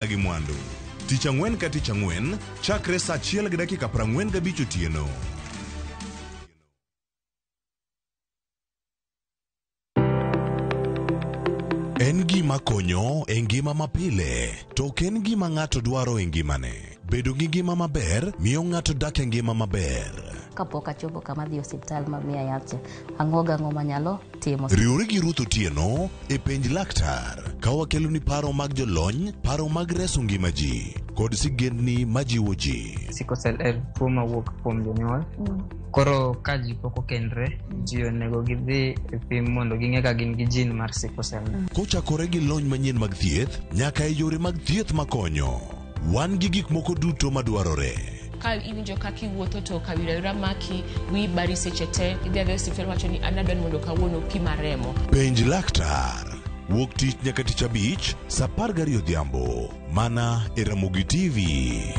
Mwandu. Tich Ang'wen ka Tich Ang'wen, chakre saa 1:45 otieno. En gima konyo e ngima mapile, to ok en gima ng'ato dwaro e ngimane. Bedo gi ngima maber miyo ng'ato dak e ngima maber. Kapok achopo kama dhi osiptal mamiya yath, ang'o manyalo timo. Riwri gi Ruth Otieno e penj laktar, ka wakelo ni paro mag jolony, paro mag reso ngima ji, kod sigendni majiwo ji. Sickle cell en tuo mawuok kuom jonyuol. Koro ka ji pok okendre, ji onego gidhi e pim mondo ging'e ka gin gi gene mar sickle cell. Kochakore gi lony manyien mag thieth, nyaka e yore mag thieth makonyo. Wan gi gik moko duto madwarore. Ka iwinjo kaka iwuotho to kawira maki wi bari seche te idhi osiptal wacho ni anadwan mondo kawuono pima remo. Penj laktar wuok tich nyaka tich abich saa 12 odhiambo mana e Ramogi TV.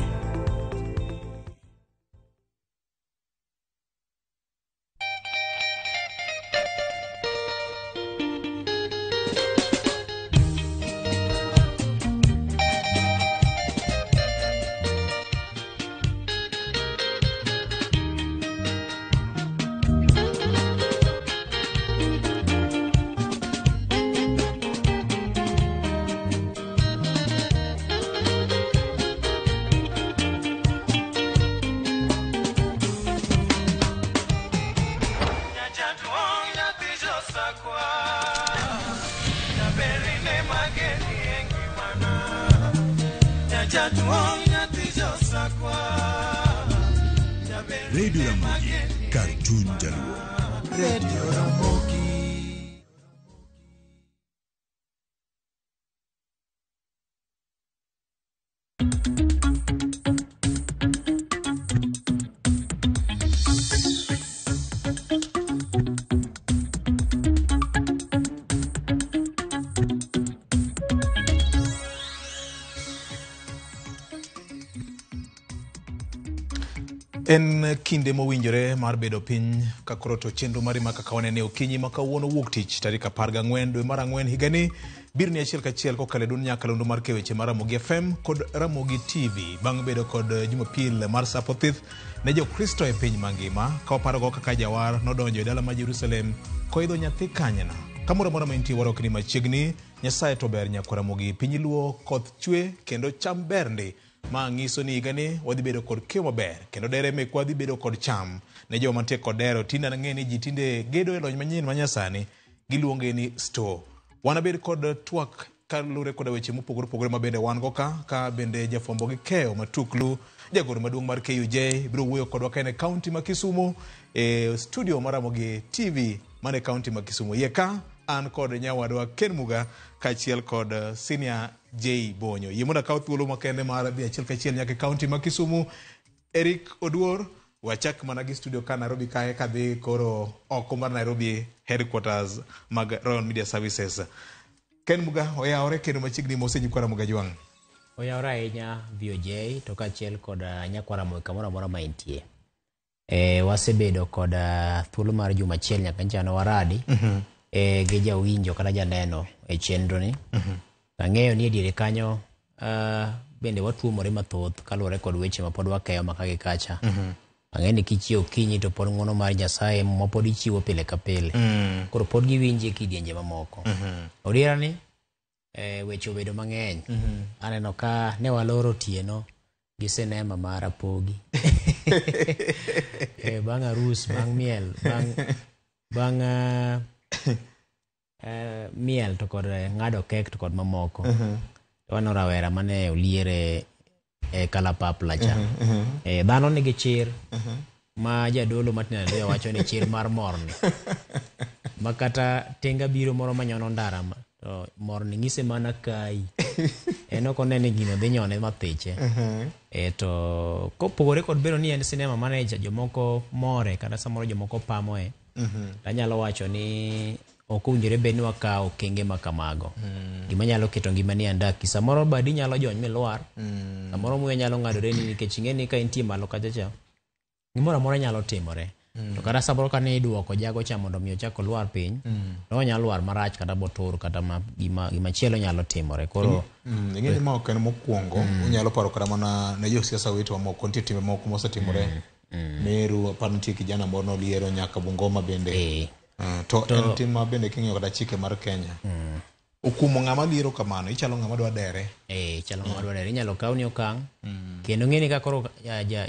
Radio Ramogi, Cartoon Jaluo. Radio Ramogi. En kinde mowinjore mar bedo piny ka koro to chenro mari ma kaka wanene okinyi ma kawuono wuok tich tarik 14 dwe mar Ang'wen higani bir ni achiel kachiel kokalo dun nyakalondo mar keweche mar Ramogi FM kod Ramogi TV bang' bedo kod Jumapil mar sapothith ne Jokristo e piny mangima ka waparo go kaka jawar nodonjo e dala ma Jerusalem koidho nyathi kanyna. Kamoro mora maintie warok ni machiegni Nyasaye to ber nyako Ramogi piny luo koth chwe kendo cham bernde ma ngiso ni gani wadhi bedo kod keyo maber kendo dere me kwa dhi bedo kod cham ne joma mantie kod dero tinda ng'eni ji tinde gedo e lony manyien manyasani giluonge ni store. Wana bedo kod twak kalure kod weche mopogore ma bende wan go ka bende jafwambo gi keyo matuklu jagoro maduong' mar KUJ biro wuoyo kodwa ka e kaunti ma Kisumu e studio mar Ramogi TV mane kaunti ma Kisumu yeka an kod nyawadwa Ken Muga kachiel kod senior J Bonyo. Yemona kaw thuolo makende mar dhi achiel kachiel nyaka kaunti ma Kisumu. Eric Oduor wachak mana gi studio ka Nairobi kae kadhi koro oko mar Nairobi headquarters mag Royal Media Services. Ken Muga oyawore kendo machiegni mosenyi kwa Ramogi Jwang'. Oyawore ahinya VOJ to kachiel kod nyakwara Ramogi kamoro amora maintie. Wasebedo kod thuolo mar juma achiel nyaka njano waradi. Gi jawinjo kata janeno e chenro ni. Ang'eyo ni ediere kanyo bende watuomore mathoth kaluwore kod weche ma pod wakeyo makagi kacha. Ang'eyo ni kichiewo kinyi to pod ng'wono mar Nyasaye ma pod ichiwo pile ka pile. Koro pod giwinje kidienje mamoko. Odiera ni weche obedo mang'eny. Aneno ka ne waloro otieno gi sinema mar Apogi. Bang' arus, bang' miel, bang' miel to kod ng'ado kek to kod mamoko. Wano rawera mane oliere e kalapapla cha. Dhano nigi chir ma jadolo matin ne wacho ni chir mar morni. Makata tenga biro moro manyono ndara to morni ng'ise mana kai. Enoko nene gino dhi nyone mathiche. To kopogore kod bedo ni en sinema mane jomoko more kata samoro jomoko pamoe. Anyalo wacho ni ok owinjore bed ni wakawo okenge ma kamago. Gima nyalo keto ngimani andaki. Samoro badi nyalo jony milwar. Samoro muya nyalo ng'adore ni nikech ing'eni ka intie malo kacha cha. Gimoro amora nyalo timore. To kata samoro kane iduoko jago cha mondo mi ochako lwar piny, no nyalo lwar marach kata botur kata gima chielo nyalo timore. Koro ng'eni ma ok en mokwongo, unyalo paro kata mana ne josiasa wetu moko nitie timbe moko mosetimore. Meru aparo nitie kijana moro noliero nyaka Bungoma bende. To en tim ma bende king'iyo kata chike mar Kenya. Okumo ng'ama liero kamano, ichalo ng'ama dwa dere. Chalo ng'ama dwa dere, inyalo kaw ni okang'. Kendo ng'eni ka koro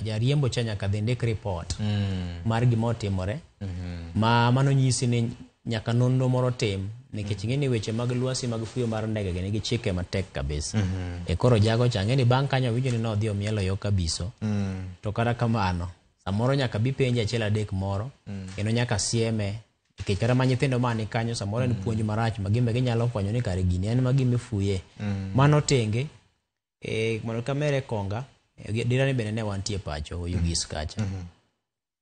jariembo cha nyaka dhi ndik report mar gima otimore. Mano nyisi ni nyaka nonro moro tim, nikech ng'eni weche mag lwasi mag fuyo mar ndege gini gi chike matek kabisa. Koro jago cha ng'eni bang' kanyo winjo ni nodhi omielo yo kabiso. To kata kamano, samoro nyaka bi penje achiel adek moro, kendo nyaka sieme. Nikech kata ma nyithindo mani kanyo samoro en puonj marach ma gimbe ginyalo fwenyo ni kare gini en ma gimifuye. Mano tenge, mondo kamere konga, dirani bende ne wantie pacho Ugis kacha.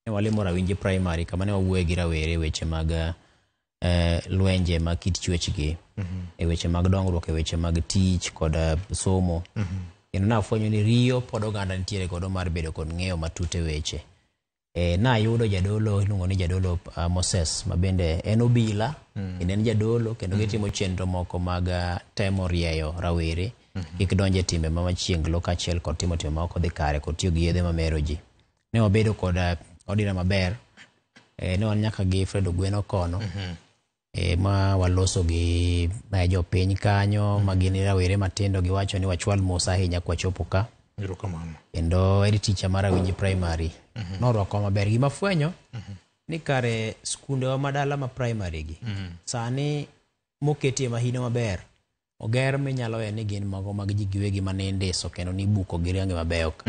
Ne walimo Rawinji Primary kama ne wawuoye gi rawere weche mag lwenje mag kit chwechgi, weche mag dongruok, weche mag tich kod somo. Kendo na fwenyo ni riyo pod oganda nitiere kodo mar bedo kod ng'eyo matute weche. Na yudo jadolo iluongo ni jadolo Moses mabende en obila, en jadolo kendo gitimo chenro moko mag temo rieyo rawere kik donje timbe machienglo kaachiel kod timo timbe ma ok odhi kare kod tiyo gi yedhe mamero ji. Ne wabedo kod odira maber, ne wan nyaka gi Fred Ogweno kono, ma waloso gi jopiny kanyo ma gin rawere matindo, giwacho ni wachwal mos ahinya kwachopo ka. Kendo edi ticha mar Rawinji Primary norwako maber. Gima fwenyo ni kare skundewa madala ma primary gi sani moketie mahino maber oger minyalo ni gin mago mag ji giwegi manendeso kendo ni buko gi rangi mabeyo ka.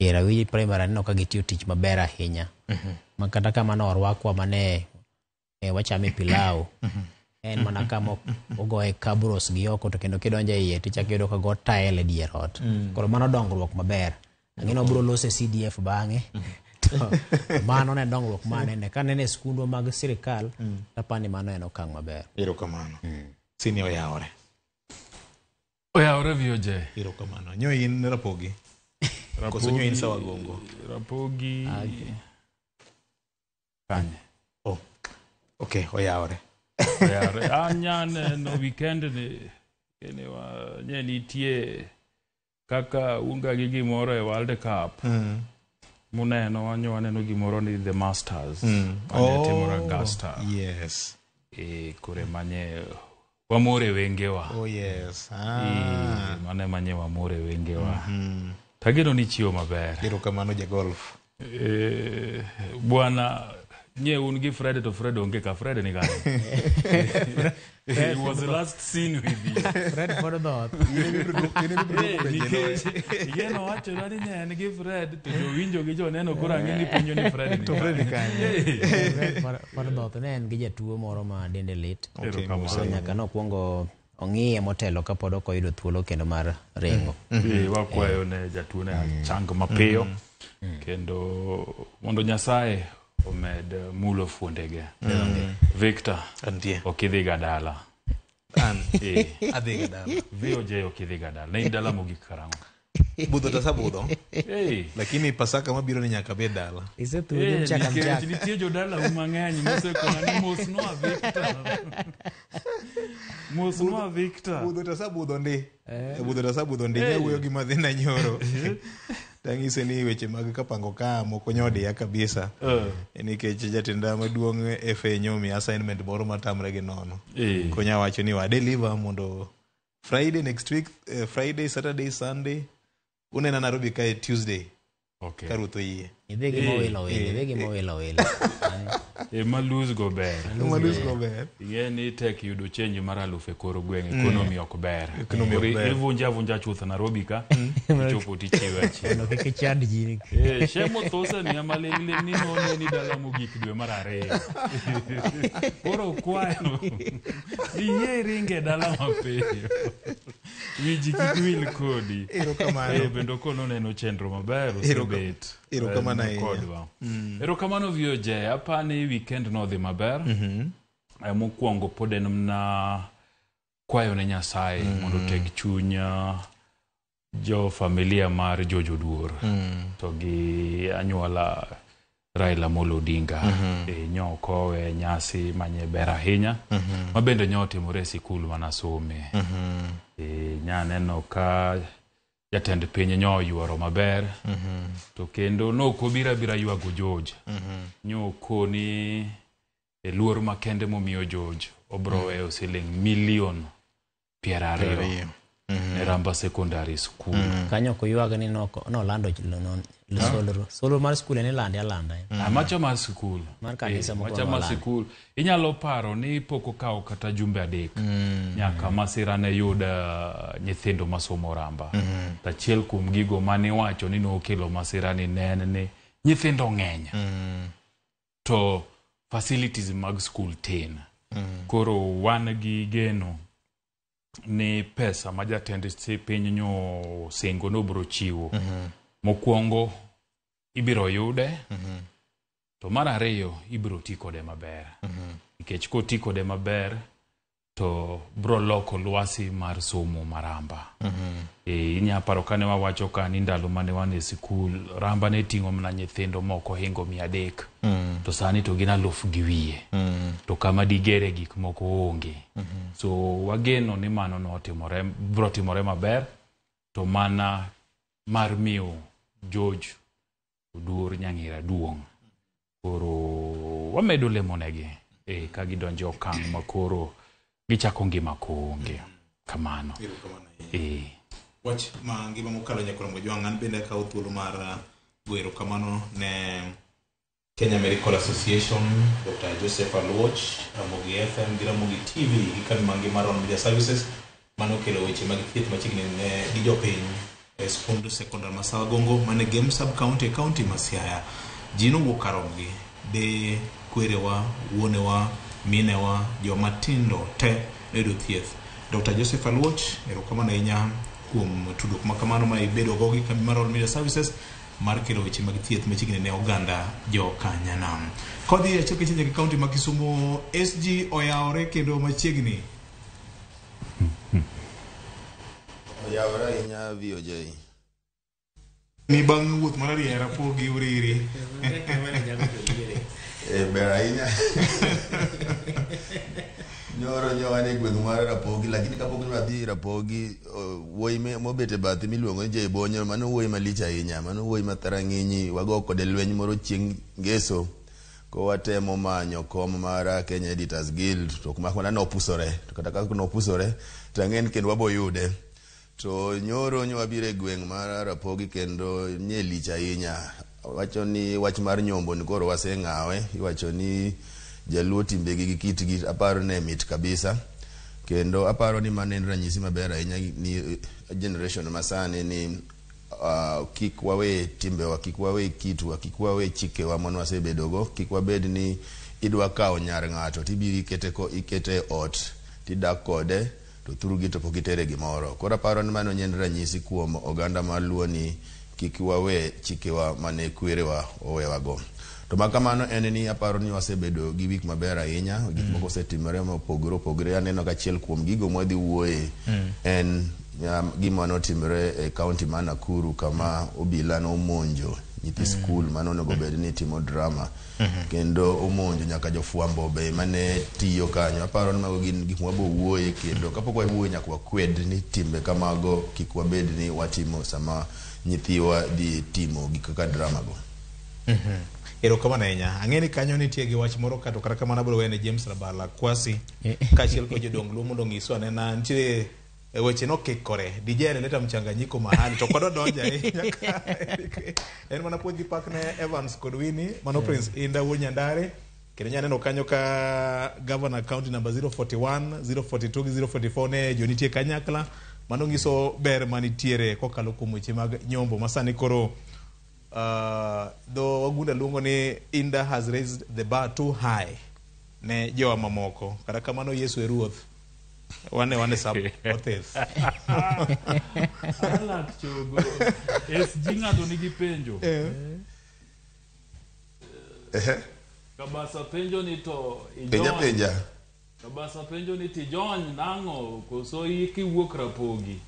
Rawinji Primary aneno ka gitiyo tich maber ahinya. Ma kata kamano orwakwa mane wachame pilau, en mana kama ogoye kabros gi oko, to kendo kidonje iye tichak yudo ka go tile e dier ot. Koro mano dongruok maber. Ang'ino biro lose CDF bang'e. Mano ne dongruok manene. Ka nene skundwa mag sirikal, tapani mano en okang' maber. Erokamano. Sini oyawore. Oyawore VOJ. Erokamano. Nyo in Rapogi. Koso nyo in Sawagongo. Rapogi. Kanye. Oh. Okay, oyawore. Anyane no weekend ni kene wa nye nitie kaka unga gi gimoro e World Cup. Muneno waneno gimoro ni The Masters. Timor Augusta. Yes. Kure manye wamore wengewa. Oh yes. Mane manye wamore wengewa. Tageno ni chio maber. Erokamano ja golf. Bwana nye ungi Fred to Fred onge ka Fred ni gani. It was the last scene with you. Fred for the dot. Yeno wacho nani ne ngi Fred to jo winjo gi jo neno kora ngini pinyo ni Fred ni. To Fred kanye. Fred for the dot ne en gi jatuo moro ma dende lit. So nyaka no kuongo ong'iye motelo ka pod ok oyudo thuolo kendo mar rengo. Wakwayo ne jatuo ne chang mapiyo. Kendo mondo Nyasaye omed mulo fuondege. Victor, okidhi gadala. Adhi gadala. VOJ okidhi gadala. Ne idala mogik karango. Budho tasa budho. Lakini Pasaka mabiro ni nyaka bed dala. Ise thuolo mchaka mchaka. Nitie jodala umang'eny mosekona ni mos noa Victor. Mos noa Victor. Budho tasa budho ndi. Budho tasa budho ndi. Nyawuoyo gi madhina nyoro. Tang'ise ni weche mag kapango ka moko nyodi ya kabisa. Nikech jatenda maduong' FA mi assignment moro matamre gi nono. Konya wacho ni wa deliver mondo Friday next week, Friday, Saturday, Sunday, unena Nairobi kae Tuesday. Okay. Karuto yie. Idhegi mowilo wile. Maluz go ber. Maluz go ber. Ni tek yudo change mar 1000 e koro gweng', economy ok ber. Ivunja chuth Nairobi ka. Chopo tichiwe achiel. No kike chad ji. Shemo thosa ni amaling'ling ni none ni dala mogik dwe mar 2. Koro kwayo. Iye ringe dala mapiyo. Wiji kikwil kodi. Erokamano. Bendo kono neno chenro maber osebet. Erokamano ahinya. Erokamano VOJ, apani weekend no dhi maber. Mokwongo pod en mna kwayo ne Nyasaye mondo teg chunya jo familia mar Jojo Duor. To gi anyuola Raila Amolo Odinga nyo kowe nyasi manye ber ahinya mabende nyo timore sikul manasome nya neno ka jatend piny nyo yuoro maber to kendo noko bira yuago George nyo koni luor makende momiyo George obrowe siling milion 20 e Ramba Secondary School kanyo ko yuaga ni no lando solo mar school ni lande alanda macha mar school mar kanisa macha mar school inyalo paro ni poko kawo kata jumbe adek nyaka masira ne yuda nyithindo masomo Ramba tachiel kuom gigo mane wacho ni no kelo masira ni ne nyithindo ng'eny to facilities mag school tin koro wan gi geno ni pesa ma jatend piny nyo sengo no bro chiwo mokwongo ibiro yude to mar ariyo ibiro ti kode maber nikech ko ti kode maber to bro loko lwasi mar somo maramba inya paro kane wawacho ka ni ndalo mane wan e sikul Ramba ne ting'o mana nyithindo moko hingo 300 to sani to gina lofu gi wiye to kama digere gik moko onge so wageno ni mano no timore bro timore maber to mana mar miyo George oduor nyang'ira duong koro wamedo lemonegi ka gidonjo okang' makoro gichako ngima konge kamano wach ma ngima mokalo nyakoro mo jwangan bende ka uthuolo mar gwero kamano ne Kenya Medical Association Dr. Joseph Aluoch Ramogi FM gi Ramogi TV gi kan mangi maron media services mano kelo weche mag thieth machiegni ne gi jopiny e skund sekondar Masawa Gongo mane Game Sub County Masiaya jino wukaromgi de kwerewa wuonewa minewa joma tindo te nedo thieth Dr. Joseph Aluoch erokamano ahinya kuom tudruok makamano ma ibedo go gi kambi mar media services mar kelo weche mag thieth machiegni ne oganda jo Kanyanam kodhi achoke chenye kaunti ma Kisumu SG oyawore kendo machiegni oyawore ahinya VOJ ni bang' wuoth mar riera pogi uriri ber ahinya nyoro nyowane gweng' mar Rapogi lakini kapok nwadhi Rapogi wuoyi mobete bathi miluongo ni Jebonyo mano wuoyi malich ahinya mano wuoyi matharang'inyi wago kode lweny moro chieng' ngeso ko watemo manyo kom mar Kenya Editors Guild to kuma kwana nopusore to kata kaka nopusore to ang'en kendo waboyude to nyoro nyawabire gweng' mar Rapogi kendo nye lich ahinya wacho ni wach mar nyombo ni koro waseng'awe iwacho ni jaluo timbegi gi kitgi aparo ne mit kabisa kendo aparo ni manen ranyisi maber ahinya ni generation masani ni kik wawe timbewa kik wawe kitwa kik wawe chikewa mon wasebedogo kik wabed ni idwa kawo nyar ng'ato tibiri ikete ot tidak kode to thurugi to pokitere gimoro koro aparo ni mano nyen ranyisi kuom oganda mar luo ni kik wawe chikewa mane kwerewa owewago to makamano en ni aparo ni wasebedo gi wik maber ahinya gik moko setimore mopogore aneno ka achiel kuom gigo mwadhi wuoye en gima notimore e kaunti ma Nakuru kama obila nomonjo nyithi skul mano onego bed ni timo drama kendo omonjo nyaka jofwambo be mane tiyo kanyo aparo ni mago gin gik mwabo wuoye kendo kapok wawuoye nyaka wakwed ni timbe kamago kik wabed ni watimo sama nyithiwa dhi timo gik kaka drama go erokamano ahinya ang'eni kanyo nitie gi wach moro kata kamano abiro wene James Rabala Kwasi kaachiel kod jodong luo mondo ng'iswa nena nitie weche nokikore DJ alileta mchanganyiko mahali to kodo donja en mana puonj gi pak ne Evans kod Winnie mano Prince Inda Wuonyandare kendo nyaneno kanyo ka Governor County number 041 042 gi 044 ne jonitie kanyakla mano ng'iso ber manitiere kokalo kuom weche mag nyombo masani koro though Wagunda luongo ni Inda has raised the bar too high ne jowa mamoko kata kamano Yesu e ruoth wane sub otheth ala chogo SG ng'ato nigi penjo kabasa penjo ni to penja kabasa penjo ni ti John nang'o koso iki wuok Rapogi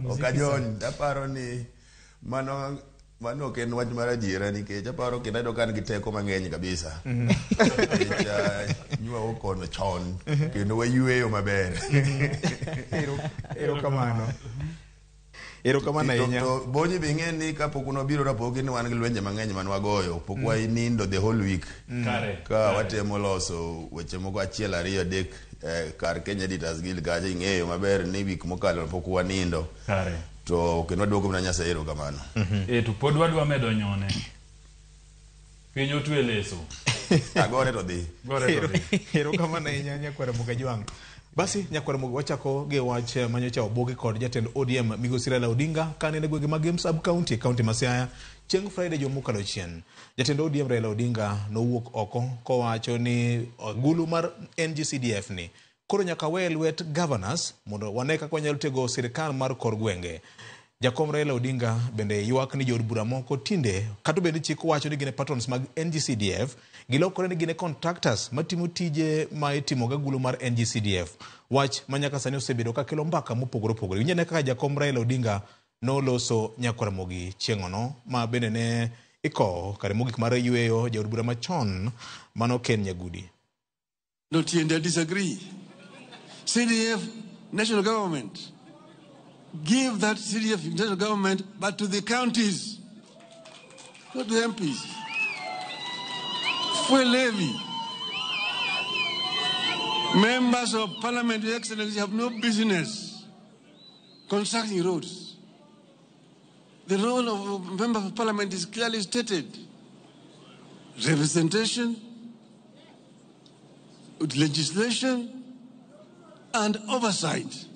Okajon aparo ni Mano ok en wach mar adiera nikech aparo kendo kan gi teko mang'eny kabisa. Nyua okono chon kendo wayueyo maber. Erokamano ahinya. To bonyi be ng'e ni kapok unobiro Rapogi ni wan gi lwenje mang'eny man wagoyo. Pok wanindo the whole week. Ka watemo loso weche moko 1, 2, 3 kar Kenya Editors Guild kaja ing'eyo maber ni week mokalo pok wanindo. To kendo duogo na Nyasaye erokamano. To pod wadwa medo nyone. Piny otwe leso. Agore to dhi. Erokamano ahinya Nyakware Mugajwang'. Basi Nyakware Muga wachako gi wach manyocha obogi kod jatend ODM Migosi Raila Odinga kanene gwenge mag sub county ma Siaya chieng' Friday jomokalo chien. Jatend ODM Raila Odinga nowuok oko kowacho ni gulu mar NGCDF ni koro nyaka we lwet governors mondo wane kaka wanyalo tego sirikal mar kor gwenge. Jakom Raila Odinga bende ywak ni jood bura moko tinde kato bende chik wacho ni gine patrons mag NGCDF gilokore ni gine contractors matimo tije ma itimo ga gulu mar NGCDF. Wach manyaka sani osebedo ka kelo mbaka mopogore opogore. Winjane kaka Jakom Raila Odinga no loso Nyakware Mugi chieng'ono ma bende ne iko kare mogik mar yweyo jood bura machon mano Ken Nyagudi. No tiende disagree. CDF national government, give that CDF national government, but to the counties, not to MPs. Fuel levy. Members of Parliament, Your Excellency, have no business constructing roads. The role of a member of Parliament is clearly stated. Representation, legislation, and oversight.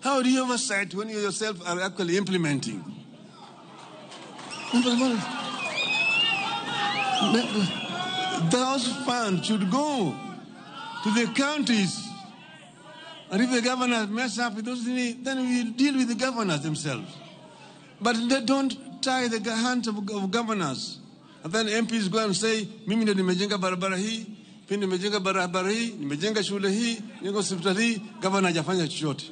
How do you oversight when you yourself are actually implementing? Those funds should go to the counties. And if the governors mess up with those things, then we deal with the governors themselves. But they don't tie the hands of governors. And then MPs go and say, mimi ndo nimejenga barabara hii, pindi nimejenga barabara hii, nimejenga shule hii, niko hospitali hii, governor hajafanya chochote.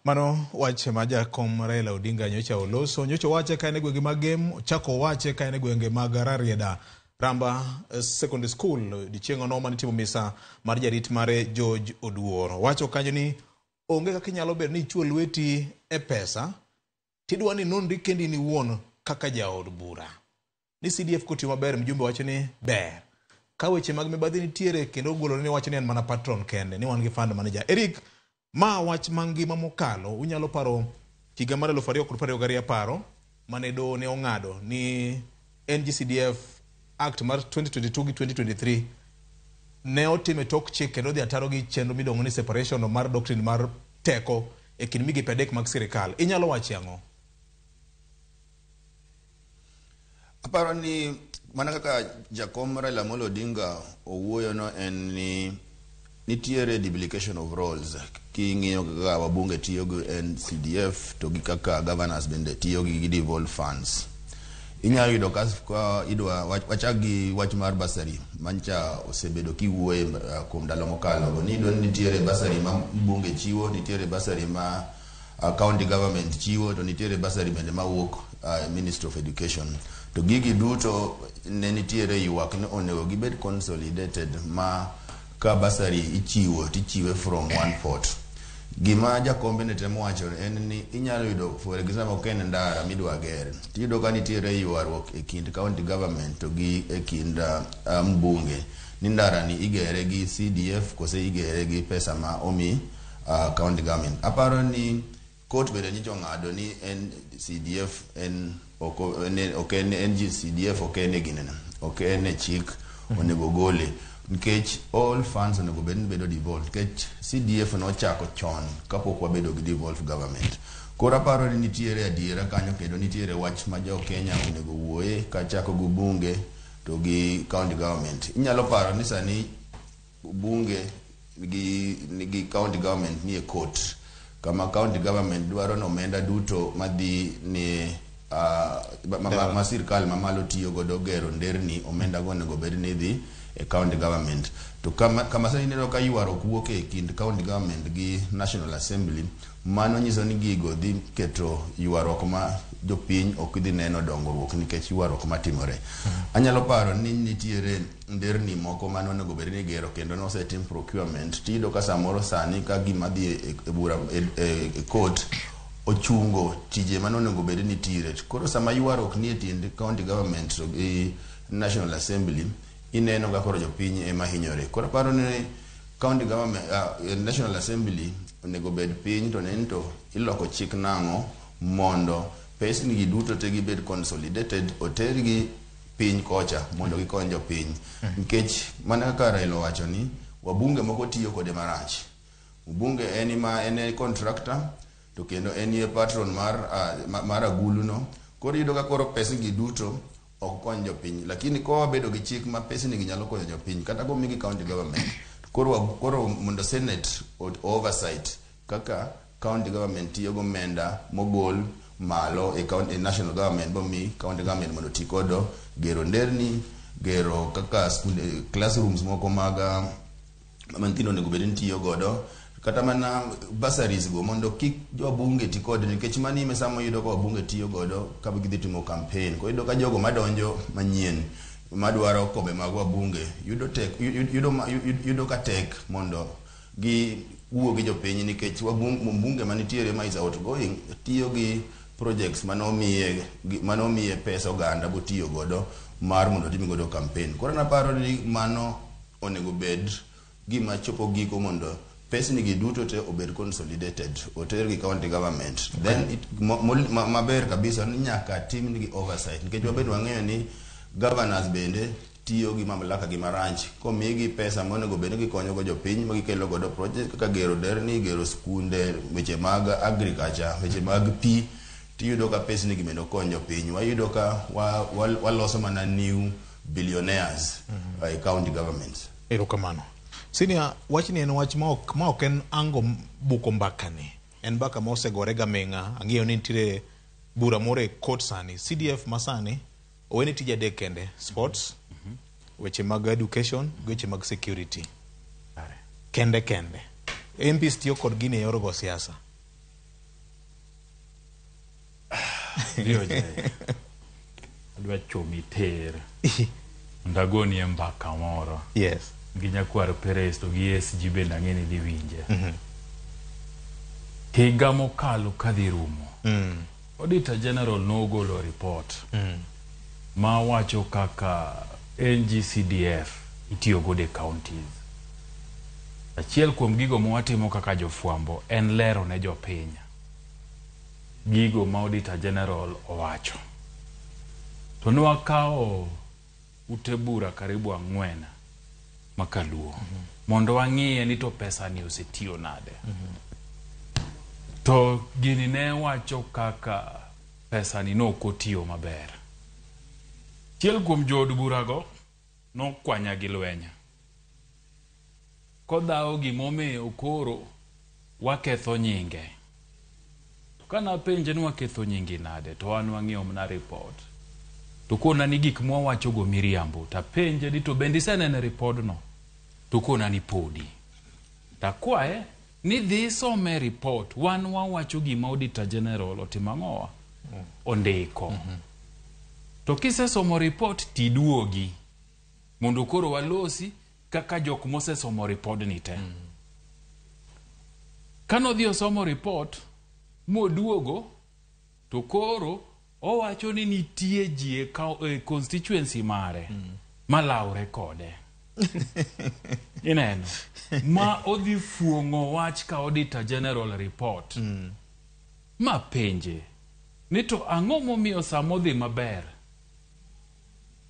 Mano wache maja kom Raila Odinga nyocha oloso nyocha wache kaine gwenge magem chako wache kaine gwenge magararieda Ramba Secondary School di chieng' ono manitimo misa mar jarit mare George Oduor. Wacho kanyo ni onge kaka inyalo ber ni ichuo lweti e pesa tidwa ni nonri kendi ni wuon kaka jaod bura. Ni CDF kotimo maber, mjumbe wacho ni ber. Ka weche mag mibadhi nitiere kendo ogolo ni wacho ni en mana patron kende ni wan gi fund manager. Eric, ma wach mangima mokalo unyalo paro higa mar 2022 paro mane do ne ong'ado ni NGCDF Act mar 2022 gi 2023 ne otime tok chik kendo dhi ataro gi chenro midongo ni separation mar doctrine mar teko e kind migepe adek mag sirikal. Inyalo wachi ang'o? Aparo ni mana kaka Jakom Raila Amolo Odinga owuoyo no en ni nitiere duplication of roles king'iyo kaka wabunge tiyo gi NCDF to gi kaka governors bende tiyo gi devolved funds. Inyalo yudo ka idwa wachagi wach mar basari mancha osebedo kiwuoye kuom ndalo mokalo ni do nitiere basari ma bunge chiwo, nitiere basari ma county government chiwo, to nitiere basari bende mawuok Ministry of Education. To gigi duto ne nitiere ywak ni onego gibed consolidated ma ka basari tichiwe from 1/4. Gima Jakombe ne temo wacho en ni inyalo yudo for example ken ndara midwa ger tiyudo ka nitiere ywaruok e kind county government to gi e kind mbunge ni ndara ni igere gi CDF kose igere gi pesa ma omi county government. Aparo ni court bende nyicho ng'ado ni NCDF NGCDF okene ginene okene chik onego gole nikech all funds onego bedo devolved nikech CDF no chako chon kapok wabedo gi devolved government. Koro aparo ni nitiere adiera kanyo kendo nitiere wach ma jo Kenya onego wuoye ka chako gi bunge to gi county government. Inyalo paro ni sani bunge gi county government ni e court kama county government dwaro no omenda duto madhi ni ma sirkal mamalo tiyo godo gero nderni omenda go onego bed ni dhi e county government. To kama sasa ineno ka yuaro kuok e kind county government gi National Assembly, mano nyiso ni gigo dhi keto yuarok ma jopiny ok dhi neno dongruok nikech yuarok matimore. Anyalo paro ni nitiere nderni moko mano onego bed ni gero kendo nosetim procurement, tiyudo ka samoro sani ka gima dhi e bura e court ochungo tije mano onego bed ni tire. Koro sama yuarok ni e tiend county government to gi National Assembly, ineno ga koro jopiny ema hinyore. Koro paro ni county government National Assembly onego bed piny to nento iloko chik nango mondo pesni gi duto te gi bed consolidated, oter gi piny kocha mondo gikony jopiny. Nikech mana kaka Raila wacho ni wabunge moko tiyo kode marach. Ubunge en contractor to kendo en patron mar agulu no. Koro yudo ka koro pesni gi duto ok kony jopiny, lakini ko wabedo gi chik ma pesni gi nyalo konyo jopiny kata go migi county government. Koro mondo Senate oversight kaka county government tiyo go menda mogol malo e national government bo mi county government mondo tikodo gero nderni, gero kaka classrooms moko maga mantino nego bedin tiyo godo, kata mana bursaries go mondo kik jobunge tikode, nikech mani mesamo yudo ko wabunge tiyo godo ka gidhi timo campaign. Ko yudo ka jogo madonjo manyien madwaro kobe mag wabunge yudo ka tek mondo gi wuo gi jopiny, nikech wabunge manitiere ma is outgoing tiyo gi projects manomiye pesa oganda bo tiyo godo mar mondo timi godo campaign. Koro naparo ni mano onego bed gima chopo giko mondo pesni gi duto te obed consolidated, oter gi county government. Then maber kabisa ni nyaka tim gi oversight, nikech wabedo wang'eyo ni governors bende tiyo gi mamlaka gi marach. Komigi pesa monego bed ni gikonyo go jopiny ma gikelo godo project kaka gero derni, gero skunde, weche mag agriculture, weche mag pi, tiyudo ka pesni gi bende konyo piny. Wayudo ka waloso mana new billionaires by county governments. Erokamano. Senior, wachni en wach ma ok en ango buko mbakani. En mbaka ma osegore gaming'a. Ang'eyo ni nitiere bura moro e court sani. CDF masani oweni tija adek kende: sports, weche mag education, weche mag security. Kende. MPs tiyo kod gini e yor go siasa. Dio je. Adwa chomi ter. Ndagoni e mbaka moro. Yes. Ginya kwar Perez to gi SG bende ang'eni dhi winje. Higa mokalo kadhi rumo. Auditor General nogolo report ma wacho kaka NGCDF itiyo gode counties. Achiel kuom gigo mwatimo kaka jofwambo en lero ne jopiny gigo ma Auditor General owacho. To nwakao utebura karibu 4 makaluo mondo wang'iye ni to pesa ni osetiyo nade. To gini ne wacho kaka pesa ni no kotiyo maber. Chiel kuom jood burago no kwanya gi lwenya. Kodhao gimomiyo koro waketho nyinge. Kana penje ni waketho nyingi nade, to an wang'iyo mna report. To kona ni gik mwawacho go miriambo, ta penje ni to bendi senene report no. To kona ni podi. Ta kwae ni dhi some report, wan wawacho gima Auditor General otimang'owa ondiko. To kise somo report tiduogi mondo koro walosi kaka jok mose somo report ni te. Kano dhi somo report moduogo to koro owacho ni nitie ji e constituency mare malaure kode. Ineno ma odhi fuong'o wach ka Auditor General report. Ma penje ni to ang'o momiyo samodhi maber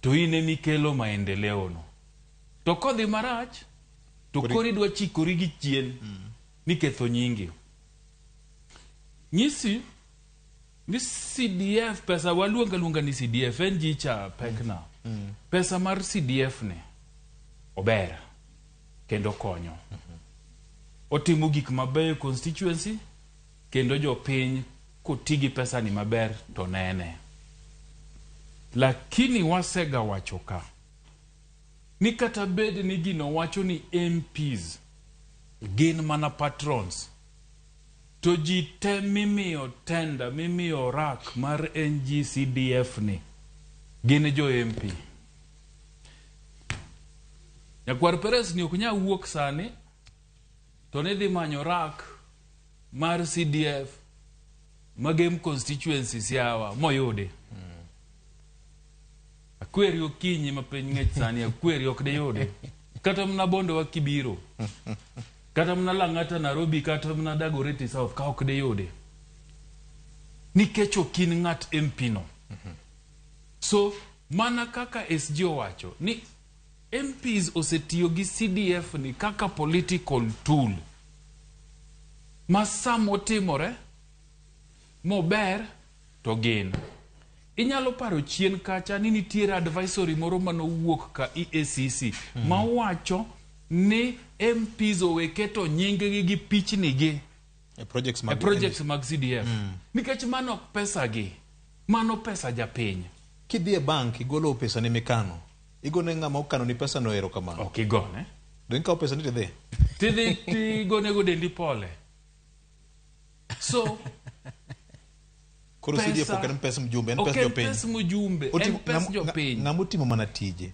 to ine mikelo maendeleo no, to kodhi marach to kori dwa chikori gi chien ni ketho nyingi. Nyisi ni CDF pesa waluonga ni CDF en jicha pekna. Pesa mar CDF ne ober kendo konyo. Otimo gik mabeyo constituency kendo jopiny kotigi pesa ni maber to nene. Lakini wasega wachoka ni kata bed ni gino wacho ni MPs gin mana patrons to ji te mimiyo tenda mimiyo rak mar NGCDF ni gin jo MP. Nyakwar Perez ni okunya wuok sani to ne dhi manyo rak mar CDF magem constituencies yawa moyude. Akweri okinyi ma piny ng'ech sani akweri ok de yude. Kata mna Bondo wa Kibiro. Kata mna Lang'ata Nairobi kata mna Dagoretti South ka ok de yude. Nikech okin ng'at MP no. So mana kaka SG owacho ni MPs osetiyo gi CDF ni kaka political tool. Masamo timore mober to gin. Inyalo paro chien kacha ni nitiere advisory moro manowuok ka EACC ma wacho ni MPs oweketo nyingegi gi pichnigi projects mag CDF. Nikech mano pesa gi. Mano pesa japiny. Kidhie bank igolo pesa ni mikano. Igone ng'ama okano ni pesa no ero kamano. Ok igone. Don ka pesa ni tidhi. Tidhi tigone go dendi pole. So koro CDF ok en pesa mjumbe, en pesa jopiny. Ok en pesa mjumbe, en pesa jopiny. Ng'ama otimo mana tije.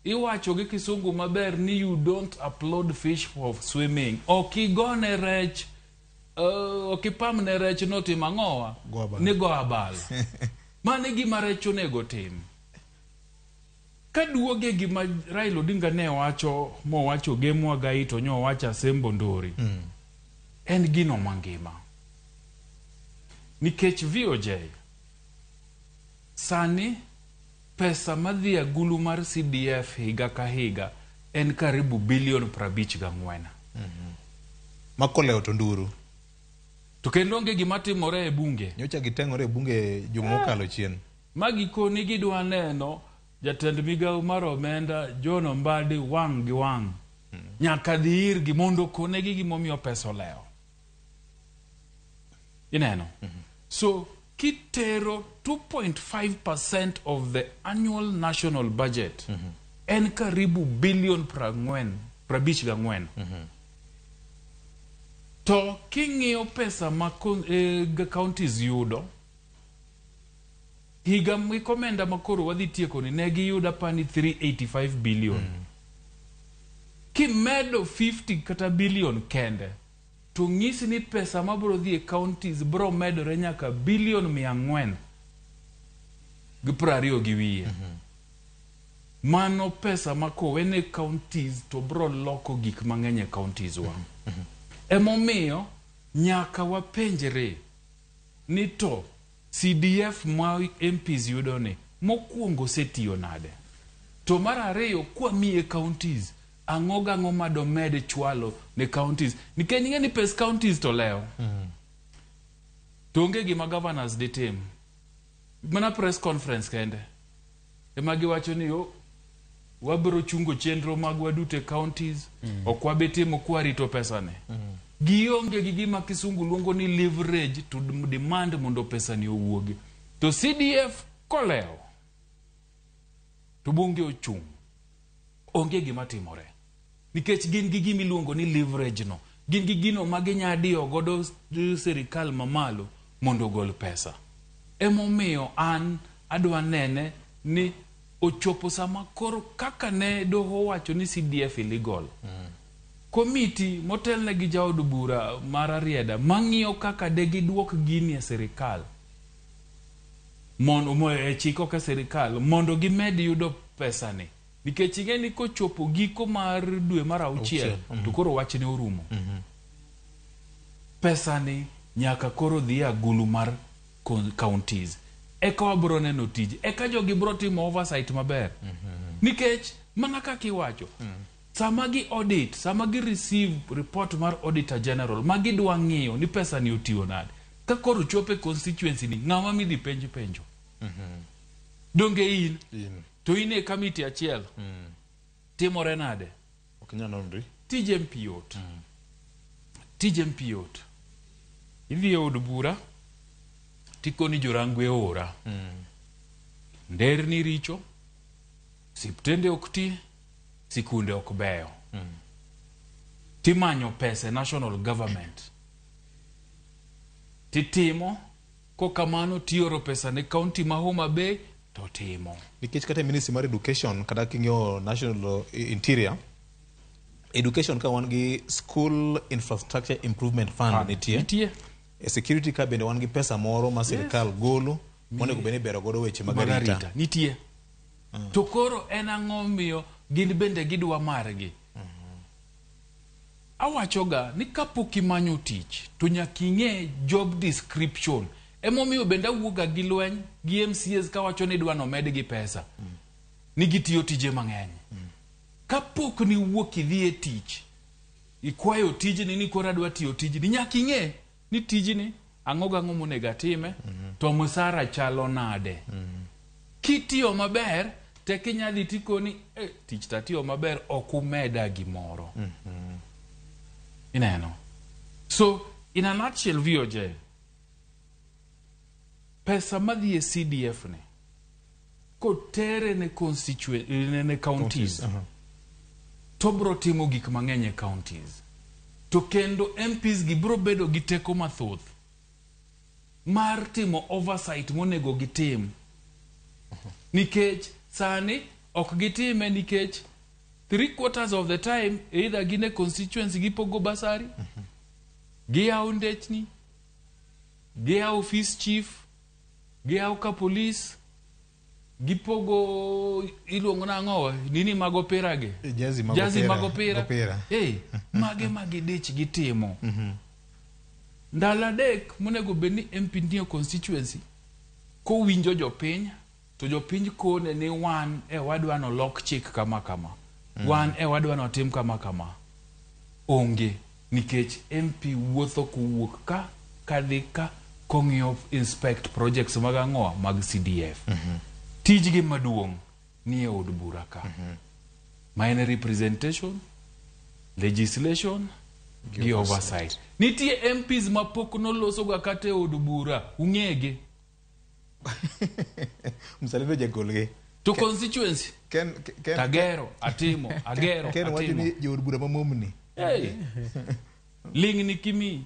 Iwacho gi kisungu maber ni you don't upload fish for swimming. Ok igone rech, ok ipamne rech notimo ang'owa, ni go abal. Mane gima rech onego tim. Kaduoge gima Raila Odinga ne wacho Gemwa Gai to nyo wacho Asembo Ndori. En gino mangima. Nikech VOJ sani pesa madhi agulu mar CDF higa ka higa en karibu bilion 54. Makoleo to nduru. To kendo onge gima timore e bunge. Nyocha giteng'ore e bunge juma mokalo chien. Magikoni gidwa neno jatend migawo mar omenda John Mbadi wang' gi wang'. Nyaka dhi irgi mondo konegi gimomiyo pesa oleo. Ineno. So kitero 2.5% of the annual national budget en karibu bilion 54. To king'iyo pesa ma counties yudo higa mikomenda makoro wadhi tieko ni negi yuda pani 385 billion. Kimedo 50 kata billion kende to ng'isi ni pesa mabro dhi e counties bro medore nyaka bilion 400 gi 20 gi wiye. Mano pesa makowene counties to bro loko gik mang'eny e counties wa. Emomiyo nyaka wapenjre ni to CDF ma MPs yudo ni mokwongo setiyo nade. To mar ariyo kwa miye counties ang'o madomed chwalo ne counties. Nikech ng'e ni pes counties to leo. To onge gima governors de tim. Mana press conference kende. Ema giwacho ni wabro chungo chenro mag wadute counties. Ok wabetimo kwarito pesa ne. Gionge gi gima kisungu luongo ni leverage to demand mondo pesa ni owuogi. To CDF koleo. To bunge ochung'. Onge gima timore. Nikech gin gi gimi luongo ni leverage no. Gin gi gino maginyadiyo godo serikal mamalo mondo gol pesa. Emomiyo an adwa nene ni ochopo sama koro kaka ne doho wacho ni CDF illegal. Komiti motelne gi jaod bura mar Arieda mang'iyo kaka degi duok gini e serikal. Mondo e chiko ka serikal mondo gimed yudo pesa ni. Nikech ing'e ni kochopo giko mar dwe mar 6 to koro wach ne orumo. Pesa ni nyaka koro dhi agulu mar counties. Eka wabro neno tije. Eka jogi bro timo oversight maber. Nikech mana kaka iwacho. Sama gi audit, sama gi receive report mar Auditor General, magi dwa ng'iyo ni pesa ni otiyo nade. Ka koro chope constituency ni ng'ama midhi penjo. Donge in? To in e committee achiel. Timore nade? Ok nyanonri. TJMP yot. TJMP yot. Idhi e od bura, tikoni jorangwe ora. Nderni richo, siptende ok ti, sikunde ok beyo. Timanyo pesa national government. Titimo, ko kamano tioro pesa ne county ma Homa Bay, to timo. Nikech kata Ministry mar Education, kata king'yo National Interior, Education ka wan gi School Infrastructure Improvement Fund nitie. Security ka bende wan gi pesa moro ma sirkal golo, monego bende bero godo weche mag arita. Nitie. To koro en ang'o miyo gin bende gidwa margi. Awachoga ni kapok imanyo tich to nyaka ing'e job description. Emomiyo bende awuoga gi lweny gi MCAs kawacho ni dwano medgi pesa. Ni gitiyo tije mang'eny. Kapok ni wuok idhi e tich, ikwayo tijni ni kora dwa tiyo tijni, nyaka ing'e ni tijni ang'o monego atime, to musara chalo nade. Kitiyo maber, tek inyadhi tikoni, tich tatiyo maber, ok umeda gimoro. Ineno. So, in a nutshell, VOJ, pesa madhi e CDF ne, kotere ne constituent, ne counties, to bro timo gik mang'eny e counties. To kendo MPs gi bro bedo gi teko mathoth mar timo oversight monego gitim. Nikech sani ok gitime nikech 3/4 of the time either gine constituency gipogo basari, giyaw ndechni, giyaw office chief, giyaw ka police, gipogo iluongo na ng'owa nini mago pirage, jazi mago pira. Mage dich gitimo. Ndala dek monego bedni MP niyo constituency ko winjo jopiny, to jopiny kone ni wan wadwano lock chik kama wan wadwano tim kama onge, nikech MP wuotho kuwuok ka kadhi ka kong'iyo inspect projects mag ang'owa mag CDF. Tijgi maduong' ni e od bura ka. Minor representation, legislation, gi oversight. Nitie MPs mapok noloso ga kate od bura, ung'ege. Msalendo jagolge. To constituency. Agero. Ken wacho ni jod bura mamomni. Ling ni kimi.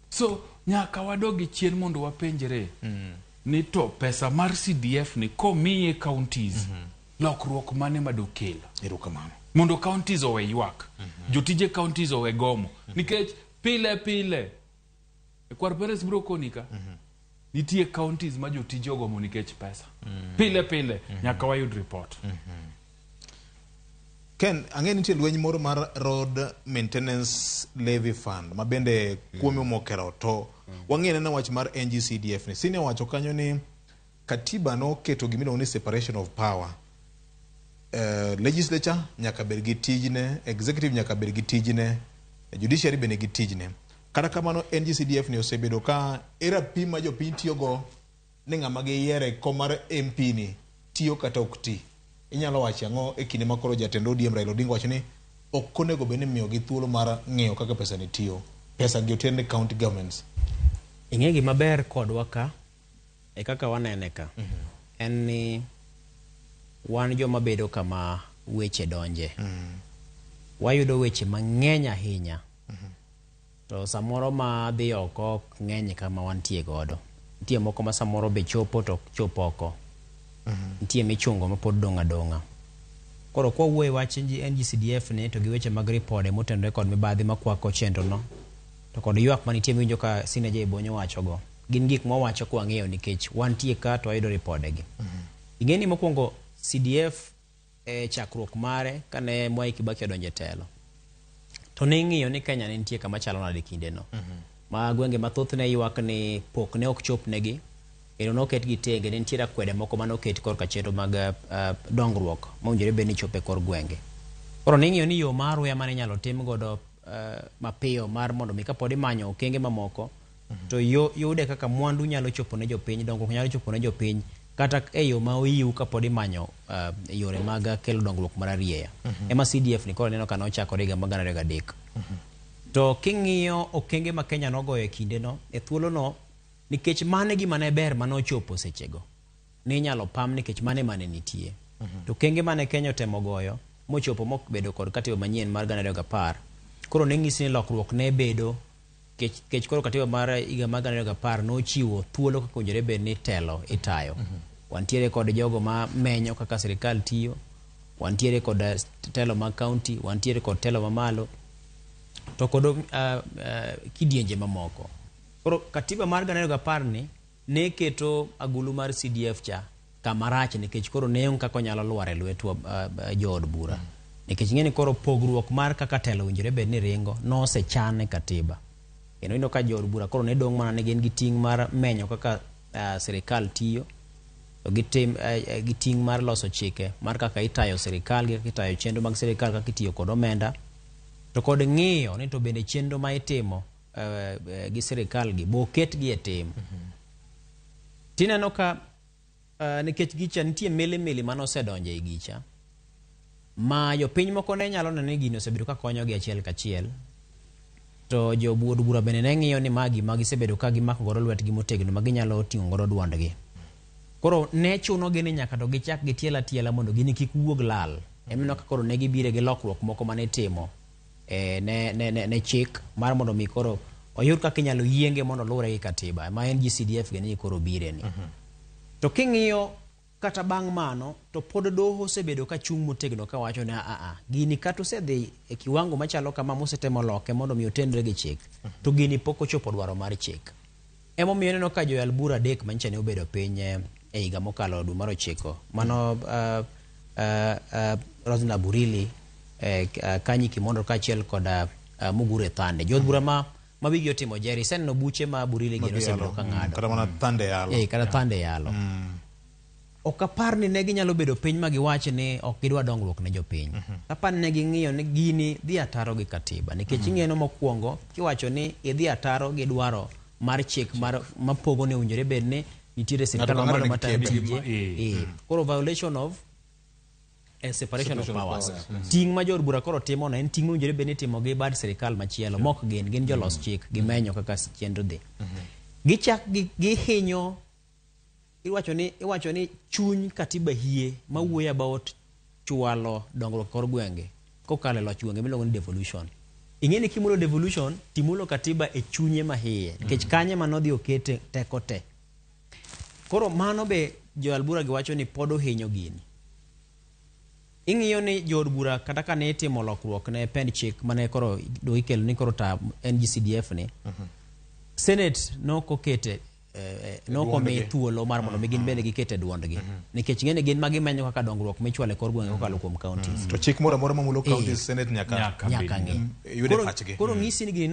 So, nyaka wadogi chien mondo wapenjere. Ni to pesa mar CDF ni komiye counties. Lokruok mane madokelo. Erokamano. Mondo counties owe ywak. Jotije counties owe gomo. Nikech pile. Kwar Perez bro konika. Nitie counties ma jotije ogomo nikech pesa. Pile. Nyaka wayud report. Ken, ang'e nitie lweny moro mar Road Maintenance Levy Fund, ma bende kuome mokero to. Wang'e na wach mar NGCDF ni. Sini wacho kanyo ni katiba no keto gimino ni separation of power. Legislature nyaka bed gi tijne, executive nyaka bed gi tijne, judiciary bende gi tijne. Kata kamano NGCDF ni osebedo ka era pima jopiny tiyogo ni ng'ama giyiere kom mar MP ni tiyo kata ok ti. Inyalo wacho ang'o e kinde makoro jatend ODM Raila Odinga wacho ni ok onego bed ni miyo gi thuolo mar ng'eyo kaka pesa ni tiyo. Pesa gi oter ne county governments. Ing'e gima ber kodwa ka e kaka wanene ka. En ni wan joma bedo kama weche donje. Wayudo weche mang'eny ahinya. To samoro ma dhi oko ng'eny kama wantie godo. Nitie moko ma samoro be chopo to chopo oko. Nitie michungo ma pod donga. Koro kwa wuoye wach NGCDF ne to gi weche mag ripode motenore kod mibadhi makwako chenro no. To kod ywak manitie winjo ka Sinaja Ibonyo wacho go. Gin gik ma wacho kwa ng'eyo nikech wantie ka to ayudo ripode gi. Ing'eni mokwongo CDF chakruok mare kane Mwai Kibaki odonje telo. To ne ng'iyo ni Kenya ne nitie kama chalo nade kinde no. Ma gwenge mathoth ne ywak ni pok ne ok chop negi. Kendo noket gi tege ne nitiere kwede moko mane oket korka chenro mag dongruok mowinjore bed ni chope kor gwenge. Koro ne ng'iyo ni yo mar weya mane nyalo tim godo mapiyo mar mondo mi kapod imanyo okenge mamoko to yude kaka mwandu nyalo chopo ne jopiny, dongruok nyalo chopo ne jopiny kata e yo ma oyiw kapod imanyo yore mag kelo dongruok mar arieya. Ema CDF ni koro neno ka nochakore higa mag 2003. To king'iyo okenge ma Kenya nogoyo e kinde no, e thuolo no, nikech mane gima ne ber mane ochopo sechego. Ni nyalo pam nikech mane nitie. to kenge mane Kenya otemo goyo mochopo mok bedo kod katiba manyien mar 2010 koro ne ng'isi ni lokruok ne bedo kech koro katiba mar higa mar 2010 nochiwo thuolo kaka owinjore bed ni telo itayo. Wantiere kod jogo ma menyo kaka sirikal tiyo, wantiere kod telo mag county, wantiere kod telo mamalo to kod kidienje mamoko. Koro katiba mar 2010 ni ne keto agulu mar CDF cha kamarach nikech koro ne onge kaka onyalo lwar e lwet jood bura. Nikech ng'eni koro pogruok mar kaka telo owinjore bed ni ringo nosechan e katiba. Kendo ino ka jood bura koro ne dong' mana ne gin gi ting' mar menyo kaka sirikal tiyo, to gi ting' mar loso chike mar kaka itayo sirikal, kaka itayo chenro mag sirikal, kaka itiyo kod omenda, to kod ng'iyo ni to bende chenro ma itimo gi sirikal gi boket gi e tim. Tineno ka nikech gicha nitie mili mano osedonje e gicha ma jopiny moko ne nyalo neno ni gino osebedo ka konyogi achiel kachiel, to jobuod bura bende ne ng'iyo ni magi gisebedo ka gimako godo lwetgi motegno ma ginyalo ting'o godo duondgi. Koro ne chunogi ni nyaka to gichak gitiela tiela mondo gini kik wuog lal. Emino ka koro ne gibire gi lokruok moko mane timo ne chik mar mondo mi koro oyud kaka inyalo yienge mondo lure gi katiba ma en GCDF gini koro bire ni. To king'iyo kata bang' mano to pod doho osebedo ka chung' motegno ka wacho ni gini kata osedhi e kiwango machalo kama mosetemo loke mondo mi otenre gi chik, to gini pok ochopo dwaro mar chik. Emomiyo neno ka joyal bura adek manyicha ne obedo piny e higa mokalo dwe mar 9 mano Rosna Burili, Kanyi Kimondo kaachiel kod Mugure Thande. Jood bura ma wigi otimo Jerry sen no buche ma Burili gino osebedo ka ng'ado. Kata mana Thande yalo. Kata Thande yalo. Ok apar ni ne ginyalo bedo piny ma giwachi ni ok gidwa dongruok ne jopiny. Apar ne ging'iyo ni gini dhi ataro gi katiba nikech ing'eno mokwongo kiwacho ni idhi ataro gi dwaro mar chik ma pogo ne owinjore bed ni nitiere sirikal mamalo matayo tije. Koro violation of separation of powers. Ting' ma jood bura koro timo na en ting' owinjore bed ni timo gi bad sirikal machielo mok gin jolos chik gimenyo kaka chenro dhi. Gichak gihinyo iwacho ni chuny katiba hie ma wuoyo about chwalo dongruok kor gwenge kokalo loch gwenge miluongo ni devolution. Ing'eni kimulo devolution timulo katiba e chunye ma hie nikech kanye manodhi okete teko te. Koro mano be joyal bura giwacho ni pod ohinyo gini. Ing'iyo ni jood bura kata ka ne itimo lokruok ne pend chik mane koro do ikelo ni koro ta NGCDF ni Senate nokokete nokomi thuolo mar mondo gin bende gikete duondgi nikech ng'eni gin magimenyo kaka dongruok michwale kor gwenge kokalo kuom counties. To chik moro amora mamulo counties Senate nyaka yude pachgi. Koro ng'isi ni gini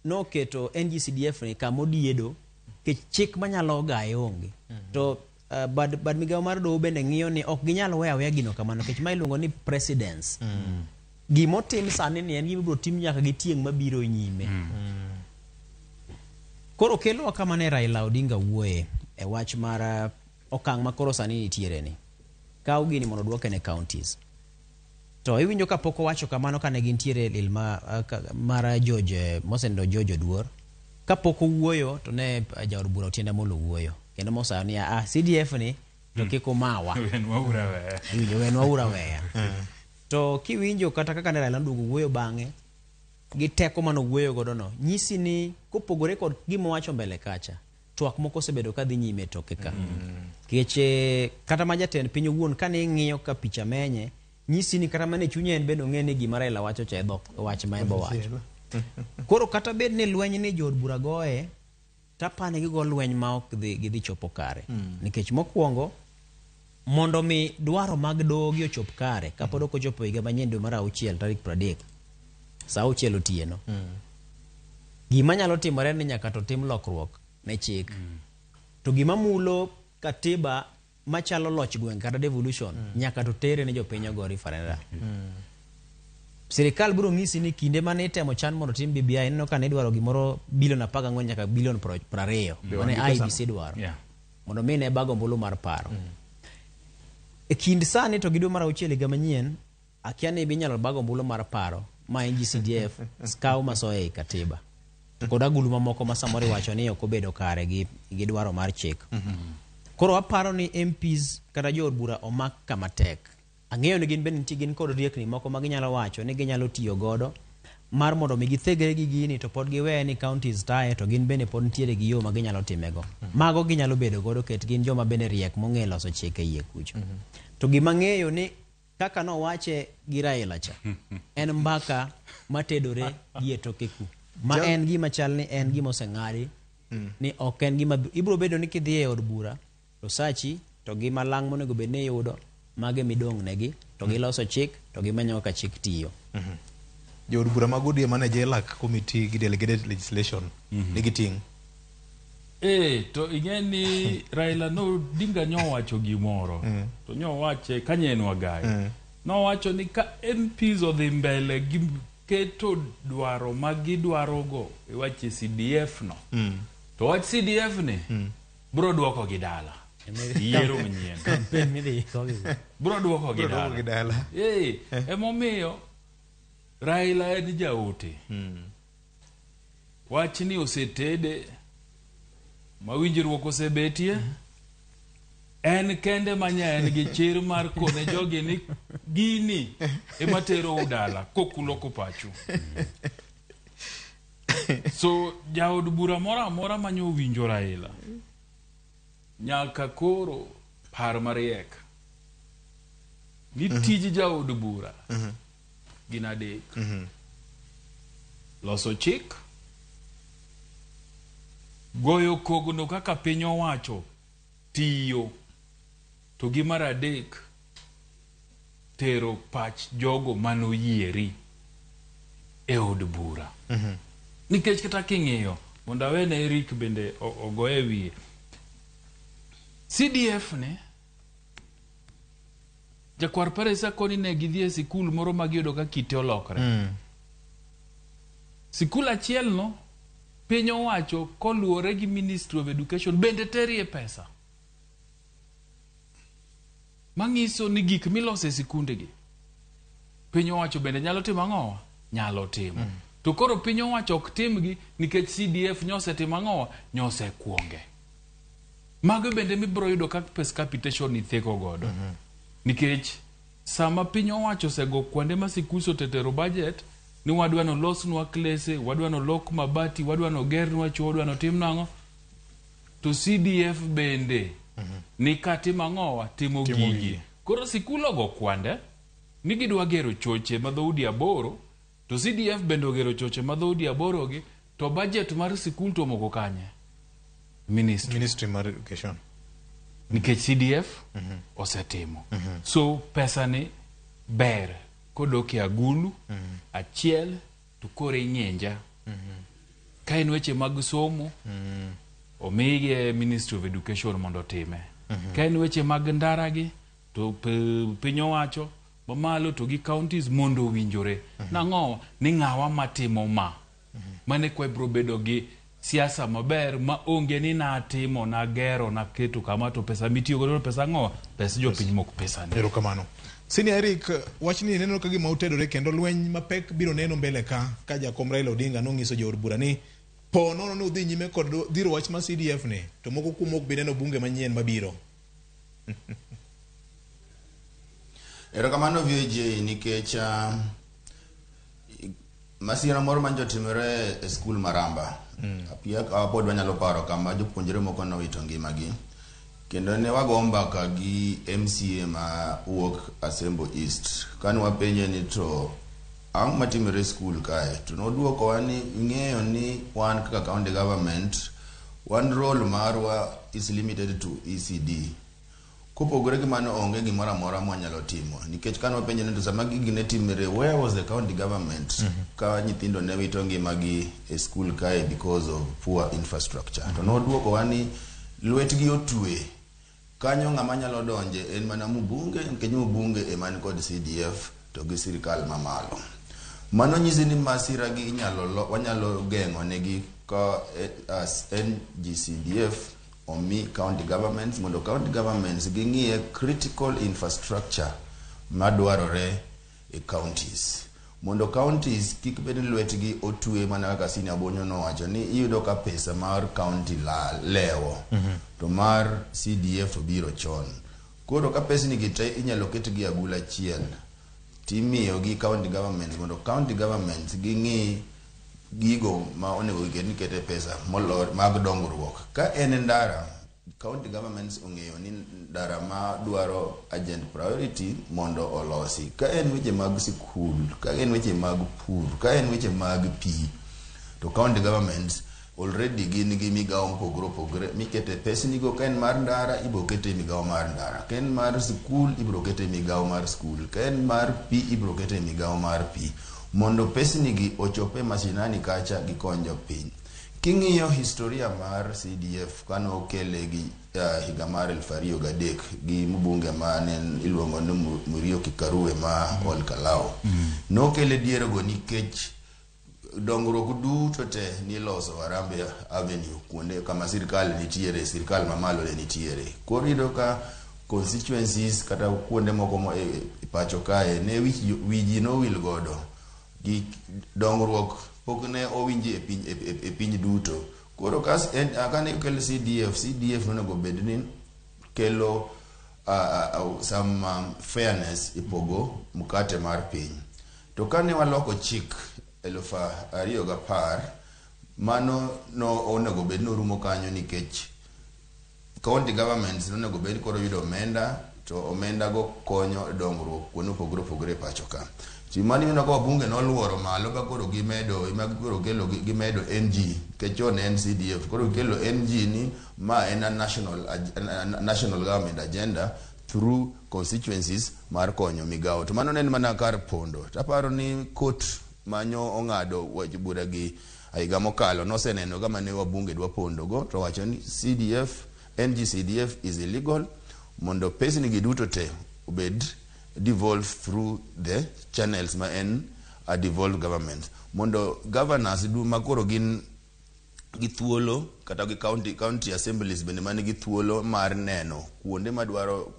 noketo NGCDF ni kamodiedo kech chik manyalo gaye onge. To bad migawo mar doho bende ng'iyo ni ok ginyal weya gino kamano kech ma iluongo ni precedence. Gimotim sani ni en gimibiro tim nyaka gi tieng' mabiro nyime. Koro kelo kama ne Raila Odinga wuoye e wach mar okang' ma koro sani nitiere ni. Kaw gini mondo duoke ne counties. To iwinjo ka pok owacho kamano kane gintiere lil mar George Mosendo George Oduor. Ka pok owuoyo to ne jaod bura Otiende Amollo wuoyo. Kendo mosayo ni CDF ni to kik omawa. Wen waura weya. To kiwinjo kata kaka ne Raila ndugu wuoyo bang'e gi teko mano wuoyo godo no nyisi ni kopogore kod gimo wacho mbele kacha twak moko osebedo ka dhi nyime toke ka keche kata ma jatend piny owuon kane ng'iyo ka picha menye nyisi ni kata mane chunye en bedo ng'e ni gima Raila wacho cha dhok wach ma embo wacho. Koro kata bed ni lweny ni jood bura goye tapane gigo lweny ma ok gidhi chopo kare nikech mokwongo mondo mi dwaro mag dogi ochop kare kapod ok ochopo higa manyien dwe mar 6 tarik 30 saa 6 otieno. Gima nyalo timore ni nyaka to tim lokruok ne chik. To gima mulo katiba machalo loch gweng kata devolution nyaka to tere ne jopiny go referendum. Sirikal biro ng'isi ni kinde mane itemo chan mondo tim BBI neno ka ne dwaro gimoro bilion 14 nyaka bilion 20 mane IEBC dwaro mondo mine bago mbulu mar paro. E kind sani to gidwe mar 6 higa manyien akia ni binyalo bago mbulu mar paro ma NGCDF skaw masoe katiba. Kod agulu mamoko ma samoro wacho ni ok obedo kare gi dwaro mar chik. Koro aparo ni MPs kata jood bura omak kama tek. Ang'eyo ni gin bende nitie gin kod riekni moko ma ginyalo wacho ni ginyalo tiyo godo mar mondo mi githegre gi gini to pod giwe ni counties tae to gin bende pod ntiere gi yo ma ginyalo timego. Mago ginyalo bedo godo ket gin joma bende riek mong'e loso chike iye kucho. To gima ng'eyo ni kaka nowache gi Raila cha en mbaka matedore gi e toke ku. Ma en gima chal ni en gima oseng'adi ni ok en gima ibiro bedo ni kidhi e od bura to sachi to gima lang' monego bed ni yudo mage midong' negi to giloso chik to gimanyo ka chik tiyo. Jood bura mag ODM mane JLAC committee gi delegated legislation nigi ting'. To ing'e ni Raila no dinga nyowacho gimoro to nyowache kanyen wagai nowacho ni ka MPs odhi mbele gi keto dwaro magidwarogo e wache CDF no to wach CDF ni bro duoko gi dala yiero manyien bro duoko gi dala emomiyo Raila en jaote wach ni osetede mawinjruok osebetie en kende manya en gi chir mar kone jogi ni gini ema tero udala kokuloko pachu. So jaod bura mora mora manyo winjo Raila nyaka koro par mariek ni tiji jaod bura gina adek loso chik goyo kogno kaka piny owacho tiyo to gi mar adek tero pach jogo manoyieri e od bura. Nikech kata king'iyo mondo awene Eric bende ogoye wiye CDF ne jakwar paresa koni ne gidhi e sikul moro magiyudo ka kite olokre sikul achiel no piny owacho koluwore gi Ministry of Education bende terie pesa mang'iso ni gik milose sikundegi piny owacho bende nyalo timo ang'owa nyalo timo to koro piny owacho ok timgi nikech CDF nyose timo ang'owa nyose kuonge mago bende mibiro yudo ka pes capitation itheko godo nikech sama piny owacho sego kwande ma sikul sotetero budget ni wadwano losnwa klese wadwano lok mabati wadwano gernwa chuo wadwano tim nang'o to CDF bende ni katimo ang'owa timo gigi koro sikul ogo kwande ni gidwa gero choche madhoudi 8 to CDF bende ogero choche madhoudi 8 gi to budget mar sikul to moko kanye Ministry mar Education nikech CDF osetimo so pesa ni ber kodoke agulu achiel to kore ng'enja ka en weche mag somo omige Ministry of Education mondo time ka en weche mag ndaragi to piny owacho mamalo to gi counties mondo winjore nang'o ni ng'awa matimo mane kwa bro bedo gi siasa maber ma onge ni natimo na gero na keto kama to pesa mitiyo godo pesa ng'o pesa jopiny mok pesa ni erokamano. Senior Eric, wachni neno ka gima utedore kendo lweny mapek biro neno mbele ka jakom Raila Odinga nong'iso jood bura ni po nono ni udhi nyime kod dhiro wach ma CDF ni to moko kuom ok bi neno bunge manyien mabiro. Erokamano VJ nikech masira moro manjotimore e skul Maramba apia pod wanyalo paro kama jopuonjre moko nowito ngimagi kendo ne wago mbaka gi MCA ma wuok Asembo East kan wapenje ni to ang' matimore skul kae to noduoko wani ng'eyo ni wan kaka county government one role marwa is limited to ECD kopogore gi mano onge gimoro amora mwanyalo timo nikech kan wapenje ni to sama gigi ne timore where was the county government ka nyithindo ne wito ngimagi e skul kae because of poor infrastructure to noduoko wani lwetgi otwe kanyo ng'ama nyalo donje en mana mbunge nikech mbunge eman kod CDF to gi sirikal mamalo mano nyisi ni masira gi wanyalo geng'o negi ka as NGCDF omi county governments mondo county governments ging'iye critical infrastructure madwarore e counties mondo counties kik bed lwetgi otwe mana kaka Sini Abonyo nowacho ni iyudo ka pesa mar county lewo to mar CDF to biro chon. Koro ka pesa ni gite inyalo ketgi agula achiel timiyo gi county government mondo county government ging'i gigo ma onego gikeni kete pesa molor mag dongruok. Ka en ndara, county governments ong'eyo ni ndara ma dwaro agent priority mondo olosi. Ka en weche mag sikul, ka en weche mag pur, ka en weche mag pi, to county governments already gin gi migawo mopogore mikete pesa nigo. Ka en mar ndara ibo kete migawo mar ndara, ka en mar sikul ibro kete migawo mar sikul, ka en mar pi ibro kete migawo mar pi, mondo pesa nigi ochope mashinani kacha gikonjo piny. King'iyo historia mar CDF kano okele gi higa mar 2003 gi mbunge mane iluongo ni Muriuki Karue ma Ol Kalou. Nokele diere go nikech dongruok duto te niloso Harambee Avenue kuonde kama sirkal nitiere, sirkal mamalo nitiere. Koro iyudo ka constituencies kata kuonde moko e pacho kae ne wiji no wil godo gi dongruok pok ne owinji e piny duto. Koro kas akane kel CDF nonego bed ni kelo some fairness ipogo mukate mar piny. To kane waloko chik 2010 mano no onego bed no rumo kanyo nikech county governments nonego bed koro yudo omenda, to omenda go konyo dongruok kuno pogore pacho ka. Chimani mino kwa bunge no luoro malo ka koro gimedo gimedo NG kechon NCDF koro kelo NG ni ma en a national government agenda through constituencies mar konyo migawo. To mano nen mana kar pondo. Taparo ni court manyo ongado wach bura gi higa mokalo noseneno kama ne wabunge dwa pondo go to wacho ni NG-CDF is illegal mondo pesa ni giduto te obed devolved through the channels ma en a devolved government mondo governors du makoro gin githuolo kata gi county assemblies bende mane githuolo mar neno kuonde madwaro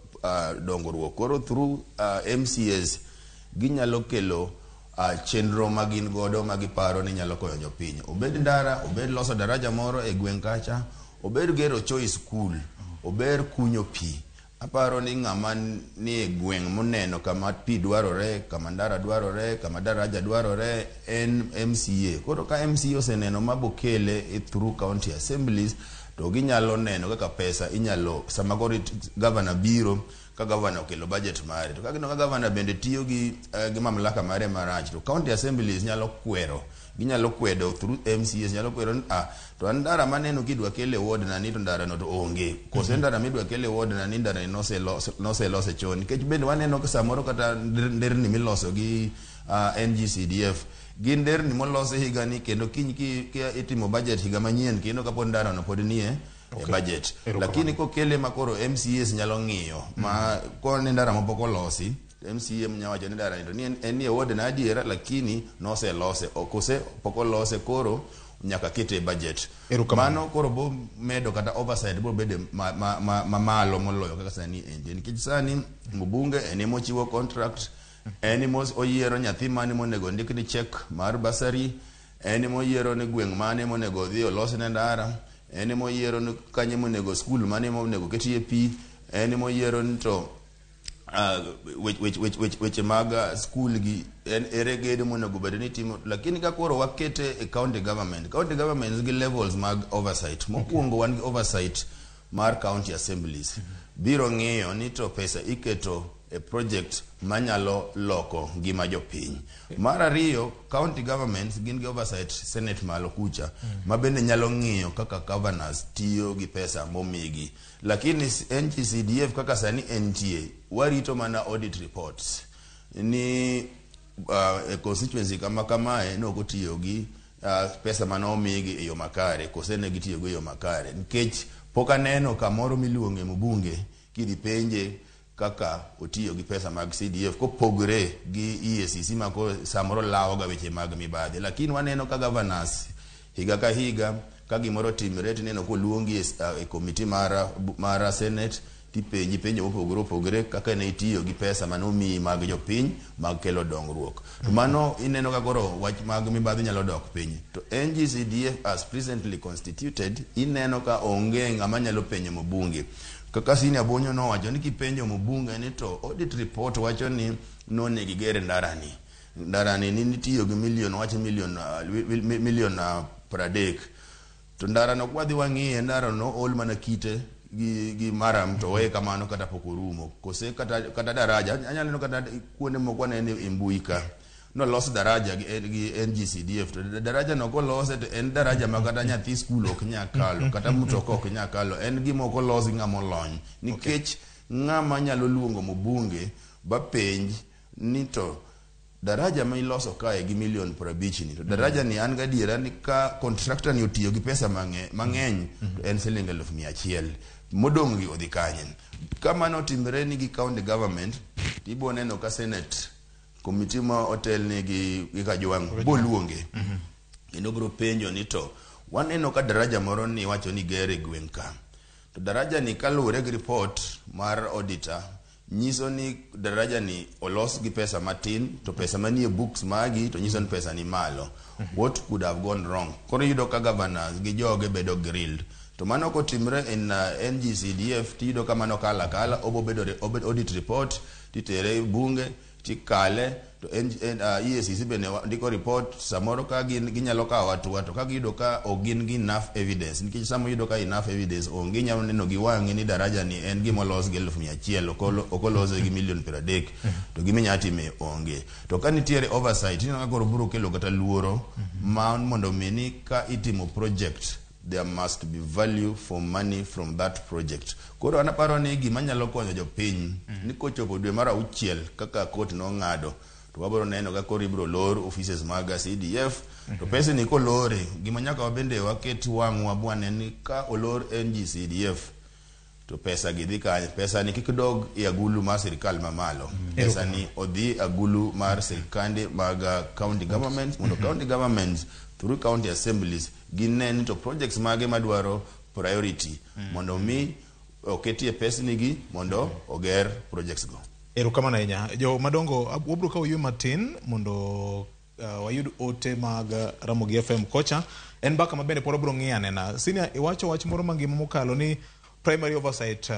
dongruok. Koro through MCAs ginyalo kelo chenro magin godo magiparo ni nyalo konyo jopiny, obed ndara, obed loso daraja moro e gweng kacha, obed gero choice school, ober kunyo pi. Aparo ni ng'ama ni e gweng moneno kama pi dwarore, kama ndara dwarore, kama daraja dwarore en MCA. Koro ka MCA oseneno mabokele through county assemblies to ginyalo neno kaka pesa inyalo samagori governor biro ka governor okelo budget mare, to kagino ka governor bende tiyo gi mamlaka mare marach, to county assemblies nyalo kwero, ginyalo kwedo through MCAs nyalo kwero to ndara maneno kidwa kele ward na ni to ndara no to onge kose ndara midwa kele ward na ni ndara no se lose chon nikech bende waneno ka samoro kata nderni miloso gi NG-CDF gin nderni molose higa ni kendo kiny ki itimo budget higa manyien kendo kapod ndara no pod nie budget. Lakini kokele makoro MCAs nyalo ng'iyo ma kone ndara mopoko losi MCA mnyawacho ni ndara ndo ni en ward na adiera lakini no se lose okose poko lose koro nyaka kete budget. Mano koro bo medo kata oversight bo bede malo moloyo kaka sani enje nikech sani mbunge enemo chiwo contract, enemo oyiero nyathi mane monego ndik ni check mar basari, enemo oyiero ni gweng mane monego dhi olose ne ndara, enemo oyiero ni kanye monego school mane monego ketie pi, enemo oyiero ni to which maga school gi ere gedo monego bed ni timo. Lakini ka koro wakete e county governments gi levels mag oversight. Mokuongo wan gi oversight mar county assemblies biro ng'iyo ni to pesa iketo e project manyalo loko ngima jopiny. Mar ariyo county governments gin gi oversight senate malo kucha mabende nyalo ng'iyo kaka governors tiyo gi pesa momigi. Lakini NG-CDF kaka sani NTA warito mana audit reports ni constituency kama no kotiyo gi pesa manomigi e yo makare kose ne gitiyo go e yo makare nikech poka neno kamoro miluonge mbunge kidhi penje kaka otiyo gi pesa mag CDF kopogre gi EACC mako samoro lawo ga weche mag mibadhi. Lakini waneno ka governors higa ka higa ka gimoro timre tineno ko luongi e committee mara senate tipenji penjo opogore kaka ne itiyo gi pesa manomi mag jopiny mag kelo dongruok. To mano ineno ka koro wach mag mibadhi nyalo dok piny. To NGCDF as presently constituted ineno ka onge ng'ama nyalo penjo mbunge. Kaka Sini Abonyo no wacho ni kipenjo mbunge ni to audit report wacho ni none gigere ndarani ni nitiyo gi milion per day. To ndara no kwadhi wang'iye ndara no ol mana kite gi maram to we kamano kata pokorumo kose kata daraja anyalo no kata kuonde moko ne imbui ka no los daraja gi NGCDF to daraja no ko los en daraja ma kata nyathi school ok nyakalo kata mutoko ok nyakalo en gimo ko los ng'amo lony nikech ng'ama nyalo luongo mbunge ba penj ni to daraja ma iloso kae gi milion 50 ni to daraja ni an gadiera ni ka contractor ni otiyo gi pesa mang'eny to en siling 100,000 modong gi odhi kanyen. Kama no timre ni gi county government tibo neno ka senate committee ma hotel ni gi Kajwang' boluonge kendo bro penjo ni to waneno ka daraja moro ni wacho ni gere gweng' ka to daraja ni kaluwore gi report mar auditor nyiso ni daraja ni olos gi pesa matin to pesa manie books magi to nyiso ni pesa ni malo. What could have gone wrong? Koro yudo ka governors gi joge bedo grilled. To mano ko timre in NGCDF tido kama no kala obo bedo audit report titere bunge tikale to EACC bene ndiko report samoro ka ginyalo ka watu ka gido ka ogin gi enough evidence nikech samo yudo ka enough evidence onge nyalo neno gi wangi ni daraja ni en gimo los gi 100,000 okoloso gi milion 30 to giminyati me onge to ka nitiere oversight ni ngakoro buru kelo kata luoro ma mondo meni ka itimo project there must be value for money from that project. Koro anaparo ni gima nyalo konyo jopiny ni kochopo dwe mara 6 kaka court no ngado to wabro neno ka koro ibro lor offices mag CDF to pesa ni ko lore gima nyaka wabende waket wang'wa bwane ni ka olor NGCDF to pesa gidhi kanye pesa ni kikdog e agulu mar sirikal mamalo pesa ni odhi agulu mar sirikande mag county governments mondo county governments through county assemblies ginen to projects mage madwaro priority mondo mi oketie pesa nigi mondo oger projects go. Erokamano ahinya jo madongo wabro ka oywe matin mondo wayud ote mag Ramogi FM kocha en baka mabende poro bro ng'iane na Sini iwacho wach moro mangima mokalo ni primary oversight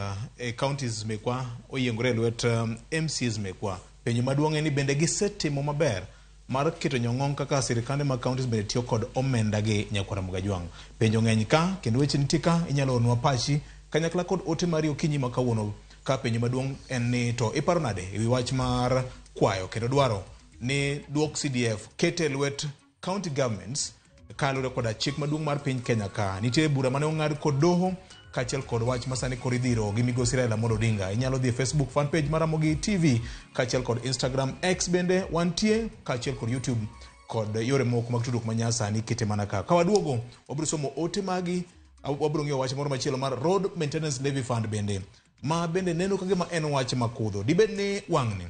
counties mekwa oyiengore lwet MCs mekwa penjo maduong' ni bende gisetimo maber mar keto nyong'ong kaka sirikande mag counties bende tiyo kod omenda gi nyakwara Mugajwang'. Penjo ng'eny ka kendo weche nitika inyalo onwa pachi kanyakla kod ote mari okinyi makawuono ka penjo maduong' en ni to iparo nade ewi wach mar kwayo kendo dwaro ni duok CDF kete lwet county governments kalure kod chik maduong' mar piny Kenya ka nitie bura mane ong'ad kod doho kachiel kod wach masani koridhiro gi migosi Raila Amolo Odinga. Inyalo dhi Facebook fan page mar Ramogi TV kachiel kod Instagram X bende wantie kachiel kod YouTube kod yore moko mag tudruok manyasani kete mana ka waduogo wabiro somo ote magi wabiro ng'iyo wach moro machielo mar Road Maintenance Levy Fund bende ma bende neno kagima en wach makudho dibed ni wang'ni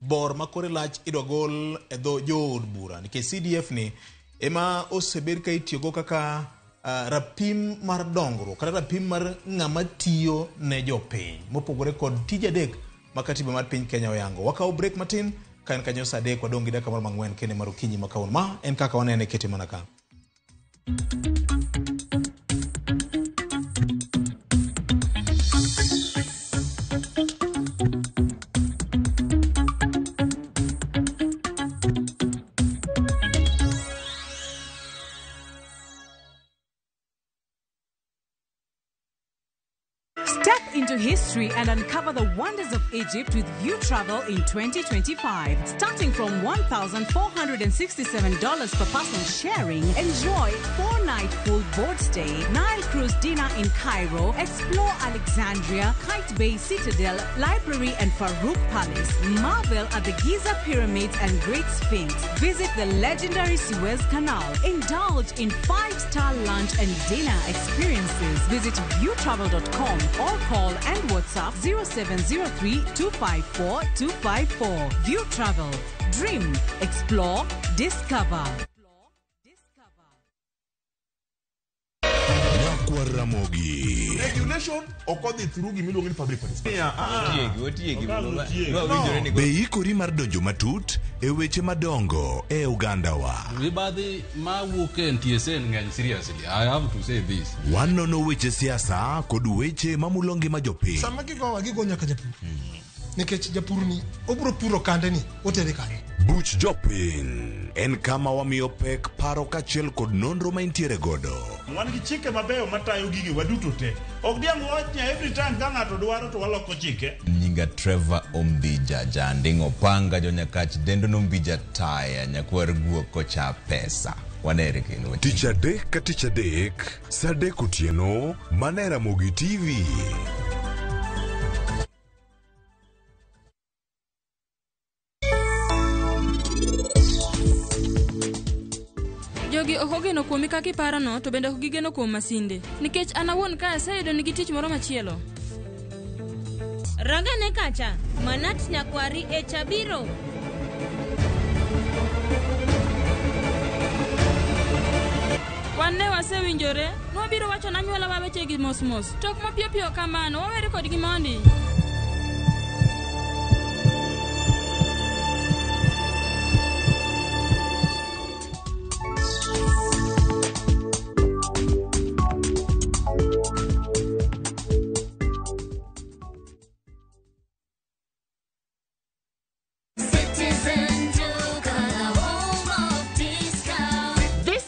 bor makore lach idogol e dho jood bura nikech CDF ni ema osebed ka itiyogo kaka rapim mar dongruok kata rapim mar ng'ama tiyo ne jopiny mopogore kod tije adek ma katiba mar piny Kenya oyango. Wakawo break matin ka en kanyo saa 3 wadong' gi dakika moro mang'wen kende mar okinyi makawuono ma en kaka wanene kete mana ka. Step into history and uncover the wonders of Egypt with View Travel in 2025. Starting from $1,467 per person sharing, enjoy 4-night full board stay, Nile Cruise dinner in Cairo, explore Alexandria, Kite Bay Citadel, Library and Farouk Palace, marvel at the Giza Pyramids and Great Sphinx, visit the legendary Suez Canal, indulge in 5-star lunch and dinner experiences. Visit viewtravel.com or call and WhatsApp 0703-254-254. View Travel. Dream. Explore. Discover. mar Ramogi. Regulation okodhi through gimiluongo ni public participation. Be ikori mar donjo matut e weche madongo e Uganda wa. Mibadhi ma wuok e NTSA ng'eny seriously. I have to say this. Wanono weche siasa kod weche mamulongi ma jopiny. Sama gigo nyaka japur. Nikech japur ni obro puro kande ni otere kande. Buch jopiny en kama wamiyo pek paro kachiel kod nonro ma intiere godo. Wan gi chike mabeyo matayo gigi waduto te. Ok diam wachnya every time ka ng'ato dwaro to waloko chike. Nyinga Trevor Ombija jandingo panga jonyakach dendo nombija taya nyakwar guok kocha pesa. Wanere kendo. Tich adek ka tich adek, saa 3 otieno, mana Ramogi TV. Jogi ok ogeno kuomi kaka iparono, to bende ok gigeno kuom masinde. Nikech an awuon ka aseyudo nigi tich moro machielo. Rangane kacha, Manat nyakwari e chabiro. Wan ne wasewinjore, nwabiro wacho nanyuola wa wechegi mos mos. Tok mapiyo piyo kamano, wawere kodgi mondi.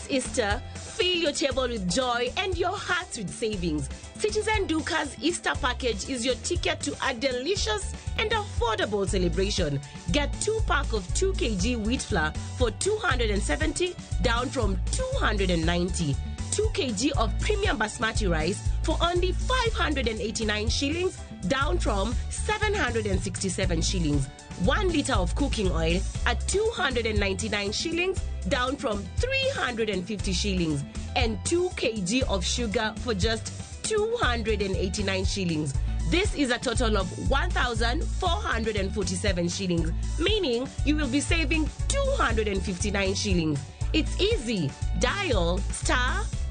Easter, fill your table with joy and your heart with savings. Citizen Duca's Easter package is your ticket to a delicious and affordable celebration. Get 2-pack of 2 kg wheat flour for 270, down from 290. 2 kg of premium basmati rice for only 589 shillings, down from 767 shillings. 1 liter of cooking oil at 299 shillings, down from 350 shillings. And 2 kg of sugar for just 289 shillings. This is a total of 1,447 shillings, meaning you will be saving 259 shillings. It's easy. Dial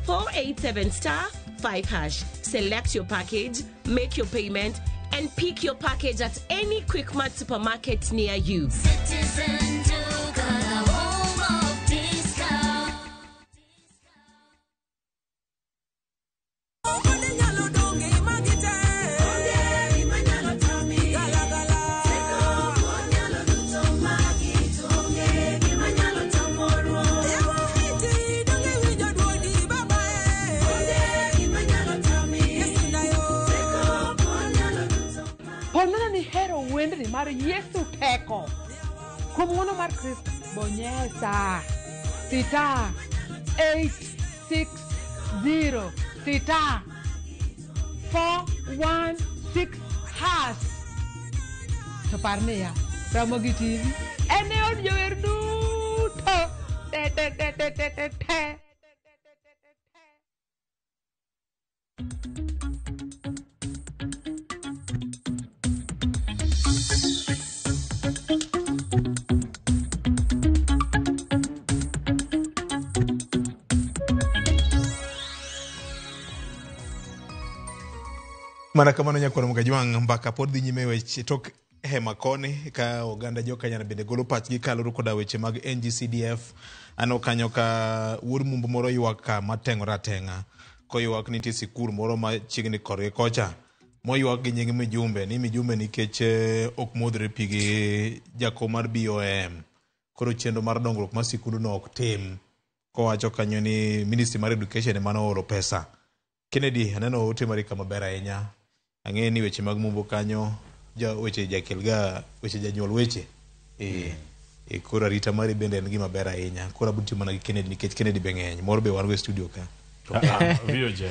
*487*5#. Select your package, make your payment, and pick your package at any Quickmart supermarket near you. Citizen Duca, home of discount. Wendni mar Yesu teko kuom ng'wono mar Kristo bonyesa *860 *416# to par niya Ramogi TV en e od jower duto te. Mana kamano nyakwaro Mkajwang' mbaka pod dhi nyime weche tok hema koni ka oganda jokanyana bende golo pachgi kaloro koda weche mag NGCDF. Ano kanyo ka wuod mumbo moro ywak ka mateng'ore ateng'a koywak ni nitie sikul moro machiegni korgi kocha moywak gi nying Mijumbe ni Mijumbe nikech ok modhre pi gi jakom mar BOM. Koro chenro mar dongruok mar sikunduno ok tim, kowacho kanyo ni Ministry mar Education ema nooro pesa. Kennedy aneno ote mari kama maber ahinya. Ang'e ni weche mag mumbo kanyo weche jakelga weche janyuol weche koro arita mari bende en gima ber ahinya. Koro abuti mana gi Kennedy nikech Kennedy be ng'eny moro be wan go studio ka VOJ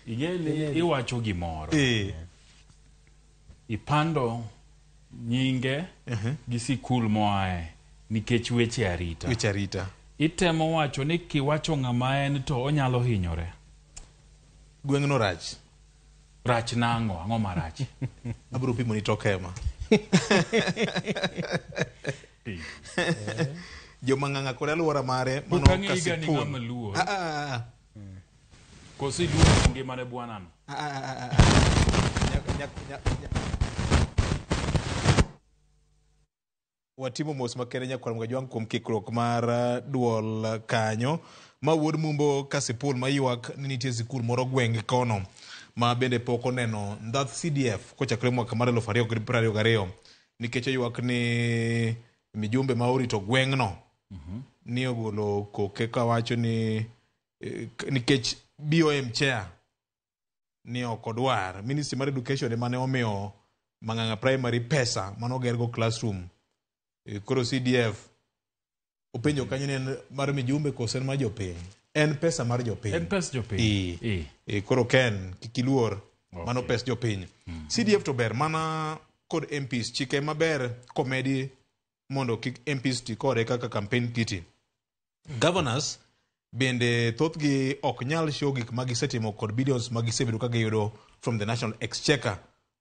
igeni iwacho gimoro ipando nyinge gi sikul moae nikech weche arita itemo wacho ni kiwacho ng'ama en to onyalo hinyore. Gweng'no rach nang'o ang'o marach? Abiro pimo ni tok hema. jomang'ang'a kod alwora mare Ukang'e higa ni ng'ama luo. Kosi luo ngimane bwanano. Watimo mos makende nyakwar mga jwang kuom kikruok mar duol kanyo ma wuod mumbo Kasipul ma ywak ni nitie sikul moro gwenge kono ma bende pok oneno ndhath CDF kochakre mwaka mar 2022 nikech ywak ni mijumbe ma orito gweng'no ni ogolo koke kawacho ni nikech BOM chair ni ok odwar Ministry mar Education emane omiyo Mang'ang'a Primary pesa manogergo classroom. Koro CDF openjo kanyo ni mar mijumbe koso en mar jopiny. En pesa mar jopiny. En pesa jopiny. Koro ken kikiluor mano pesa jopiny. CDF to ber mana kod MPs chike maber komedi mondo kik MPs ti kode kaka campaign kiti. Governors bende thothgi ok nyal show gik magisetimo kod billions magisebedo ka giyudo from the National Exchequer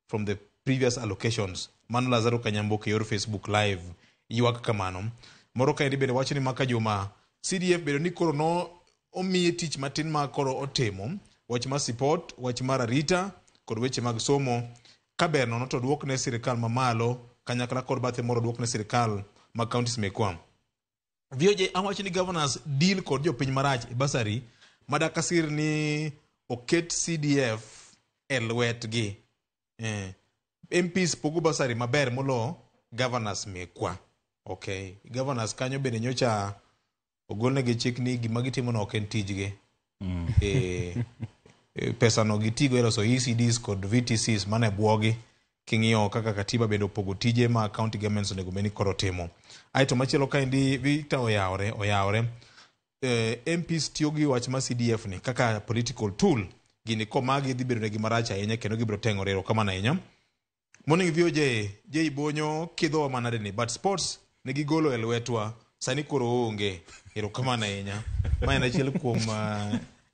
from the previous allocations. Mano Lazaro Kanyamboke yor Facebook live ywak kamano. Moro kaendi bende wacho ni maka juma CDF bedo ni koro no omiye tich matin ma koro otimo wach mar support, wach mar arita kod weche mag somo ka ber nono to duok ne sirikal mamalo kanyakla kod bathe moro duok ne sirikal mag counties mekwa. VOJ awacho ni governors deal kod jopiny marach e basari madakasir ni oket CDF e lwetgi. MPs pogo basari maber molo governors mekwa. Okay, governors kanyo bende nyocha ogolnegi chik ni gima gitimo no ok en tijgi. Pesa no gitigo eloso ECDs kod VTCs mane bwogi king'iyo kaka katiba bende opogo tije ma county governments onego beni koro timo. Aito machielo kaendi Victor oyawre. MPs tiyo gi wach ma CDF ni kaka political tool gini komagi dhi bedo negi marach ahinya kendo gibiro teng'o rero kama ahinya. Morning VOJ Bonyo kidho manade ni but sports negi golo e lwetwa sani koro onge ero kama ahinya. Ma en achiel kuom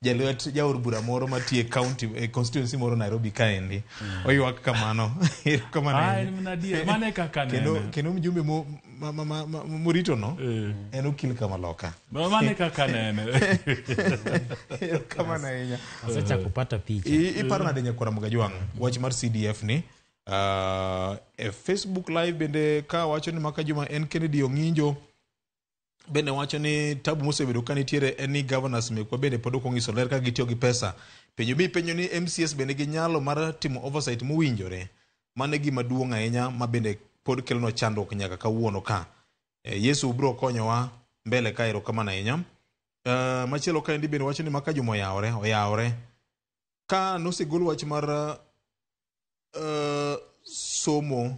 jalwet jaor bura moro matie county constituency moro Nairobi kaendi oywak kamano mane kaka nene kendo mjumbe murito no en okil kama loka mane kaka nene kama nainya asecha kupata picha iparna de nyakwara mga jwang wach mar CDF ni Facebook live bende ka wacho ni maka juma en Kennedy Ong'injo bende wacho ni tabu mosebedo ka nitiere en ni governors mekwa bende pod ok onyiso ler ka gitiyo gi pesa. Penjo ni MCS bende gi nyalo mar timo oversight mowinjore. Mane gima duong' ahinya ma bende pod kelno chandruok nyaka kawuono ka. Yesu biro konyowa mbele ka ero kama ahinya. Machielo ka endi bende wacho ni maka juma oyawre. Ka nosegol wach mar somo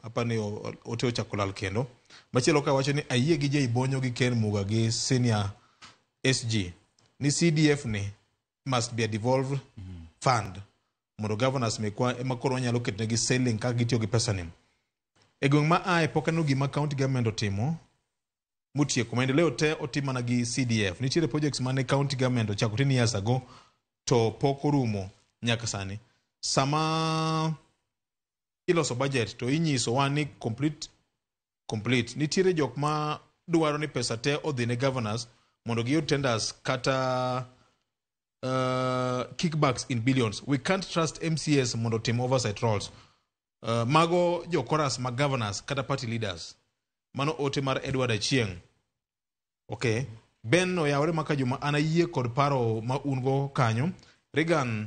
apani ote ochakolal kendo. Machielo ka wacho ni ayie gi Jay Bonyo gi Ken Muga gi senior SG ni CDF ni must be a devolved fund mondo governors mekwa ema koro nyalo ketne gi selling ka gitiyo gi pesa ni e gweng' ma ae pokano gima county government otimo mutieko maendeleo te otima na gi CDF. Nitiere projects mane county government ochako 10 years ago to pok orumo nyaka sani. Sama iloso budget to inyiso wa ni complete. Nitiere jok ma duwaro ni pesa te odhi ne governors mondo giyud tenders kata kickbacks in billions. We can't trust MCS mondo tim oversight roles. Mago jo chorus ma governors kata party leaders. Mano ote mar Edward Achieng. Okay. Ben oyawre maka juma anayie kod paro ma ungo kanyo. Regan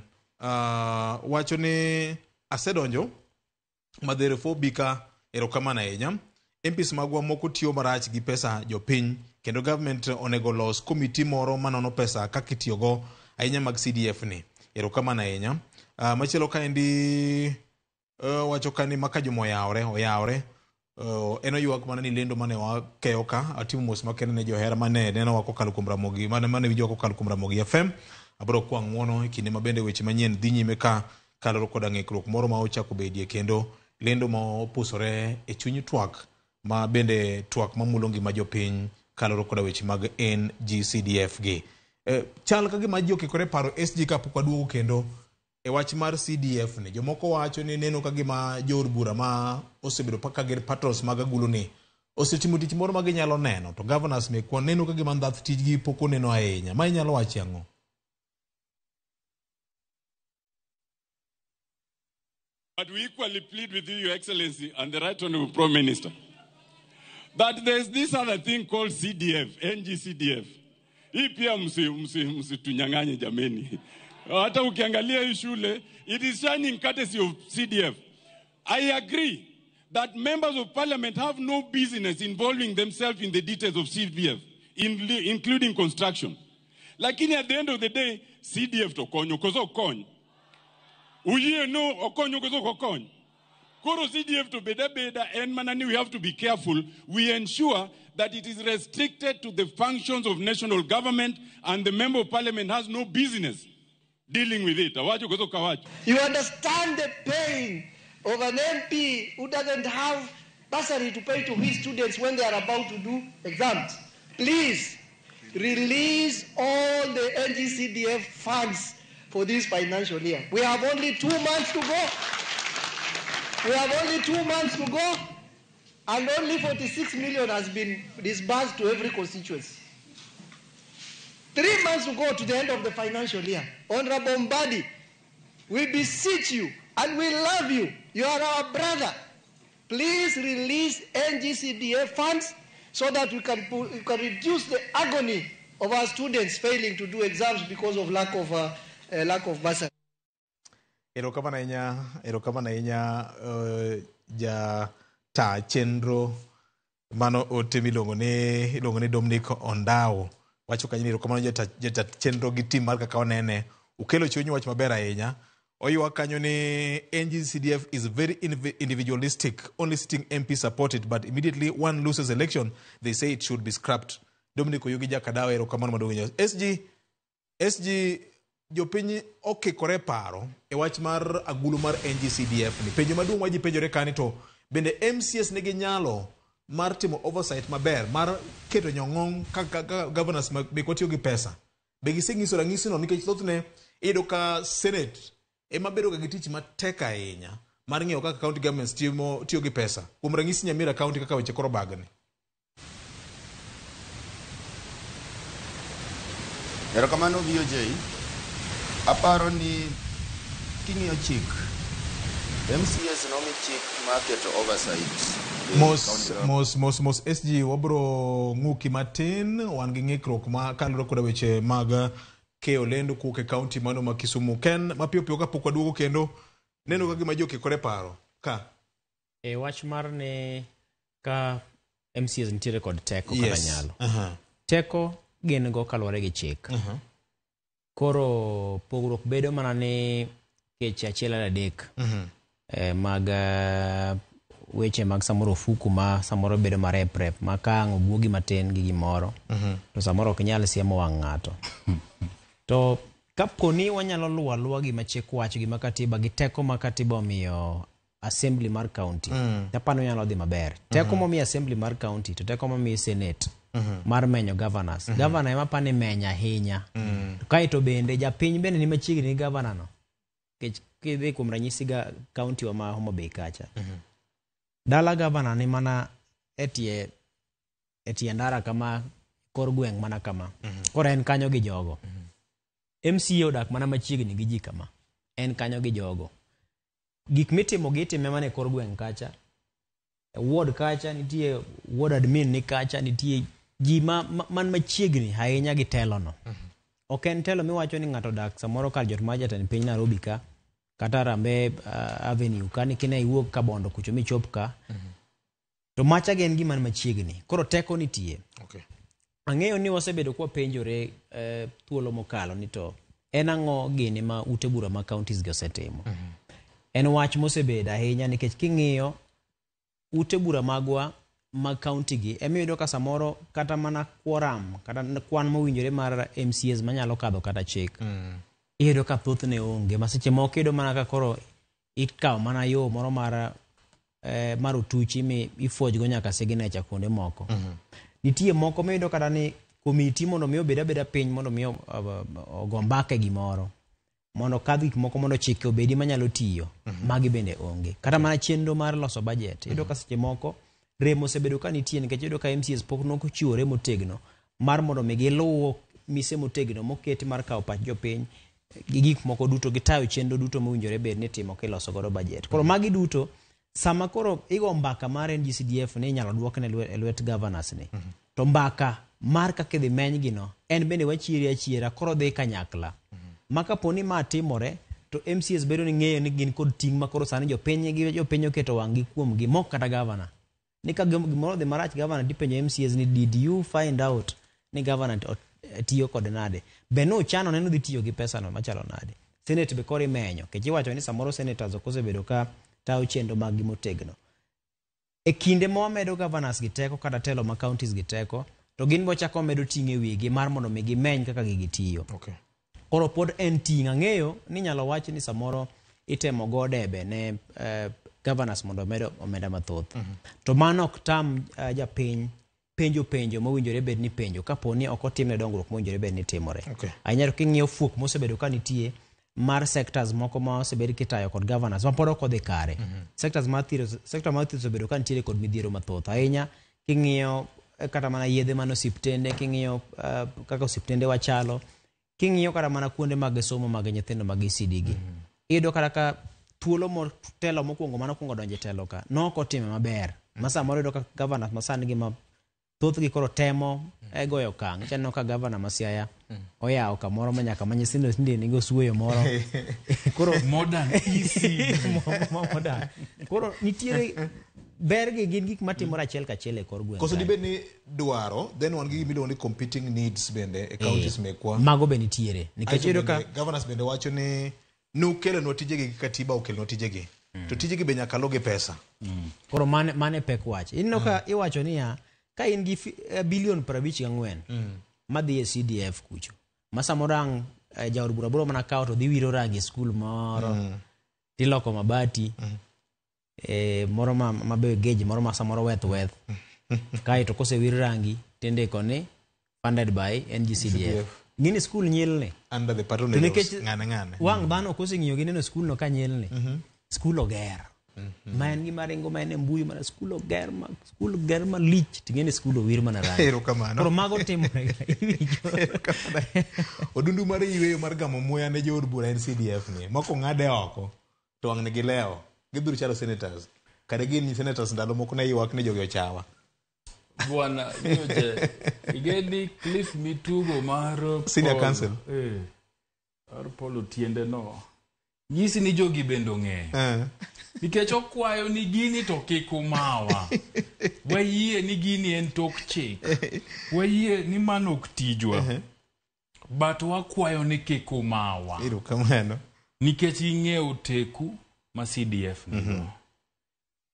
wacho ni asedonjo madhere fobika erokamana ahinya. MPs magwa moko tiyo marach gi pesa jopiny kendo government onego los committee moro manono pesa kaka itiyogo ahinya mag CDF ni erokamana ahinya. Machielo kaendi wacho kani maka juma oyawre eno ywak mana ni lendo mane wakeyo ka atimo mos makende ne johera mane neno wako kalo kuom Ramogi mane winjo wako kalo kuom Ramogi FM abro kwa ng'wono kinde mabende weche manyien dhi nyime ka kaloro koda ng'ikruok moro ma ochako bedie kendo lendo ma opusore e chuny twak ma bende twak mamulo ngima jopiny kaloro koda weche mag NGCDF gi chal ka gima ji okikore paro SG kapok waduogo kendo e wach mar CDF ni jomoko wacho ni neno ka gima jor bura ma osebedo paka gir patrols mag agulu ni osetimo tich moro ma ginyalo neno to governors mekwa neno ka gima ndhath tijgi pok oneno ahinya. Ma inyalo wacho ang'o? But we equally plead with you, Your Excellency, and the Right Honorable Prime Minister, that there's this other thing called CDF, NGCDF. Hii pia msitunyang'anye jameni. Hata ukiangalia hii shule, it is shining courtesy of CDF. I agree that members of parliament have no business involving themselves in the details of CDF, including construction. Lakini at the end of the day, CDF to konyo kozo konyo. Uye no okonyo kozo kokonyo. Koro CDF to beda and manani, we have to be careful. We ensure that it is restricted to the functions of national government, and the member of parliament has no business dealing with it. You understand the pain of an MP who doesn't have bursary to pay to his students when they are about to do exams. Please release all the NGCDF funds for this financial year. We have only 2 months to go. We have only 2 months to go, and only 46 million has been disbursed to every constituency. 3 months to go to the end of the financial year. Honorable Mbadi, we beseech you and we love you. You are our brother. Please release NGCDF funds so that we can reduce the agony of our students failing to do exams because of lack of bursary. Erokamana inya ja ta chenro mano otemi longo ne Dominic Ondao. Wacho kanyini erokamano jata chenro gi team mar kaka onene. Ukelo chunyu wach maber ahinya. Oywa kanyo ni NGCDF is very individualistic, only sitting MP supported, but immediately one loses election, they say it should be scrapped. Dominic Oyugi Jakadawa erokamano madongo. SG jopinyi okikore paro e wach mar agulu mar NGCDF ni penjo maduong' waji penjore kani to bende MCS nigi nyalo mar timo oversight maber mar keto nyong'ong kaka governors be kotiyo gi pesa be giseng'iso ranyisi no nikech thothne iyudo ka Senate ema bedo gi tich matek ahinya mar ng'iyo kaka county governments tiyo gi pesa. Kuom ranyisi Nyamira county kaka weche koro bagni. Erokamano VOJ. Aparo ni king'iyo chik MCS nomi chik maketo oversight. Mos SG wabro ng'uki matin wan gi ng'ikruok ma kaloro koda weche mag keyo lendo kuke county mano ma Kisumu. Ken mapiyo piyo kapok waduogo kendo neno ka gima jokikore paro ka wach mar ne ka MCS nitiere kod teko kaka nyalo. Teko gin go kaluwore gi chik. Koro pogruok bedo mana ni keche achiel adek mag weche mag samoro fuku ma samoro bedo marep ma ka ang' obuogi matin gi gimoro to samoro ok nyal siemo wang' ng'ato. To kaponi wanyalo luwa gima chik wacho gima katiba gi teko ma katiba omiyo assembly mar county tapano nyalo dhi maber. Teko momiyo assembly mar county to teko momiyo senate mar menyo governors. Governor ema pane menya ahinya. Kaito bende japiny bende ni machiegni ni governor no. Kidhi kuom ranyisi ga county wa ma Homa Bay kacha. Dala governor ni mana etie ndara kama kor gweng' mana kama. Kora en kanyo gi jogo. MCA odak mana machiegni gi ji kama. En kanyo gi jogo. Gik mitimo gitime mana e kor gweng' kacha. Ward kacha nitie ward admin ni kacha nitie ji man machiegni ahinya gi telo no. Ok en telo miwacho ni ng'ato dak samoro kar jot maja tan piny Nairobi ka kata Rambe Avenue kani kine iwuok ka Bondo kucho michop ka. To macha gen gima machiegni. Koro teko nitie. Okay. Ang'eyo ni wasebedo kwa penjore thuolo mokalo ni to en ang'o gini ma ute bura ma counties gi osetimo. En wach mosebedo ahinya nikech king'iyo ute bura magwa mag county gi emiyudo ka samoro kata mana quorum kata kwan mowinjore mar MCS manyalo kadho kata chik. Iyudo ka thothne onge maseche moko iyudo mana ka koro ikawo mana yo moro mar utuchi mi ifuojgo nyaka signature kuonde moko. Nitie moko miyudo kata ni komiti mondo mi obed abeda piny mondo mi ogo mbaka gimoro mondo kadh gik moko mondo chike obedi manyalo tiyo. Magi bende onge. Kata mana chenro mar loso budget. Iyudo ka seche moko remo osebedo ka nitie nikech iyudo ka MCAs pok nochiwore motegno mar mondo mi giluwo mise motegno moketi mar kawo pach jopiny gi gik moko duto gitayo chenro duto mowinjore bed ni timo kiloso godo budget. Koro magi duto sama koro igo mbaka mar NGCDF ni inyalo duokne e lwet governors ni. To mbaka mar kaka idhi meny gino en bende wachieri achiera koro dhi kanyakla. Ma kaponi ma timore to MCAs bedo ni ng'eyo ni gin kod ting' ma koro sani jopiny oketo wang'gi kuomgi mok kata governor. Ni ka gimoro dhi marach governor dipenjo MCAs ni did you find out ni governor tiyo kod nade? Be no chano neno dhi tiyo gi pesa no machalo nade? Senate be koro imenyo. Kech iwacho ni samoro senators okosebedo ka tawo chenro mag gi motegno. E kinde momedo governors gi teko kata telo ma counties gi teko, to gin bo chako medo ting'e wigi mar mondo mi gimeny kaka gigi tiyo. Okay. Koro pod en ting' ang'eyo ni nyalo wach ni samoro itemo go debe ne governors mondo omenda mathoth. To mano ok tam japiny penjo mowinjore bed ni penjo kaponi ok otimne dongruok mowinjore bed ni timore. Okay. Anyalo king'iyo fuok mosebedo ka nitie mar sectors moko ma osebed kitayo kod governors ma pod ok odhi kare. Sector mar thieth osebedo ka nitie kod midhiero mathoth ahinya king'iyo kata mana yedhe man osiptende, king'iyo kaka osiptende wachalo, king'iyo kata mana kuonde mag somo mag nyithindo mag ECD gi. Iyudo kata ka thuolo telo mokwongo manokwongo donje telo ka noko time maber. Masa moro iyudo ka governors masani gi ma thoth gi koro temo goyo kang'. Chano ka governor ma Siaya oyawo kamoro manyaka ma nyithindo nigo suoyo moro. Koro modern modern. Koro nitiere ber gi gin gik matimore achiel kachiel e kor gweng'. Koso dibed ni dwaro then wan gi miluongo ni competing needs bende e counties mekwa. Mago be nitiere. Nikech iyudo ka governors bende wacho ni nukelonwa tijegi gi katiba okelonwa tijegi. To tijegi be nyaka luw gi pesa. Koro mane pek wach. Inno ka iwacho niya ka in gi bilion 54 madhi e CDF kucho. Masa morang jaod bura bro mana kawo to dhi wiro rangi e skul moro. Tiloko mabati. Moro mabe gauge moro ma samoro weth. Kai to kose wir rangi tende kone funded by NGCDF. Ngini skul nyilne under the patronage ngane. Wang dhano kose ng'iyo gi neno skul no ka nyilne. Skul oger. Ma en gima ringo ma en mbui mana skul oger ma lich tingene skul owir mana rangi. Ero kamano. Koro mago timore. Odundu mar yweyo mar gamo muya ne jood bura NCDF ni moko ng'ade oko to wang' ne gileo gibiro chalo senators kada gin senators ndalo moko na ywak ne jogi ochawa bwana nyoje igeni Cliff Mitugo mar senior council Polo tiende no nyisi ni jogi bendo ng'e nikech okwayo ni gini to kik umawa wayie ni gini en tok chik wayie ni mano ok tijwa but wakwayo ni kik umawa iro kamano nikech ing'eyo teku ma CDF ni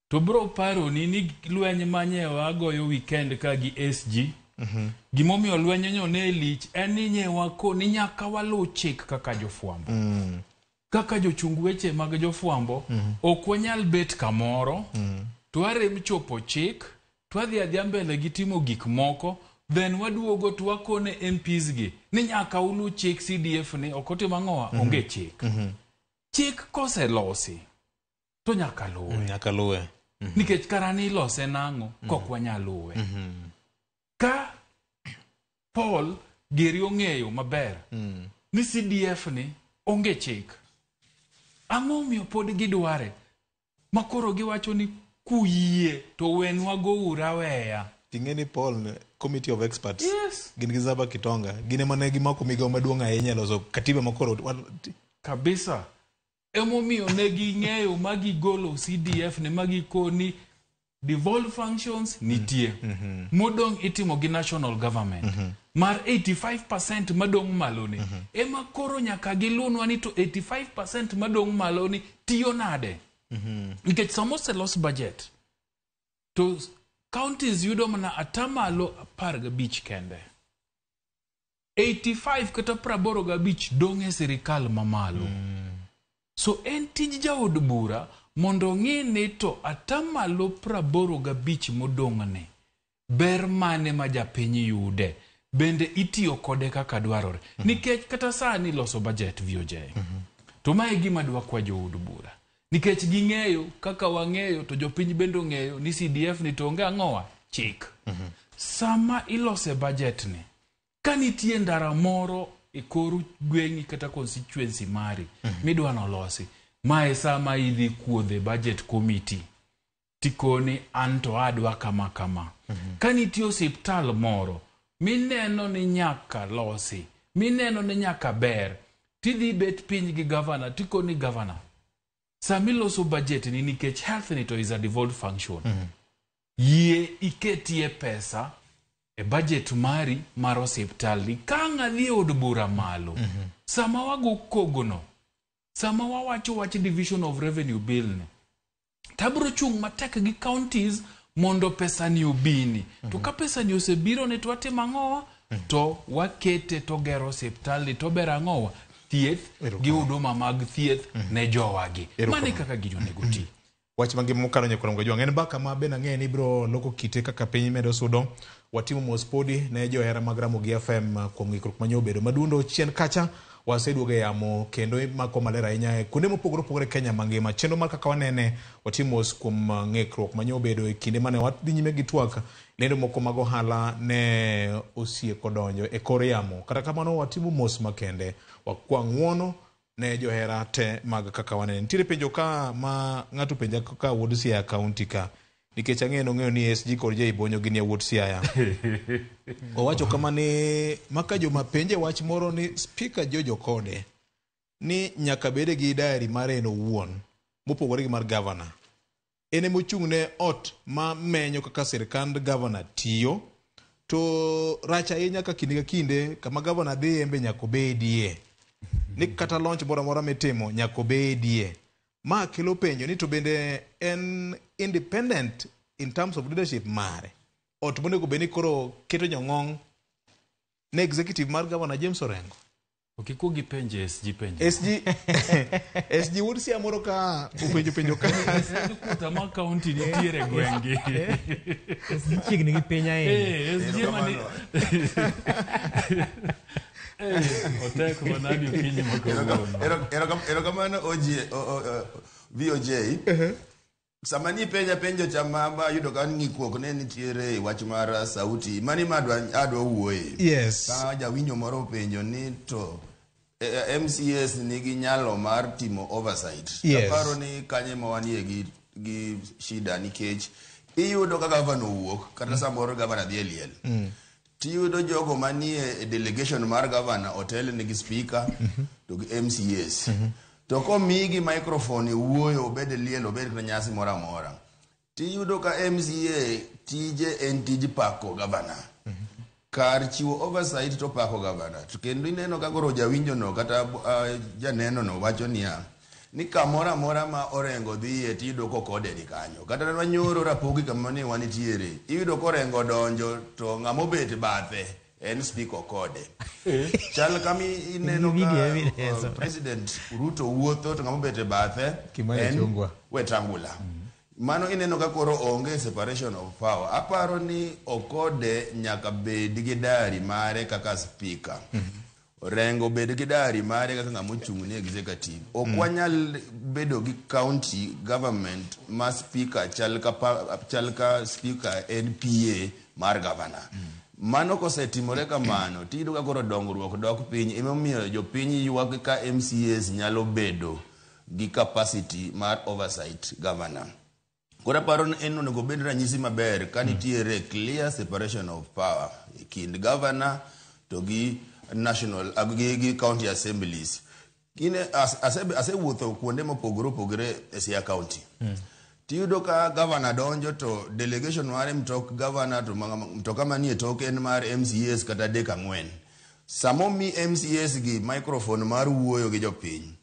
to bro paro ni lweny manyewa goyo weekend ka gi SG gimomiyo lweny nyo ne lich en ni nyewa ko ni nyaka walu chik kaka jofwambo kaka jochung weche mag jofwambo ok wanyal bet kamoro to arem chopo chik to adhi adhi mbele gi timo gik moko then waduogo to wakone MPs gi ni nyaka ulu chik CDF ni okote mang'owa onge chik chik kose losi to nyaka luwe nikech karani lose nang'o kok wanyaluwe ka Paul geri ong'eyo maber ni CDF ni onge chik ang'o miyo pod gidware makoro giwacho ni kuyie to wenwa go uraweya ting'eni Paul committee of experts gin gi Zaba Kitonga gine mane gimako migao maduong' ahinya loso katiba makoro kabisa emomiyo ne ging'eyo magigolo CDF ne magikoni devolved functions nitie modong' itimo gi national government mar 85% madong' maloni ema koro nyaka gilunwa ni to 85% madong' maloni tiyo nade nikech samose los budget to counties yudo mana atamalo 15 kende 85 kata 85 dong' e sirikal mamalo so en tij jaod bura mondo ng'e ni to atamalo 85 modong'ne ber mane ma japiny yude bende itiyo kode kaka dwarore nikech kata sani loso budget VOJ to mae gima dwa kwa jood bura nikech ging'eyo kaka wang'eyo to jopiny bende ong'eyo ni CDF ni to onge ang'owa chik. Sama ilose budget ni, ka nitie ndara moro e kor gweng'i kata constituency mari midwa nolosi, mae sama idhi kuodhe budget committee tikoni anto adwa kama kama. Ka nitie osiptal moro mineno ni nyaka losi, mineno ni nyaka ber, tidhi bet piny gi governor tikoni governor, sami loso budget ni nikech health ni to is a devolved function. Yie iketie pesa e budget mari mar osiptal ni ka ng'adhi od bura malo. Sama wago kogono, sama wawacho wach division of revenue bill ni, tabro chung matek gi counties mondo pesa ni obini. To ka pesa ni osebiro ne to watimo ang'owa, to wakete to gero osiptal ni to ber ang'owa thieth gi huduma mag thieth ne jowagi. Mane kaka gino nego ti. Wach mangima mokalo nyakoro mga juang. En baka ma ben ang'e ni bro loko kite kaka piny medo sudo. Watimo mos podi ne johera mag Ramogi FM kuom ng'ikruok manyo bedo madundo chien kacha. Waseduogo e yamo kendo mako maler ahinya e kuonde mopogore opogore Kenya mangima. Chenro mar kaka wanene watimo mos kuom ng'ikruok manyo bedo e kinde mane wadhi nyime gi twak. Lendo moko mag ohala ne osieko donjo e kor yamo. Kata kamano watimo mos makende. Wakwa ng'uono ne johera te mag kaka wanene. Nitiere penjo ka ma ng'ato penja kaka wuod Siaya County ka. Nikech ang'eyo ni SG kod Ibonyo gin wuod Siaya. Owacho kama ni maka joma penje wach moro ni Speaker Jojo Kode ni nyaka bede gi diary mare en owuon mopogore gi mar governor. Ene mochung' ne ot ma menyo kaka sirkand governor tiyo, to rach ahinya ka kinde ka kinde kama governor dhi embe nyaka bedie. Ni kata launch moro amora mitimo nyaka bedie. Ma kelo penjo ni to bende en independent in terms of leadership mare. Ot monego beni koro keto nyong'ong ne executive mar governor James Orengo. Okiko gi penje SG penje. SG wuod Siaya moro ka penjo ka. Kuta ma county nitiere gwenge. SG chiegni gi piny ahinya. SG mani. Oteko manadi ukinyi makauno. Erokamano VOJ. Samani penjo chama yudo ka ng'ikruok ne nitiere wach mar sauti mani adwa wuoye. Yes. Ka jawinjo moro penjo ni to MCS nigi nyalo mar timo oversight. Yes. Aparo ni kanye ma wanie gi shida nikech iyudo ka governor wuok kata samoro governor dhi eliel. Tiyudo jogo manie delegation mar governor hotel nigi speaker to gi MCS. To komigi microphone wuoyo obed liel obed na nyasi mora amora. Tiyudo ka MCA tije en tij pako governor. Kar chiwo oversight to pako governor. To kendo ineno ka goro jawinjo no kata janeno no wacho niya ni kamora mora ma Orengo dhiye tiyudo ko kode ni kanyo. Kata wanyoro rapogi kama ne wanitiere. Iyudo ko Orengo donjo to ng'amo bet bathe en speaker kode. Chal kami ineno ka President Ruto wuotho to ng'amo bet bathe en Wetangula. Mano ineno ka koro onge separation of power. Aparo ni Okode nyaka bed gi diary mare kaka speaker. Orengo bed gi diary mare kaka ng'amo chung' ne executive. Okwanyal bedo gi county government ma speaker chal ka speaker NPA mar governor. Mano kosetimore kamano tiyudo ka koro dongruok dok piny emomiyo jopiny ywak ka MCAs nyalo bedo gi capacity mar oversight governor. Kora paro en onego bed ranyisi maber ka nitiere clear separation of power kind governor to gi national gi county assemblies. Kine asewuotho kuonde mopogore opogore e Siaya County. Tiyudo ka governor donjo to delegation mare mtok governor to mtoka manie token mar MCAs kata dek ang'wen. Samo mi MCAs gi microphone mar wuoyo gi jopiny.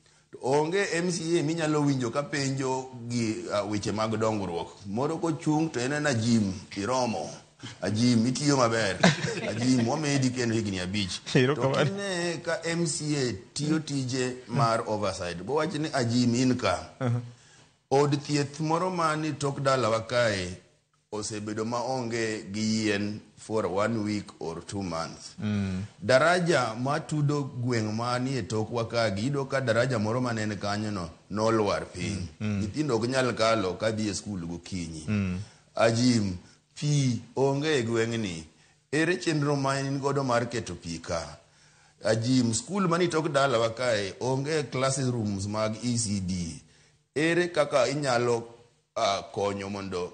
Onge MCA minyalo winjo ka penjo gi weche mag dongruok. Moro ko chung to en na Jim Iromo. Ajim itiyo maber. Ajim wamedi kendo higni 5. To kine ka MCA tiyo tije mar oversight. Bo wach ni Ajim inka. Od thieth moro mani tok dala wakae osebedo maonge gi yien for 1 week or 2 months. Daraja matudo gweng' manie tokwa ka gido ka daraja moro manene kanyo nolwar piny. Nyithindo ok nyal kalo ka dhi e skul gokinyi. Ajim pi onge e gweng'ni. Ere chenro ma in godo mar keto pi ka? Ajim skul mani tok dala wa kae onge classrooms mag ECD. Ere kaka inyalo konyo mondo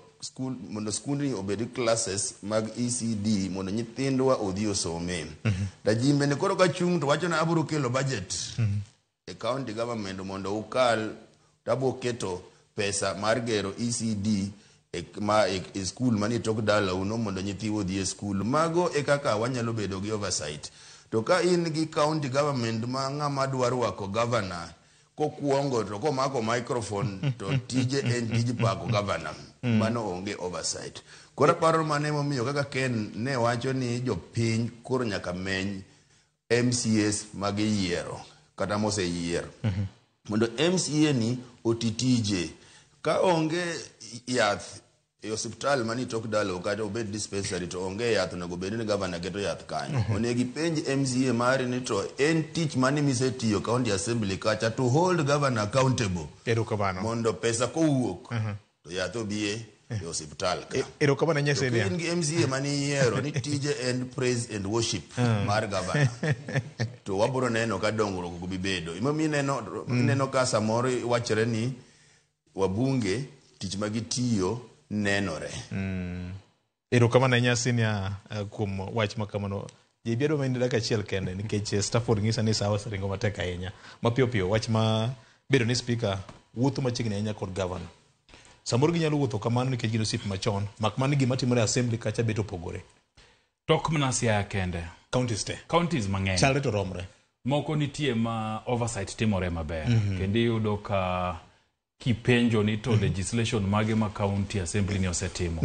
skundni obed classes mag ECD mondo nyithindwa odhi osome. Dajimbe ne koro ka chung to wacho na aburo kelo budget e county government mondo ukal tabo keto pesa mar gero ECD e school mani tok dala uno mondo nyithiwo odhi e school. Mago e kaka wanyalo bedo gi oversight. To ka in gi county government ma ng'ama dwaro wako governor kokuongo to komako microphone to tije en tije pako governor. Mano onge oversight. Kora paro mane momiyo kaka Ken ne wacho ni jopiny koro nyaka meny MCAs mag yiero kata mose yiero. Mondo MCA ni otitije ka onge yath e hospital mani tok dalo kata obed dispensary to onge yath onego bed ni governor keto yath kanyo. Onego penj MCA mari ni to en tich mani misetiyo county assembly kacha to hold governor accountable. Mondo pesa kowuok to yath obie e hospital ka. Erokamano nyese ni. In gi MCA mani yiero ni tije and praise and worship mar governor. To wabro neno ka dongruok bi bedo. Imomi neno ka samoro wachre ni wabunge tich magitiyo nenore. Erokamano nyase ni kuom wach makamano. Jibiedo mainde dakika achiel kende nikech Stafford ngisa ni sawa seringo matek ahinya. Mapiyo piyo wach ma bedo ni speaker wuotho machiegni ahinya kod governor. Samoro ginyalo wuotho kamano nikech gino sip machon. Makmani gima timore assembly kacha beto pogore. Tok mana Siaya kende. Counties te. Counties mang'eny. Chalre to romre. Moko nitie ma oversight timore maber. Kendo yudo ka kipenjo ni to legislation mage ma county assembly ni osetimo.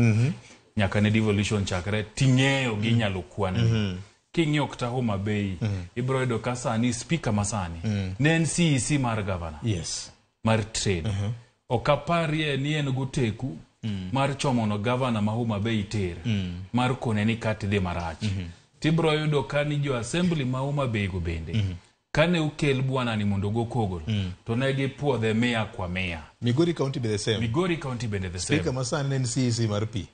Nyaka ne devolution chakre ting'eyo ginyalo kwan. King'iyo kata Homa Bay, ibro yudo ka sani speaker masani. Ne en CEC mar governor. Yes. Mar trade. Okaparie ni en goteku mar chomono governor ma Homa Bay ter. Mar kone ni kati de marach. Tibro yudo ka ni jo assembly ma Homa Bay go bende. Kane ukel bwana ni mondo go kogol. To negi puodhe mea kwa mea. Migori County be the same. Migori County be the same. Speaker masani en CEC mar P.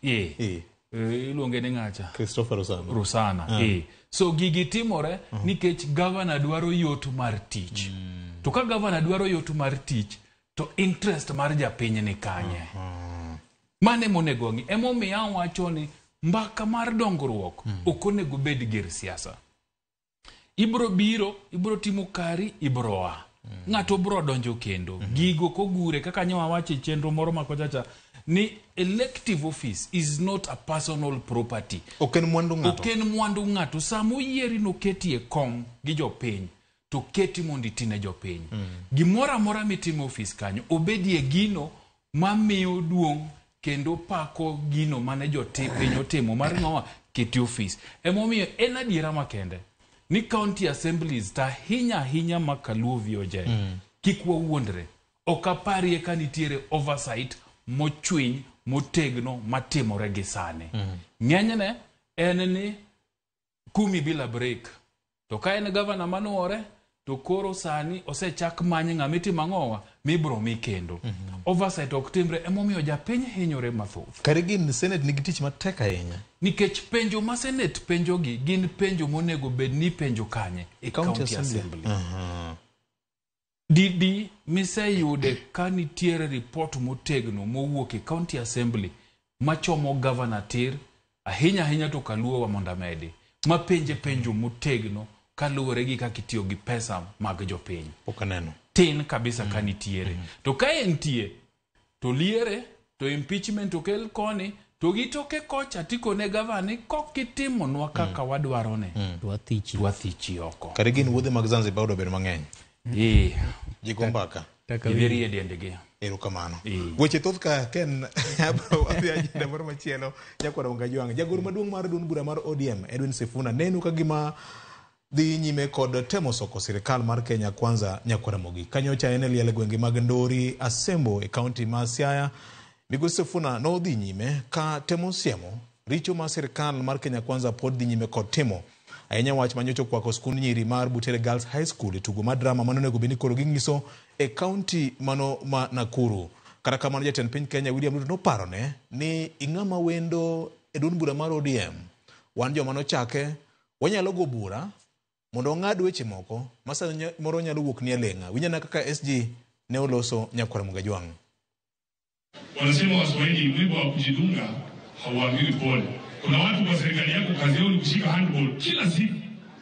Iluonge ni ng'acha? Christopher Rusana. So gigi timore nikech governor dwaro yot mar tich. To ka governor dwaro yot mar tich, to interest mar japiny ni kanye. Mane monego ng'i. Emomiyo wacho ni mbaka mar dongruok ok onego bed gir siasa. Ibro biro, ibro timo kari, ibro wa. Ng'ato bro donjo kendo. Gigo kogure kaka nyawa wache chenro moro makochacha ni elective office is not a personal property. Oken mwandu ng'ato. Oken mwandu ng'ato. Samo yieri no keti e kom gi jopiny. To keti mondi tine jopiny. Gimora mora mitimo office kanyo. Obedi e gino mamiyo duong' kendo pako gino mane jopiny otimo mar ng'awa keti office. Emomiyo en adiera makende. Ni county assemblies ta hinya makaluo vioje. Kikwa uondre. Okaparie ka nitiere oversight mochwiny, motegno, matimore gisane. Ng'enyne en ni kumi bila break. To ka en governor manuore, to koro sani osechak manye ng'amiti mang'owa, mibro mikendo. Oversight ok timre, emomiyo japiny hinyore mathoth. Kare gin Senate nigi tich matek ahinya. Nikech penjo ma Senate penjogi gin penjo monego bed ni penjo kanye e county assembly. Didi miseyude ka nitiere report motegno mowuok e county assembly machomo governor tir ahinya to kaluo wa mondamedi mapenje penjo motegno kaluore gi kaka itiyo gi pesa mag jopiny. Okaneno. Tin kabisa ka nitiere. To ka entie to liere to impeachment okel koni to gitoke kocha tiko ne governor kok kitimo nwa kaka wadwarone. Twathichi oko. Kare gin wuodhe mag Zanzibar odo bedo mang'eny. Jigo mbaka. Iberi ediendege. Erokamano. Weche thoth ka Ken abro wadhi ajenda moro machielo nyakwara Ongajwang'. Jagoro maduong' mar duond bura mar ODM Edwin Sifuna neno ka gima dhi nyime kod temo soko sirikal mar Kenya Kwanza nyakwara mogi. Kanyocha en liel gwenge mag Ndori Asembo e county ma Siaya Migosi Sifuna no dhi nyime ka temo siemo richo ma sirkal mar Kenya Kwanza pod dhi nyime kod timo. Ahinya wach manyocho kwako skund nyiri mar Butere Girls High School e tugo mar drama manonego beni koro ging'iso e kaunti mano ma Nakuru. Kata kamano jatend piny Kenya William Ruto noparone ni ing'ama wendo e duond bura mar ODM. Wan joma nochake wanyalo go bura mondo ong'ad weche moko masa moro nyalo wuok ni alenga. Winyana kaka SG ne oloso Nyakwar Mugajwang'. Wanasema Waswahili mwiba wa kujidunga hauambiwi pole. Kuna watu kwa serikali yako kazi yao ni kushika handball kila siku.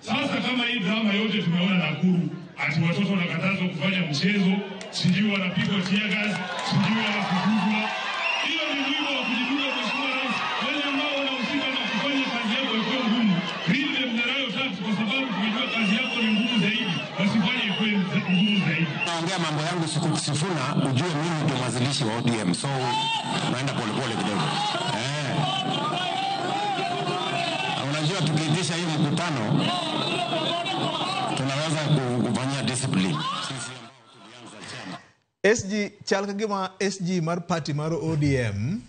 Sasa kama hii drama yote tumeona Nakuru, ati watoto wanakatazwa kufanya mchezo, sijui wanapigwa tear gas, sijui wanafukuzwa. Hiyo ni mwiba wa kujidunga Mheshimiwa Rais. Wale ambao wanahusika na kufanya kazi yako ikuwe ngumu, read them the riot act kwa sababu tukijua kazi yako ni ngumu zaidi, wasifanye ikuwe ngumu zaidi. Naongea mambo yangu Sifuna, ujue mimi ndio mwanzilishi wa ODM, so naenda polepole kidogo. Unajua tukiitisha hii mkutano tunaweza kufanyia discipline. SG chal kagima SG mar party mar ODM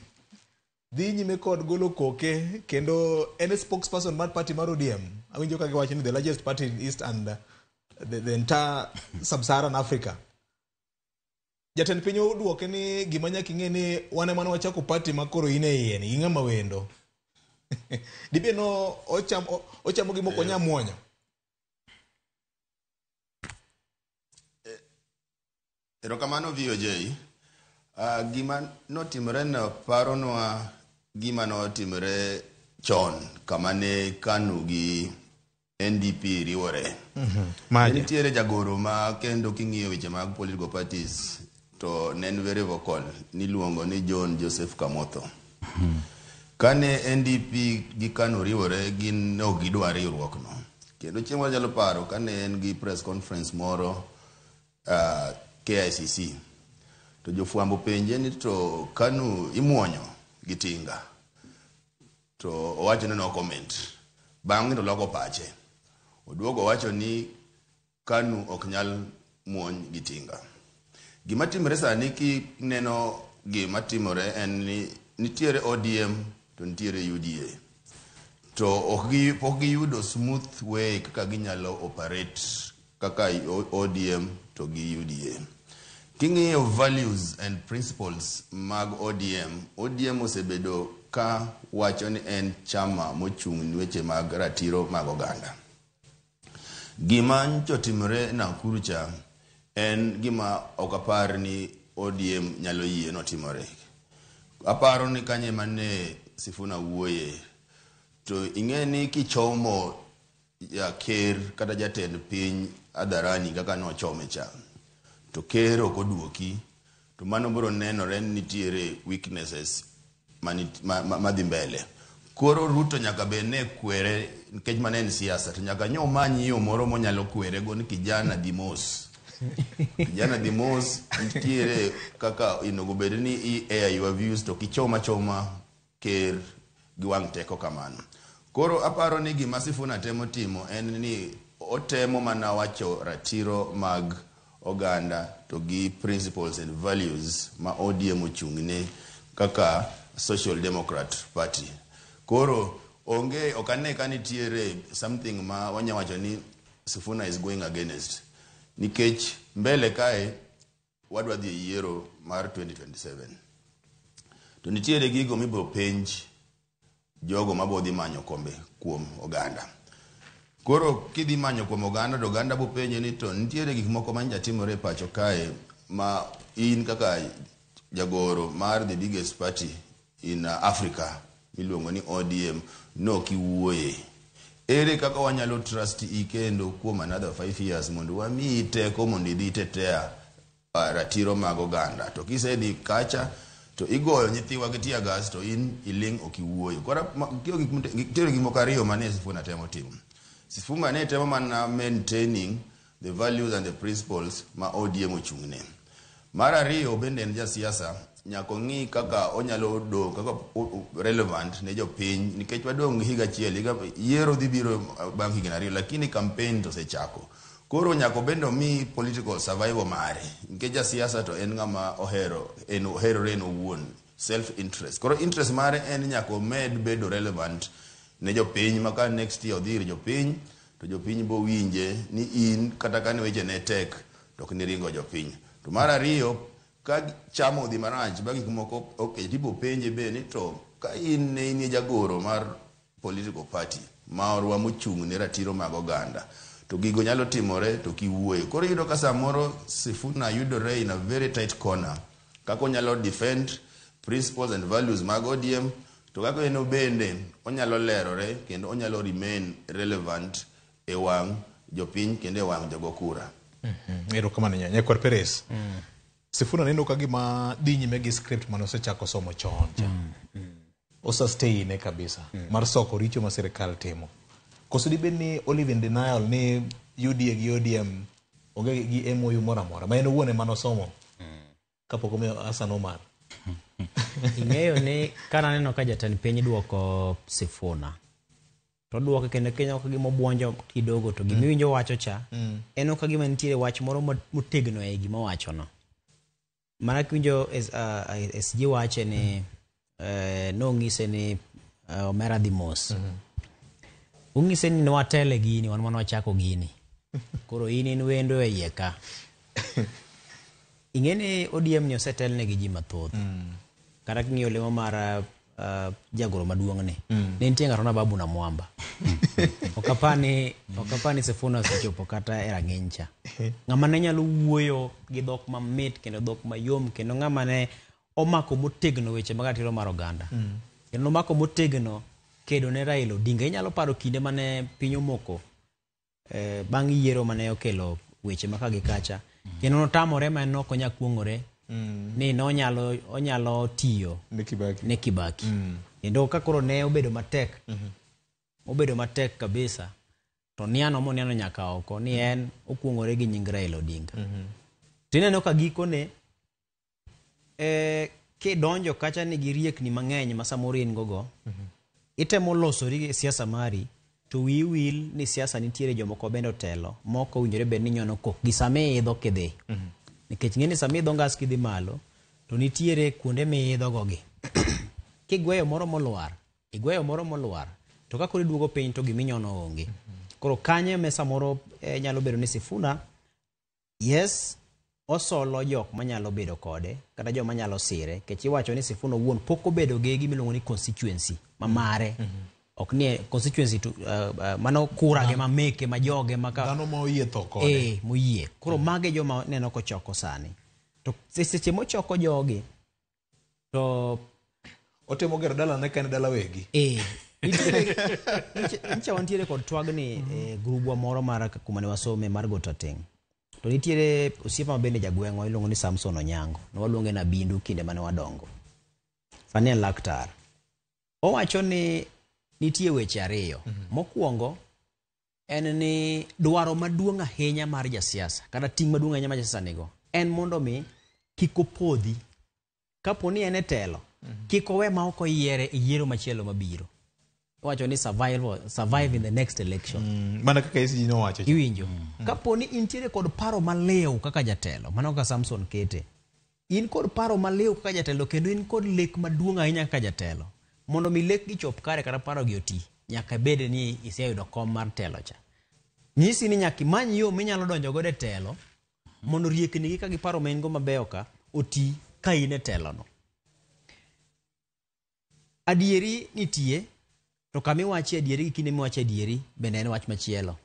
dhi nyime kod golo koke kendo en spokesperson mar party mar ODM. Awinjo ka giwacho ni the largest party in East and the entire sub-Saharan Africa. Jatend piny oduoke ni gima nyaka ing'e ni wane mane wachako party makoro ine iye ni ing'ama wendo. Dibe no ochamo gimoko nyamuonyo. Erokamano VOJ. Gima notimore na paronwa gima notimore chon kamane KANU gi NDP riwore. Nitiere jagoro ma kendo king'iyo weche mag political parties to nen very vocal niluongo ni John Joseph Kamotho. Kane NDP gi KANU riwore gin ne ok gidwa riwruokno. Kendo chieng' wanyalo paro kane en gi press conference moro KICC. To jofwambo penje ni to KANU imuonyo gi tinga. To owacho ni no comment. Bang'e to loko pache. Oduogo wacho ni KANU ok nyal muony gi tinga. Gima timore sani ki neno gima timore en ni nitiere ODM to nitiere UDA. To ok giyudo smooth way kaka ginyalo operate kaka ODM to gi UDA. King'iyo values and principles mag ODM osebedo ka wacho ni en chama mochung' ni weche mag ratiro mag oganda. Gima nchotimore Nakuru cha en gima ok apar ni ODM nyalo yie notimore. Aparo ni kanye mane Sifuna wuoye to ing'e ni kichomo ya ker kata jatend piny adharani kaka nochome cha to ker ok oduoki to mano biro nenore nitiere weaknesses madhi mbele. Koro Ruto nyaka bene kwere nikech mane en siasa to nyaka nyomanyi yo moro monyalo kwere go ni kijana Dimos. Kijana Dimos nitiere kaka inogo bedni I air your views to kichoma ker gi wang' teko kamano. Koro aparo ni gima Sifuna temo timo en ni otemo mana wacho ratiro mag oganda to gi principles and values ma ODM ochung'ne kaka Social Democrat Party. Koro okane kanitiere something ma wanyawacho ni Sifuna is going against. Nikech mbele kae wadwa dhi yiero mar 2027. To nitiere gigo mibo penj jogo mabodhi manyo kombe kuom oganda. Koro kidhi manyo kuom oganda, oganda bo penje ni to nitiere gik moko manja timore pacho kae ma in kaka jagoro mar the biggest party in Africa miluongo ni ODM no kiwuoye. Ere kaka wanyalo trust ikendo kuom another 5 years mondo wami teko mondo idhi tetea ratiro mag oganda. To kisedhi kacha to igoyo nyithiwa gi tear gas to in iling okiwuoyo. Kora nitiere gik moko ariyo mane Sifuna temo timo. Sifuna ne temo mana maintaining the values and the principles ma ODM ochung'ne. Mar ariyo bende en jasiasa nyako ng'i kaka onyalo do kaka relevant ne jopiny nikech wadong' higa achiel yiero dhi biro bang' higni ariyo lakini campaign to sechako. Koro nyako bendo mi political survival mare nikech jasiasa to en ng'ama ohero en owuon self interest. Koro interest mare en nyako med bedo relevant ne jopiny maka next year odhir jopiny to jopiny bo winje ni in kata kane weche ne tek to ok niringo jopiny. To mar ariyo ka chamo odhi marach ba gik moko ok tipo penje be ni to ka in ne in jagoro mar political party ma orwa mochung' ne ratiro mag oganda to gigo nyalo timore to kiwuoyo. Koro yudo ka samoro Sifuna yudore in a very tight corner kako nyalo defend principles and values mag ODM to kako eno bende onyalo lerore kendo onyalo remain relevant e wang' jopiny kendo e wang' jogo kura. Ero kama nanya kwa Perez. Sifuna neno kagima dhi nyime gi script mane osechako somo chon cha. Osastay ne kabisa. Mar soko richo ma sirikal timo. Koso di ni Olive in denial ni UDA gi ODM onge gi MOU mora mora. Ma en wuone mano somo. Kapok omiyo Hassan Omar. Ing'eyo ni kana neno ka jatend piny duoko Sifuna. To duoko kendo Kenya ka gima obuonjo kidogo to gima winjo wacho cha. En ka gima nitiere wach moro motegno e gima wacho no. Mana kwinjo SG wache ni no ngise ni Omera Dimos. Ungise ni watele gini wan mano wachako gini. Koro ini ni wendo e yeka. Ingene ODM ni osetel ne gi ji mathoth. Kata king'iyo lemo mar jagoro maduong' ni. Ne nitie ng'ato na Babu na Mwamba. Okapani Sifuna osechopo kata e rang'iny cha. Ng'ama ne nyalo wuoyo gi dhok mamit kendo dhok mayom kendo ng'ama ne omako motegno weche mag ratiro mar oganda. Kendo omako motegno kedo ne Raila Odinga. Inyalo paro kinde mane piny omoko bang' yiero mane okelo weche maka gi kacha. Kendo notamore ma no konya kuongore ni no onyalo tiyo ne Kibaki. Kendo kakoro ne obedo matek. Obedo matek kabisa. To niano nyaka oko ni en okuongore gi nying Raila Odinga. Tineno ka gikone kidonjo kacha ni giriek ni mang'eny ma samoro in gogo. Itemo losori gi siasa mari to wil ni siasa nitiere jomoko bende otelo moko winjore bed ni nyono kok gi same idho kidhi. Nikech ng'eni same idho ngas kidhi malo to nitiere kuonde midho gogi. Kigweyo moro molwar to kako iduogo piny to giminyono onge. Koro kanye me samoro nyalo bedo ni Sifuna yes osolo jok manyalo bedo kode kata jok manyalo sire kech iwacho ni Sifuna wuon poko bedo gi gimiluongo ni constituency mamare. Ok ni constituency to mano kura ge mameke majoge maka dhano moyie to kode. Moyie. Koro mage joma neno ko choko sani. To seche mochoko jogi to otemo gero dala ne kan dala wegi. Ncha wantiere kod twagni grubwa moro mar kuma ne wasome mar Gotateng. To nitiere osiepa mabende jagweng'o iluongo ni Samson Onyango. Ne waluonge na Bindu kinde mane wadongo. Sani en laktar. Owacho ni nitie weche ariyo. Mokwongo en ni dwaro maduong' ahinya mar jasiasa kata ting' maduong' ahinya mar jasiasa nigo en mondo mi kik opodhi kapo ni en e telo kik owe ma ok oyiere yiero machielo mabiro. Wacho ni survive in the next election. Mana kaka isi no wacho. Iwinjo. Kapo ni intiere kod paro maleo kaka jatelo mano ka Samson kete. In kod paro maleo kaka jatelo kendo in kod lek maduong' ahinya kaka jatelo. Mondo mi lek gi chop kare kata paro gi oti nyaka bede ni iseyudo kom mar telo cha. Nyisi ni nyaka manyi yo minyalo donjo godo e telo mondo riekni gi ka gi paro mengo mabeyo ka oti ka in e telo no. Adieri nitie to kami wachi adieri gi kinde miwachi adieri bende en wach machielo.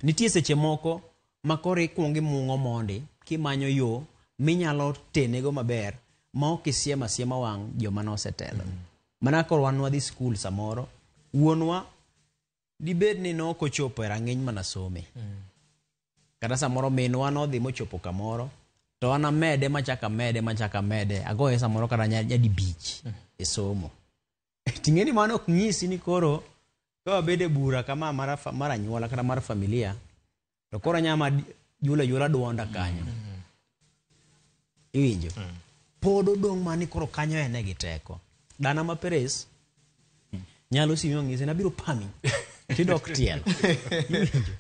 Nitie seche moko makore ikuongi mung'o mondi kimanyo yo minyalo tenego maber ma ok isiema wang' joma nosetelo. Mana kor wan wadhi skul samoro wuonwa dibed ni no kochopo e rang'iny manasome. Kata samoro minwa nodhi mochopo kamoro to ana mede machaka mede agoye samoro kata nyadi bich e somo. Ting'eni mano ok nyisi ni koro ka wabede bura kama mar anyuola kata mar familia to koro nyama yula duonda kanyo. Iwinjo. Pod odong' mani koro kanyo ene gi teko. Dana ma Perez nyalo simi ng'ise nabiro pami tidok tielo.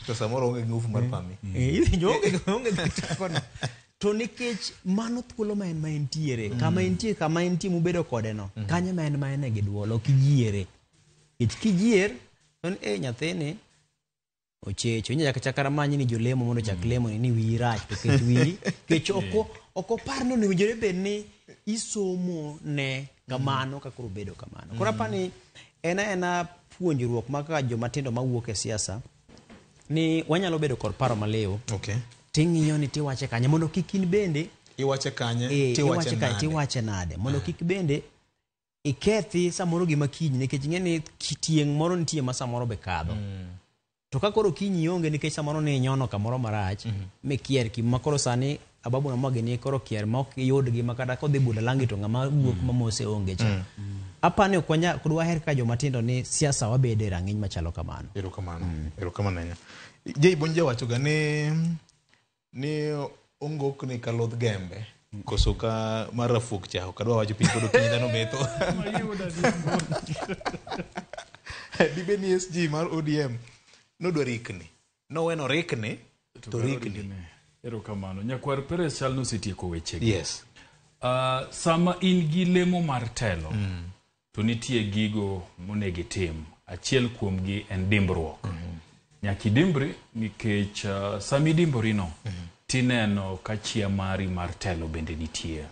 To samoro onge ngufu mar pami. Iwinjo onge teko no. To nikech mano thuolo ma en tiere, kama entie mubedo kode no, kanyo ma en gi duol, ok ijiere. Kijier, ton nyathini ochecho, inya chakara manyi ni jolemo mondo chak lemo ni wiyi rach, to ket wiyi, kech ok opar ni owinjore bed ni isomo ne kamano kaka obedo kamano. Koro apani ena puonjruok ma kaka jomatindo mawuok e siasa ni wanyalo bedo kod paro maliw. Okay. Ting'iyo ni tiwache kanye mondo kik in bende iwache kanye tiwache nade mondo kik bende ikethi samoro gima kiny nikech ing'eni tieng' moro nitie ma samoro be kadho. To ka koro kinyi onge nikech samoro ni nyono kamoro marach mikier ma koro sani ababu na mageni koro kier ma ok yud gima kata kodhi buda langi to ng'ama wuok mamose onge cha. Apani okwanya kudwa her ka jomatindo ni siasa wabede rang'iny machalo kamano. Erokamano nya. Jay Bonja wacho ga ni ongok ni kalodh gembe koso ka marafuk cha kadwa wacho piny kodo kinyi dhano metho. Dibeni SG mar ODM nodwa rikni. Noweno rikni to rikni. Erokamano. Nyakwar Peres chal nosetieko wechegi. Yes. Sama in gi lemo mar telo to nitie gigo monego itim. Achiel kuomgi en dimbruok. Nyaki dimbri nikech sami dimbori no tineno ka chia mari mar telo bende nitie.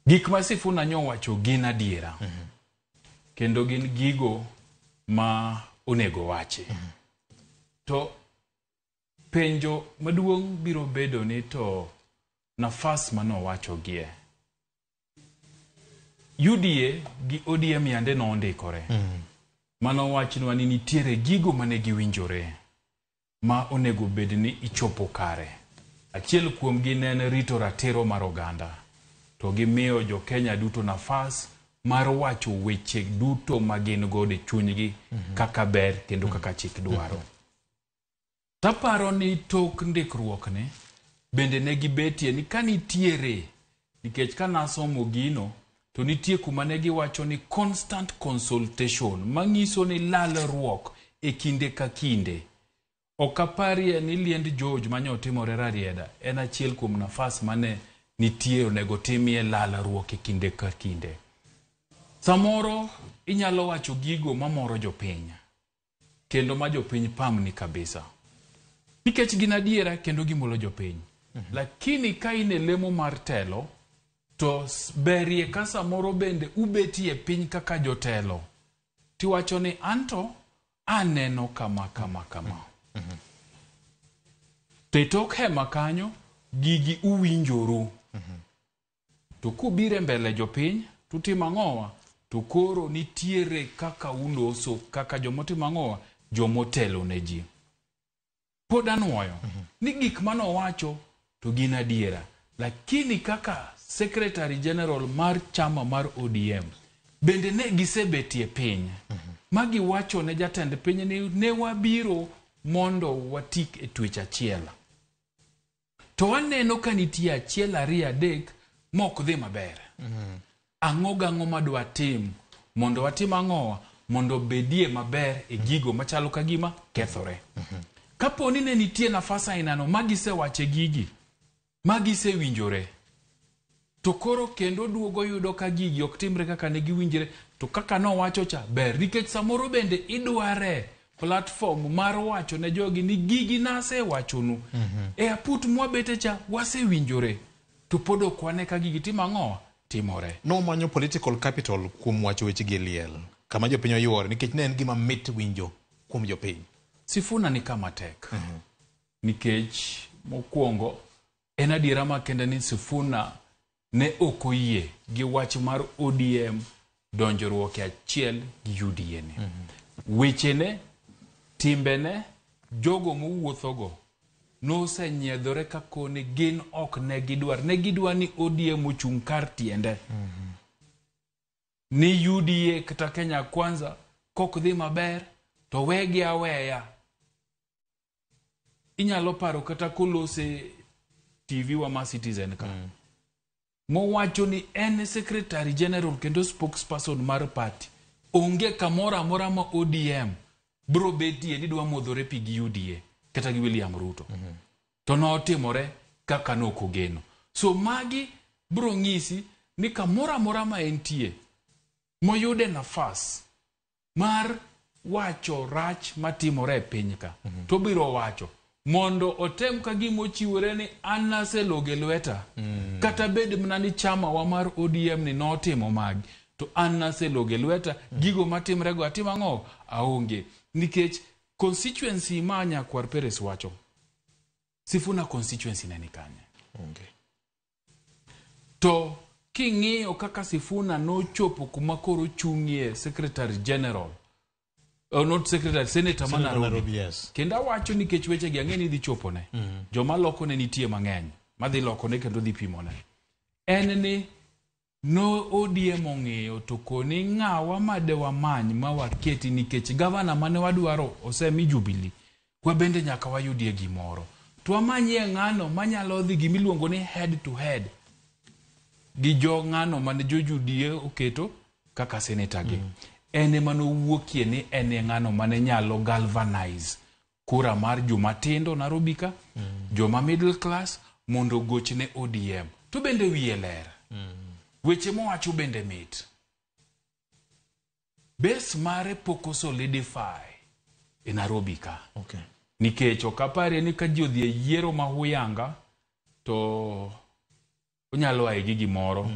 Gik ma Sifuna nyowacho gin adiera. Kendo gin gigo ma onego wachi. To penjo maduong' biro bedo ni to nafas manowacho gie. UDA gi ODM yande nondikore. Mano wachnwa ni nitiere gigo mane giwinjore ma onego bed ni ichopo kare. Achiel kuomgi ne rito ratiro mar oganda. To gimiyo jo Kenya duto nafas mar wacho weche duto ma gin godo e chunygi kaka ber kendo kaka chik dwaro. Taparo ni tok ndikruok ne bende ne gibetie ni kanitiere nikech kanasomo gino to nitie kuma ne giwacho ni constant consultation mangiso ni lalruok e kinde ka kinde. Okaparie ni liend George manyotimore Rarieda en achiel kuom nafas mane nitie onego timie lalruok e kinde ka kinde. Samoro inyalo wacho gigo mamoro jopiny kendo ma jopiny pamni kabisa. Nikech gin adiera kendo gimulo jopiny. Lakini ka ine lemo mar telo to berie ka samoro bende ubetie piny kaka jotelo. Tiwacho ni anto aneno kama. Tetok hema kanyo gigi uwinjoru. To kubire mbele jopiny tutima ng'owa to koro nitiere kaka uloso kaka jomotimo ng'owa jomotelo ne ji. Pod anwoyo ni gik manowacho to gin adiera. Lakini kaka Secretary General mar chama mar ODM bende ne gisebetie piny. Magi wacho ne jatend piny ni ne wabiro mondo watik e twech achiel. To waneno ka nitie achiel ariyo adek mok dhi maber. Ang'o madwa tim mondo watim ang'owa mondo bedie maber e gigo machalo ka gima kethore. Kaponi ne nitie nafasa inano magise wache gigi magise winjore to koro kendo duogo yudo ka gigi ok timre kaka ne giwinjore to kaka no wacho cha ber nikech samoro bende idware platform mar wacho ne jogi ni gigi nase wachonu e aput mwabete cha wase winjore to podo kwane ka gigi timang'owa timore. No manyo political capital kuom wacho weche gi liel kama jopiny oyuore nikech ne en gima mit winjo kuom jopiny. Sifuna ni kama tek. Nikech mokwongo en adiera makende ni Sifuna ne okoyie gi wach mar ODM donjoruok achiel gi UDA ne. Wechene, timbene, jogo mowuothogo nosenyiedhore kakone gin ok ne gidwar. Ne gidwar ni ODM ochung' kar tiende. Ni UDA kata Kenya Kwanza kok dhi maber to wegi aweya. Inyalo paro kata kolose TV wa ma Citizen ka. Mowacho ni en Secretary General kendo spokesperson mar party. Onge kamora amora ma ODM bro betie ni dwa modhore pi gi UDA kata gi William Ruto. To no otimore kaka nokogeno. So magi bro ng'isi ni kamora mora ma entie moyude nafas mar wacho rach matimore e piny ka to biro wacho mondo otem ka gimo chiwore ni anaseloge lweta kata bed mna ni chama wa mar ODM ni notimo magi to anaseloge lweta gigo matimre go atima ng'o aonge nikech constituency ma Nyakwar Peres wacho Sifuna constituency nani kanye to king'iyo kaka Sifuna nochopo kuma koro chung'ie secretary general not secretary senator ma Nairobi yes. Kenda wacho nikech weche gi ang'e ni dhi chopone joma loko ne nitie mang'eny madhi loko ne kendo dhi pimone en ni no ODM ong'eyo to koni ng'awa madewa many ma waketi nikech gavana mane wadwaro osemi Jubilee kwa bende nyaka wayudie gimoro to amanye ng'ano manyalo dhi gimiluongo ni head to head gi jo ng'ano mane jo UDA oketo kaka senator gi ene mano wuokie ni ene ng'ano mane nyalo galvanize kura mar joma tindo Nairobi ka joma middle class mondo gochne ODM to bende wiye ler weche mowacho bende mit base mare poko solidify e Nairobi ka nikech okapare ni ka ji odhi e yiero ma huyanga to onyalo ae gi gimoro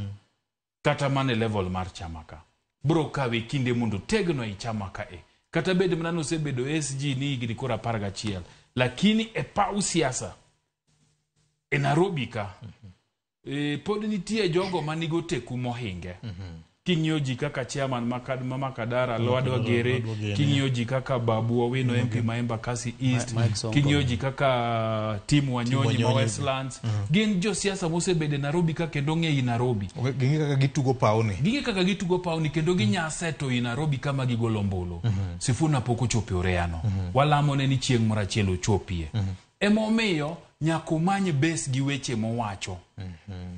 kata mane level mar chama ka bro kawe kinde mondo tegno i chama ka kata bed mnano sebedo SG ni higni kora 11 lakini e pau siasa e Nairobi ka pod nitie jogo manigo teku mohinge king'iyo ji kaka chairman Makadara Lwadwa Gere king'iyo ji kaka Babu Owino MP ma Embakasi East king'iyo ji kaka Timu Wanyonyi ma Westlands gin jo siasa mosebede Nairobi ka kendo ng'e Nairobi gingi kaka gitugo pauni kendo ginyaseto i Nairobi kama gigolo mbulu Sifuna poko chopi oreano walamo ne ni chieng' moro achiel ochopie emomiyo nyako manye base gi weche mowacho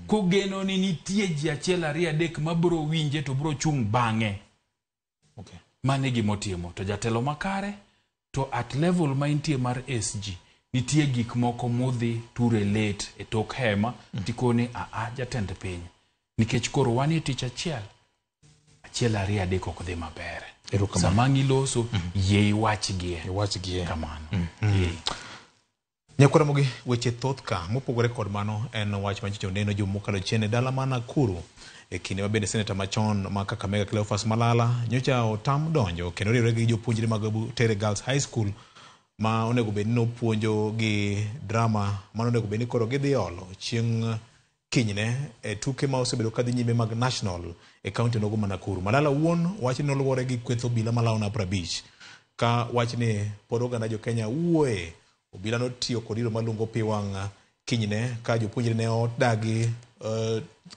kogeno ni nitie ji achiel 2-3 mabro winje to bro chung bang'e mane gimotimo to jatelo makare to at level ma intie mar SG nitie gik moko modhi to relate e tok hema tikoni jatend piny nikech koro wanie tich achiel 2-3 ok dhi maber sama ng'iloso yie iwachgie kamano Nyakwara mogi weche thoth ka mopogore kod mano en wach majicho neno jomokalo chien e dala ma Nakuru e kinde ma bende senator machon ma Kakamega Cleophas Malala nyocha otam donjo kendo riwre gi jopuonjre mag Butere Girls High School ma onego bed ni opuonjo gi drama ma onego bed ni koro gidhi olo chieng' kinyne e tuke ma osebedo kadhi nyime mag national e kaunti nogo ma Nakuru. Malala wuon wach ni noluwore gi kwetho obila malawo na 50 ka wach ni pod oganda jo Kenya wuoye obila notiyo kod iro malungo pi wang' kinyne ka jopuonjre ne odagi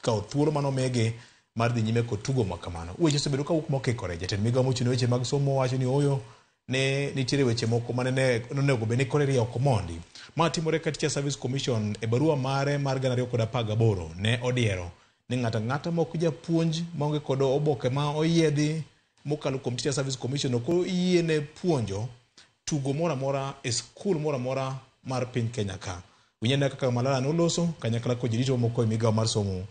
kao thuolo manomegi mar dhi nyime kod tugo makamano. Weche osebedo kawuok mokikore. Jatend migawo mochung' weche mag somo wacho ni oyo ne nitiere weche moko mane onego bed ni kore rieko mondi. Ma timore ka Teacher Service Commission e barua mare mar 2018 ne odiero ni ng'ata mok japuonj maonge kod oboke ma oyiedhi mokalo kuom Teacher Service Commission ok oyiene puonjo tugo mora e skul mora mar piny Kenya ka. Winyane kaka Malala noloso kanyakla kod jirito moko e migawo mar somo.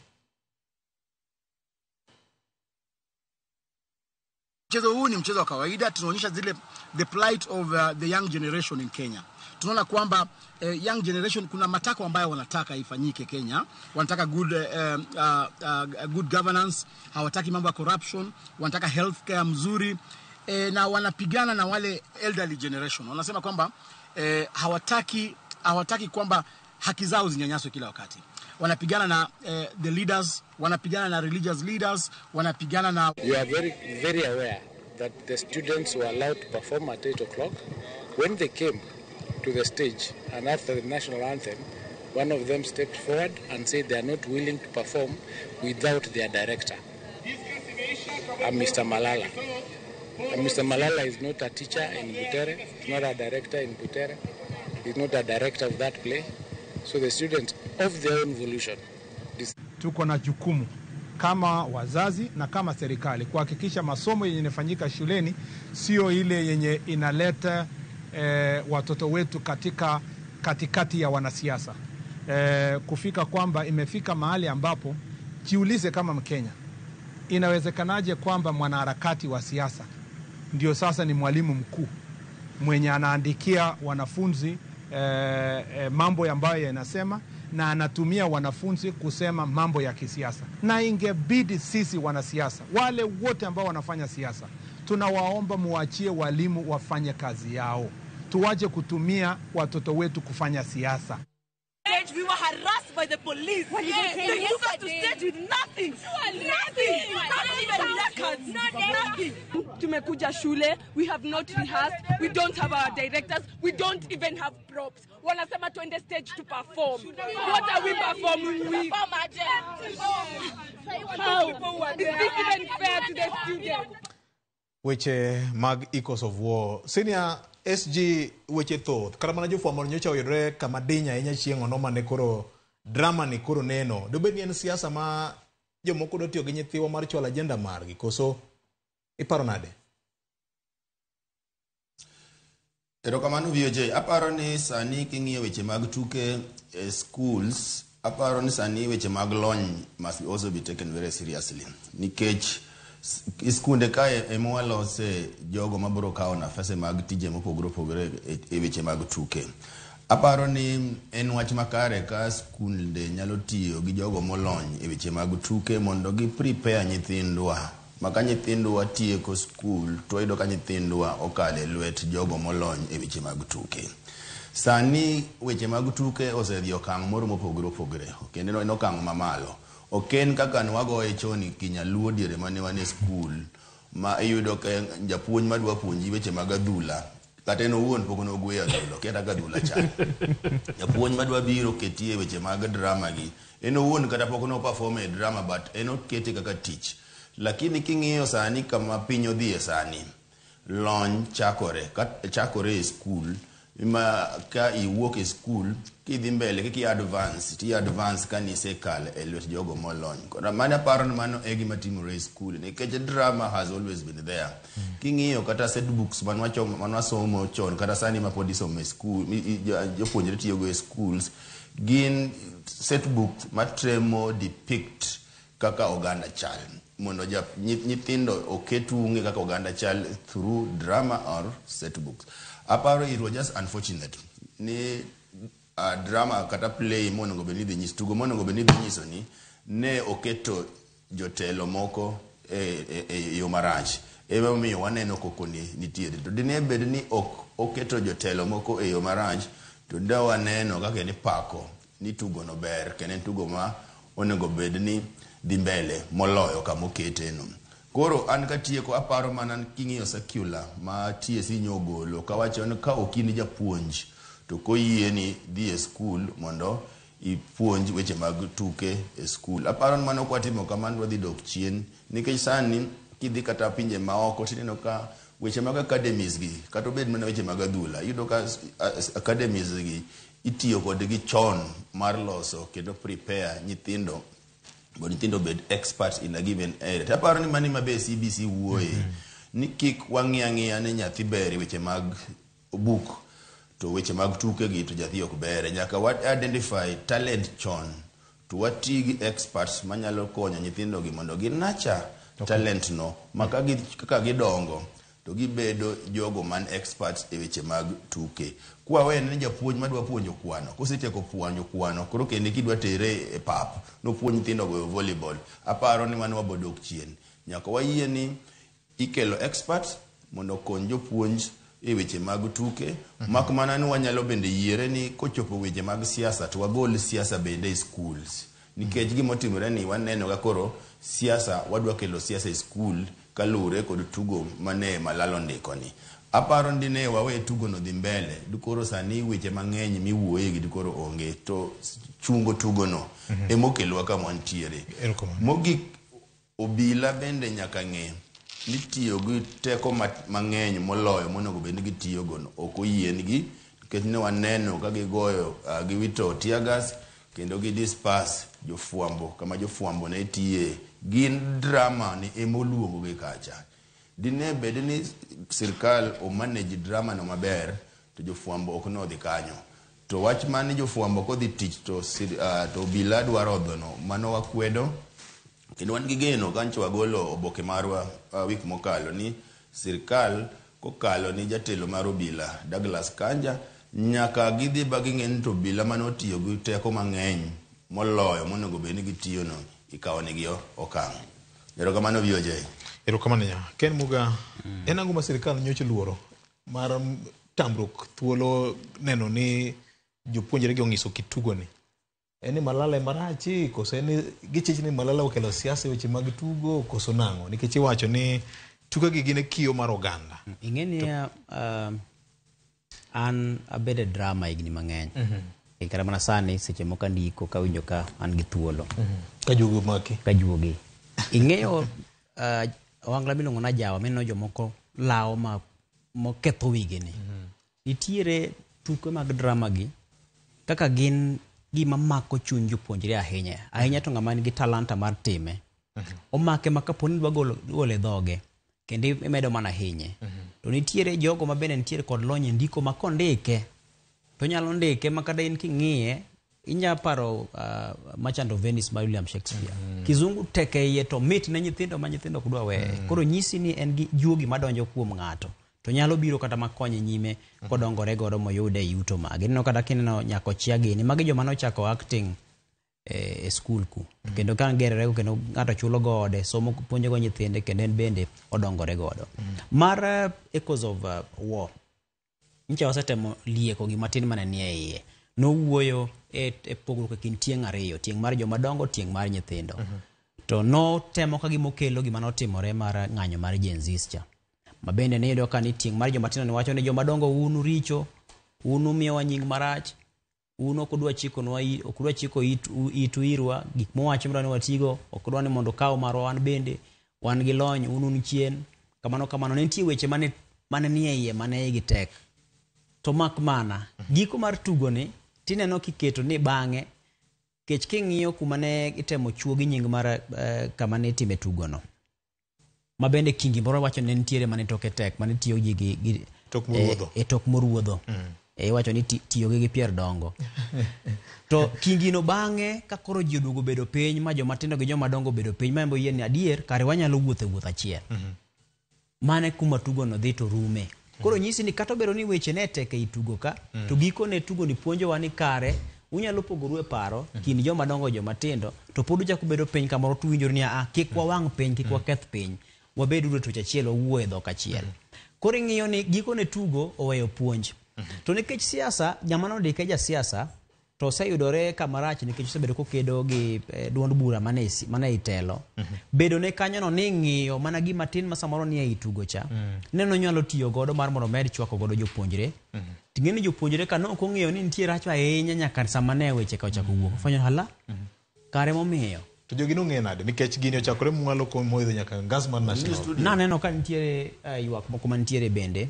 Mchezo huu ni mchezo wa kawaida, tunaonyesha the plight of the young generation in Kenya. Tunaona kwamba young generation kuna matako ambayo wanataka ifanyike Kenya. Wanataka good governance, hawataki mambo ya corruption, wanataka healthcare mzuri na wanapigana na wale elderly generation. Wanasema kwamba hawataki kwamba haki zao zinyanyaswe kila wakati. Wanapigana na the leaders, wanapigana na religious leaders, wanapigana na... You are very, very aware that the students were allowed to perform at 8 o'clock. When they came to the stage and after the national anthem, one of them stepped forward and said they are not willing to perform without their director, Mr. Malala. And Mr. Malala is not a teacher in Butere, he's not a director in Butere, he's not a director of that play. So the students of their own volition. Tuko na jukumu kama wazazi na kama serikali kuhakikisha masomo yenye yanafanyika shuleni sio ile yenye inaleta watoto wetu katikati ya wanasiasa. kufika kwamba imefika mahali ambapo jiulize kama Mkenya, inawezekanaje kwamba mwanaharakati wa siasa ndio sasa ni mwalimu mkuu mwenye anaandikia wanafunzi mambo ambayo yanasema na anatumia wanafunzi kusema mambo ya kisiasa. Na ingebidi sisi wanasiasa, wale wote ambao wanafanya siasa, tunawaomba muachie walimu wafanye kazi yao. Tuwaje kutumia watoto wetu kufanya siasa. We were harassed by the police. They took us to stage with nothing. Nothing. Not even records. Nothing. Tumekuja shule. We have not rehearsed. We don't have our directors. We don't even have props. Wanasema tuende stage to perform. What are we performing with? How? Is this even fair to the students? Weche mag echoes of war. Senior SG weche thoth. Karamana jo fuambo nyocha oyudre kama dinya enya chieng' ono mane koro drama ni koro neno. Dobedi en siasa ma jomoko do tiyo gi nyithiwa mar chwalo agenda margi. Koso iparo nade? Erokamano VOJ. Aparo ni sani king'iyo weche mag tuke schools, aparo ni sani weche mag lony must also be taken very seriously. Nikech iskunde kae emwalose jogo mabiro kawo nafase mag tije mopogore opogore e weche mag tuke. Aparo ni en wach makare ka skunde nyalo tiyo gi jogo molony e weche mag tuke mondo gi prepare nyithindwa. Maka nyithindwa tieko skul, to ido ka nyithindwa okale lwet jogo molony e weche mag tuke. Sani weche mag tuke osedhi okang' moro mopogore opogore. Kendo en okang' mamalo. Oken kaka nwagoye choni Kinyaluo diere mane wane skul ma iyudo ka japuonj madwa puonji weche mag adhula kata en owuon pok nogweyo adhula kata adhula chal. Japuonj madwa biro ketie weche mag drama gi en owuon kata pok no perform e drama but en okete kaka tich. Lakini king'iyo sani kama piny odhie sani lony chakore e skul ima ka iwuok e skul kidhi mbele kiki advance kanisekal e lwet jogo molony. Kora mana paro ni mano e gima timore e skul nikech drama has always been there. King'iyo kata set books manwasomo chon kata sani ma pod isomo e skul jopuonjre tiyo go e schools gin set books matremo depict kaka oganda chal mondo nyithindo oketunge kaka oganda chal through drama or set books. Aparo it was just unfortunate ni drama kata play mono gobe ni dhi nyis tugo mono gobe ni dhi nyiso ni ne oketo jotelo moko e yo marach ema omiyo waneno koko ni nitiere to dine bed ni oketo jotelo moko e yo marach to nda waneno kaka ni pako ni tugo no ber kenen tugo ma onego bed ni dhi mbele moloyo kama okete no. Koro an katieko aparo mana king'iyo secular ma TSC nyogolo kawacho ni ka okini japuonj to koyie ni dhi e skul mondo ipuonj weche mag tuke e skul. Aparo ni mano kwatimo kamano wadhi dok chien nikech sani kidhi kata pinje maoko tineno ka weche mag academies gi kata obed mana weche mag adhula yudo ka academies gi itiyo kodgi chon mar loso kendo prepare nyithindo but nyithindo bed experts in a given area. Aparo ni mani mabe CBC wuoye ni kik wang'iya ne nyathi beri weche mag book to weche mag tuke gi to jathi ok bere. Nyaka what identify talent chon to wati gi experts manyalo konyo nyithindo gi mondo gi nurture talent no maka gi kaka gidongo to gibedo jogo man experts e weche mag tuke. Kwa wen ni japuonj madwa puonjo kwano kosetieko puonjo kwano koro kende kidwa tere e pap no puonj nyithindo go volleyball. Aparo ni mano wabodok chien nyaka wayie ni ikelo experts mondo konyo jopuonj e weche mag tuke. Mak mana ni wanyalo bende yiere ni kochopo weche mag siasa to wagol siasa bende e schools nikech gimotimore ni waneno ga koro siasa wadwa kelo siasa e school kalure kod tugo mane malalo ndiko ni. Aparo ndine wawe tugo no dhi mbele dukoro sani weche mang'eny miwuoye gi dukoro onge to chungo tugo no emokelwa kama ntiere. Mogik obila bende nyaka ng'e ni tiyo gi teko mang'eny moloyo monego bed ni gitiyo go no ok oyiengi nikech ne waneno ka gigoyo giwito tear gas kendo gi disperse jofuambo kama jofuambo ne tiye gin drama ni emoluongo gi kacha. Dine bed ni sirkal o manage drama no maber to jofuambo ok no dhi kanyo to wach mane jofuambo kodhi tich to obila dwaro dhono mano wakwedo kendo wan gi geno kancho wagolo oboke marwa wik mokalo ni sirkal kokalo ni jatelo mar obila Douglas Kanja nyaka gidhi ba ging'en to obila mane otiyo gi teko mang'eny moloyo monego bed ni gitiyo no ikawo nigi okang'. Erokamano VOJ. Erokamano nya. Ken Muga, en ang'o ma sirkal nyocha luoro mar tamruok thuolo neno ni jopuonjre gi ong'iso kitugo ni. En Malala marachi koso en gichich ni Malala okelo siasa weche mag tugo koso nang'o nikech iwacho ni tuke gi gin kiyo mar oganda. Ing'eni an abede drama igni mang'eny. Kara mana sani seche moko ndiko ka winjo ka an gi thuolo. Ka jugo maki. Ka juogi. Ing'eyo wangla miluongo na Jawa mino jomoko lao ma moketho wigeni. Nitiere tuke mag drama gi kaka gin gima mako chuny jopuonjre ahinya to ng'ama nigi talanta mar time. Omake ma kaponi dwa gole dhoge kendo imedo mana hinye. To nitiere jogo ma bende nitiere kod lony ndiko ma kondike to nyalo ndike makada in king'iye inya paro Merchant of Venice ma William Shakespeare. Kizungu teke iye to mit ne nyithindo ma nyithindo kudwa weye. Koro nyisi ni en gi juogi madonjo kuom ng'ato. To nyalo biro kata makonye nyime kodongore godo moyude yuto mage. Nino kata kineno nyako chiagini magi joma nochako acting e school ku. Kendo kan gerere kendo ng'ato chulo gode somo puonjo go nyithinde kendo en bende odongore godo. Mar Echoes of War. Ncha wasetemo lieko gima tin mane nie iye. No wuoyo e pogruok e kind tieng' ariyo, tieng' mar joma dongo, tieng' mar nyithindo. To no temo ka gimokelo gima notimore mar ng'anyo mar Gen Z cha. Mabende ne yudo ka ni tieng' mar joma tindo ni wacho ni joma dongo unu richo, unu miyo nying marach, unu okudwa chiko itu irwa, gik mowacho mrani watigo, okudwa ni mondo kaw marwa wan bende, wan gi lony, unu ni chien. Kamano ne nitie weche mane nie iye mane igi tek. To mak mana, giko mar tugo ni, tineno kiketo ni bang'e, kech king'iyo kuma ne itemo chuo gi nying mar kama ne time tugo no. Mabende kingi moro wacho ne nitiere mane toke tek, mane tiyo gi tok moruodho. Tok moruodho. Wacho ni tiyo gi Pierre Dongo. To kingi no bang'e ka koro ji oduogo bedo piny ma joma tindo gi joma dongo bedo piny ma mbo yien ni adier kare wanyalo wuotho achiel. Mane kuma tugo no dhi to rume. Koro nyisi ni kata bero ni weche ne teke itugo ka to giko ne tugo ni puonjo wani kare unyalo pogoru e paro kin joma dongo joma tindo to pod uchako bedo piny kamoro tu winjori ni kik wawang' piny kik waketh piny wabedo duto achiel owuoyo dhok achiel. Koro ing'iyo ni giko ne tugo oweyo puonj. To nikech siasa jamano ndike ja siasa to oseyudore kamarach nikech osebedo kokedo gi duond bura mane itelo. Bedo ne kanyo no ni ng'iyo mana gima tin ma samoro ni e tugo cha. Neno nyalo tiyo godo mar mondo med chwako godo jopuonjre. Ting'eni jopuonjre ka no ok ong'iyo ni nitie rach ahinya nyaka sama ne weche ka ochako wuok. Fwenyo hala kare momiyo. To jogi nong'e nade nikech gini ochakore mwalo ko moidho nyaka ngas mar national. Na neno ka nitiere ywak moko mantiere bende.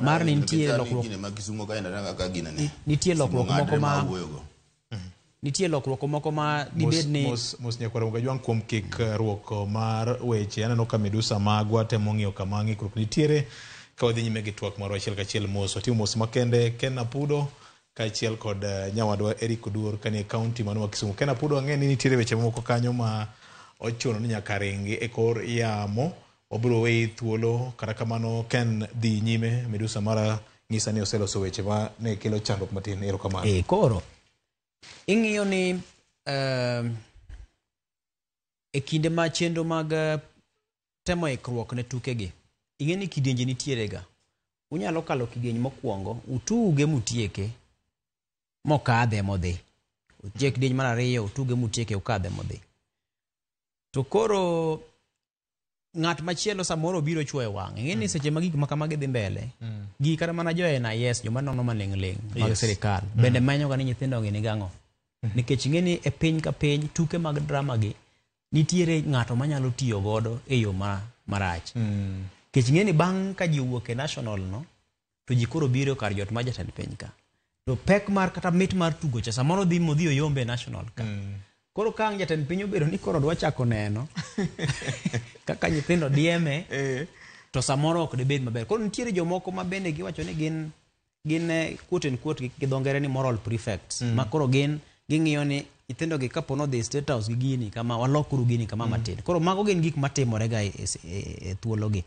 Mar ni nitiere lokruok ma Kisumo ka enda ka gina ne. Nitie lokruok moko ma nitie lokruok moko ma dibed ni mos nyakwara mga jwang kuom kik ruoko mar weche aneno ka Medusa Magwa temo ng'iyo kama ng'ikruok nitiere ka wadhi nyime gi twak mar achiel kachiel mos otimo mos makende Ken Apudo kaachiel kod nyawadwa Eric Oduor kanie kaunti mano ma Kisumu. Ken Apudo ang'e ni nitiere weche moko kanyo ma ochuno ni nyaka ringi e kor yamo obiro weyi thuolo kata kamano Ken dhi nyime Medusa mara ng'isa ni oseloso weche ma ne kelo chandruok matin erokamano. Koro ing'iyo ni e kinde ma chenro mag temo ikruok ne tukegi ing'e ni kidienje nitiere ga. Unyalo kalo kidienje mokwongo utuge mutieke mokadhe modhi. Utiek kidienje mar ariyo utuge mutieke ukadhe modhi. To koro ng'at machielo samoro biro chwoe wang'. Ing'e ni seche magik makamagi dhi mbele. Gi kata mana jo NIS joma nono maling' mag sirikal. Bende manyo ga ni nyithindo ng'e ni gang'o. Nikech ing'e ni e piny ka piny tuke mag drama gi nitiere ng'ato manyalo tiyo godo e yo marach. Nikech ing'e ni bang' ka ji owuok e national no to ji koro biro kar jot ma jatend piny ka. To pek mar kata mit mar tugo cha samoro dhi modhi oyombe e national ka. Koro kang' jatend piny obedo ni koro dwa chako neno kaka nyithindo dieme to samoro ok dibed maber. Koro nitiere jomoko ma bende giwacho ni gin gin quote and quote gidongere ni moral prefects makoro gin ging'iyo ni itendo gi kapo no the state house gi gini kama walokuru gini kama matin koro mago gin gik matimore ga e thuolo gi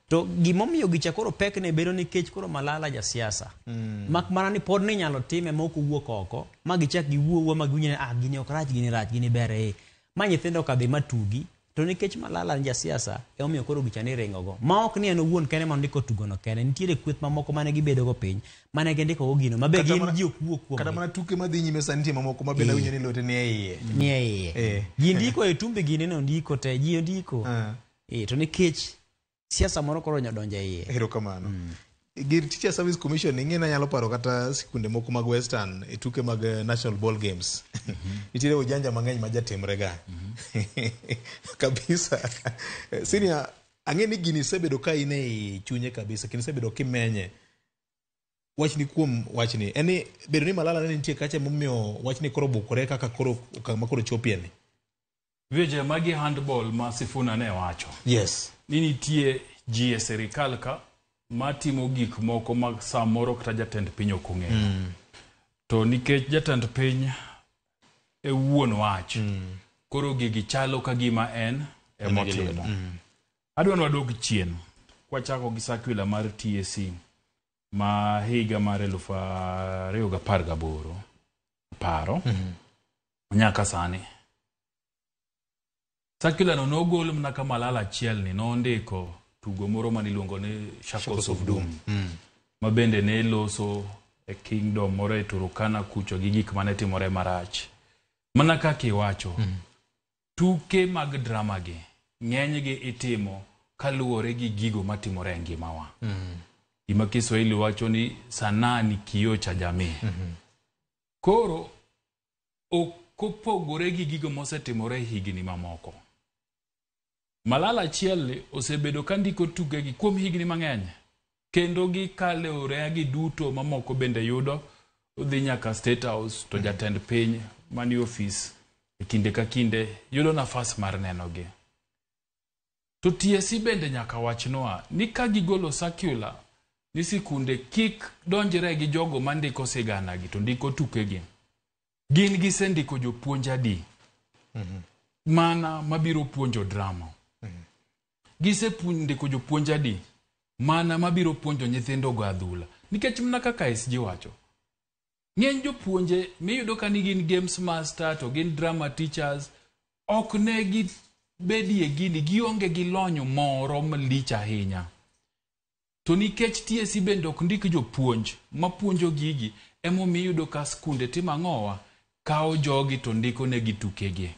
to gimomiyo gichakoro pek ne bedo nikech koro Malala ja siasa mak mana ni pod ni nyalo time moko wuok oko ma gichak giwuowo ma giwinjo gini ok rach gini ber ma nyithindo kadhi matugi to nikech Malala ja siasa omiyo koro gichani ringo go ma ok ni en owuon kene ma ndiko tugo no kene nitiere kweth mamoko mane gibedo go piny mane gindiko go gino mabe gin ji ok wuok kuom kata mana tuke madhi nyime santie mamoko mabe na winjo ni lote ni e iye ji ndiko e tumbe gini no ndiko te ji ndiko to nikech siasa moro koro nyodonja iye erokamano gir Teacher Service Commission ing'ena nyalo paro kata sikunde moko mag Western e tuke mag National Ball Games nitiere ujanja mang'eny ma jatimre ga kabisa senior ang'e ni gini sebedo ka in e chunye kabisa kini sebedo kimenye wachni kuom wachni eni bedo ni Malala ne nitie kacha momiyo wachni koro bukore kaka koro makoro chopie ni Veje magi handball ma Sifuna ne wacho yes ni nitie ji e serikal ka matimo gik moko mag samoro kata jatend piny okong'eyo to nikech jatend piny e wuon wach koro gigi chalo ka gima en emotimo adwa wadog chien kwachako gi circular mar TSC ma higa mar 2018 paro nyaka sani circular no nogol mna ka Malala achiel ni nondiko tugo moro maniluongo ni Shackles of Doom ma bende ne loso e kingdom moro e Turukana kucho gi gik mane timore marach mana kaka iwacho tuke mag drama gi ng'eny gi itimo kaluwore gi gigo matimore e ngimawa ima Kiswahili wacho ni sanaa ni kioo cha jamii koro okopogore gi gigo mosetimore higni mamoko Malala achiel osebedo kandiko tuke gi kuom higni mang'eny kendo gi kalewore gi duto mamoko bende yudo odhi nyaka State House to jatend piny mani office e kinde ka kinde yudo nafas mar neno gi to TSC bende nyaka wachnoa ni ka gigolo circular ni sikunde kik donjre gi jogo mandiko sigana gi to ndiko tuke gi gin gisendiko jopuonj adi mana mabiro puonjo drama gisepuonjo jopuonj adi mana mabiro puonjo nyithindo go adhula nikech mna kaka SG wacho ng'eny jopuonje miyudo ka ni gin games master to gin drama teachers ok ne gi bedie gini gionge gi lonyo moro malich ahinya to nikech TSC bende ok ndik jopuonj mapuonjo gigi emo miyudo ka skunde timang'owa kao jogi to ndiko ne gi tukegi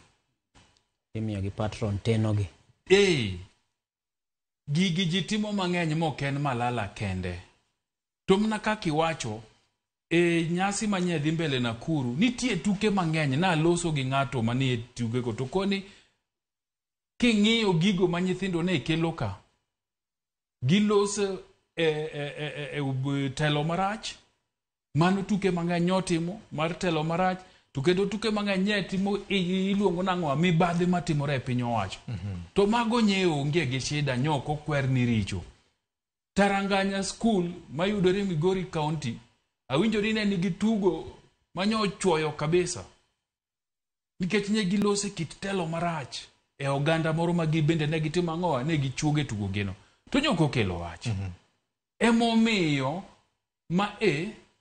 imiyo gi patron teno gi gigi jitimo mang'eny moken Malala kende to mna kaka iwacho nyasi manye dhi mbele Nakuru nitie tuke mang'eny na loso gi ng'ato manie tuke go to koni king'iyo gigo ma nyithindo ne kelo ka giloso telo marach mano tuke mang'eny otimo mar telo marach to kendo tuke mang'eny timo iluongo nang'o mibadhi matimore e piny owacho to mago nyeo onge gi shida nyoko kwer ni richo Taranganya school mayudore Migori County awinjo ni ne nigi tugo manyo chwoyo kabisa nikech ne gilose kit telo marach e oganda moro ma bende ne gitimo ang'owa ne gichuoge tugo gino to nyoko kelo wach emomiyo ma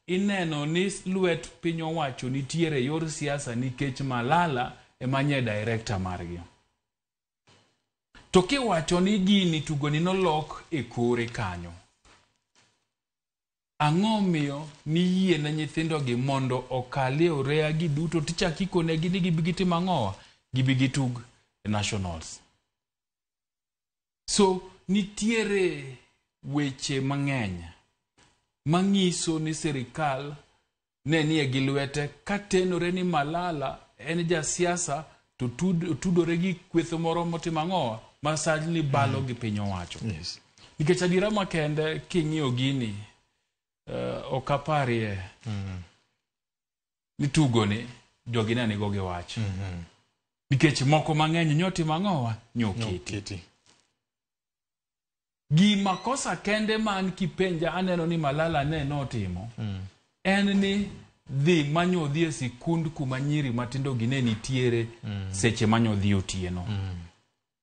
ineno ni luet piny owacho nitiere yor siasa nikech Malala emanye director margi to kiwacho ni gini tugo ni nolok e kore kanyo ang'o miyo ni yie na nyithindo gi mondo okalie orea gi duto tichak ikone gi ni gibigiti mang'owa gibigitug nationals so nitiere weche mang'eny mangiso ni serikal ne nie gi lwete katenore ni Malala en ja siasa to tudore gi kwetho moro motimo ang'owa masajni balo gi piny owacho nikech adira makende king'iyo gini okaparie ni tugo ni jogi ne nigo gi wach nikech moko mang'eny nyoti mang'owa nyoketi Gima kosa kende man kipenja aneno ni Malala ne notimo. En ni dhi manyo dhi e sikund kuma nyiri matindo gine nitiere seche manyo dhi otieno.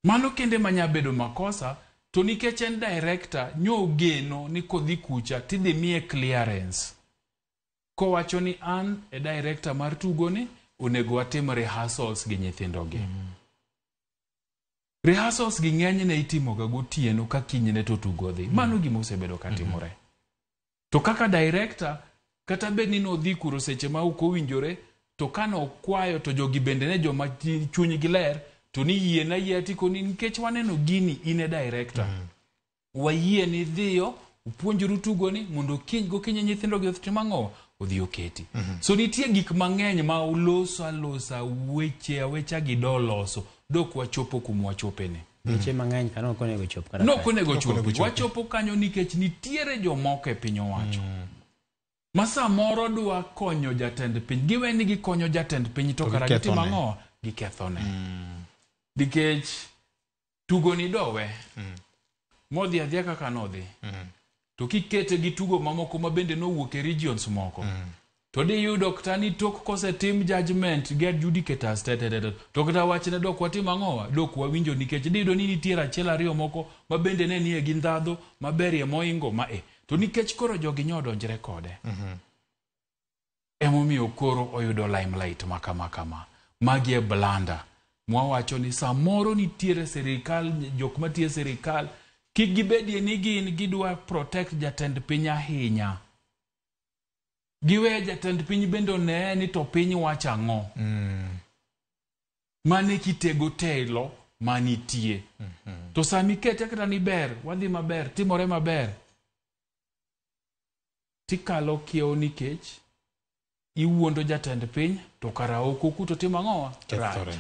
Mano kende manya bedo makosa, to nikech en director nyo geno ni kodhi kucha tidhi miye clearance. Kowacho ni an e director mar tugo ni onego atim rehearsals gi nyithindo gi. Rehearsals gi ng'eny ne itimo ga gotieno ka kinyne to tugo dhi. Mano gima osebedo katimore. To kaka director kata bed ni nodhi kuro seche ma ok owinjore, to kano kwayo to jogi bende ne joma chuny gi ler, to ni yie na yie atiko ni nikech waneno gini ine director. Wayie ni dhiyo upuonjuru tugo ni mondo kiny gokinyi nyithindo gi otimo ang'o odhi oketi. So nitie gik mang'eny ma alosa wecha gi doloso dok wachopo kuma wachopene. Weche mang'eny kano ok onego chop kata. No konego chopi. Wachopo kanyo nikech nitiere jomoko e piny owacho. Masa moro dwa konyo jatend piny. Giwe ni gikonyo jatend piny to kara gitimo ang'o gikethone. Nikech tugo ni dowe. Modhi adhia kaka nodhi. To kikete gi tugo mamoko ma bende nowuok e regions moko. To di yudo kata ni tok kose tim judgment get judicators to kata wachne dok watim ang'owa dok wawinjo nikech dido ni nitiere achiel ariyo moko ma bende ne nie gi ndhadho maberie moingo ma to nikech koro jogi nyodonjre kode. Emomiyo koro oyudo limelight makama. Magi e blanda. Mwawacho ni samoro nitiere serikal, jok matiye serikal kik gibedie ni gin gidwa protect jatend piny ahinya. Giwe jatend piny bendo ne ni to piny wacha ang'o. Mane kitego telo manitie. To sami kete kata ni ber, wadhi maber, timore maber. Tikalo kiewo nikech iwuondo jatend piny to kara oko kuto timo ang'owa right.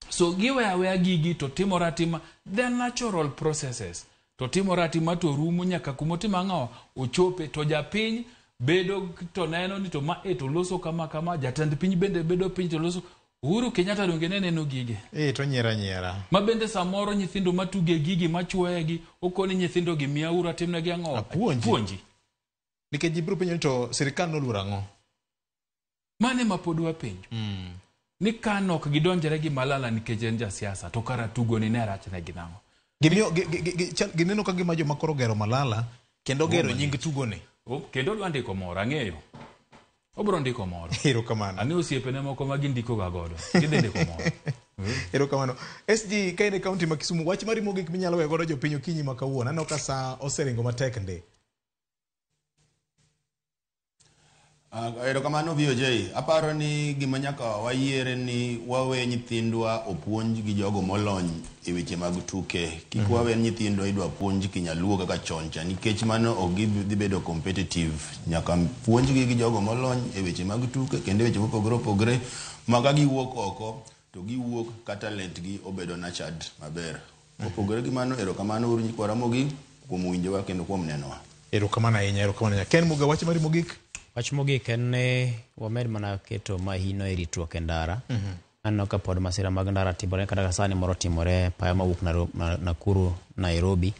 So giwe aweya gigi to timore atima the natural processes. To timore atima to rumo nyaka kuma timo ang'owa ochope to japiny bedo to neno ni to ma to loso kama jatend piny bende bedo piny to loso. Uhuru Kenyatta donge ne neno gige. To nyiera. Ma bende samoro nyithindo matuge gigi machuoyegi okoni nyithindo gi miya ura timnegi ang'o. Puonji. Nikech jibro penjo to sirikal noluoro ang'o. Mane ma pod wapenjo. Ni kanok gidonjere gi Malala nikech en jasiasa to kara tugo ni ne rachne gi nang'o. Gineno ka gima joma koro gero Malala kendo gero nying tugo ni. Kendo dwa ndiko moro ang'eyo. Obro ndiko moro. Erokamano. Ani osiepene moko ma gindiko ga godo. Gidhi ndiko moro. Erokamano. SG kaine kaunti ma Kisumu wach mari mogik minyalo we godo jopiny okinyi ma kawuono. Aneno ka sa oseringo matek ndi. Erokamano VOJ. Aparo ni gima nyaka wayiere ni wawe nyithindwa opuonj gi jogo molony e weche mag tuke. Kik wawe nyithindwa idwa puonj kinyaluo kaka choncha nikech mano ok dhi bedo competitive. Nyaka puonj gi jogo molony e weche mag tuke kendo weche mopogore maga giwuok oko to giwuok ka talent gi obedo nurtured maber. Opogore gi mano erokamano uru nyikwara mogik kuom winjowa kendo kuom nenowa. Erokamano ahinya. Ken Muga wach mari mogik? Wach mogik en ne wamed mana keto mahino e ritruok e ndara. Anno ka pod masira mag ndara timore kata sani moro timore paya mawuok Nakuru Nairobi.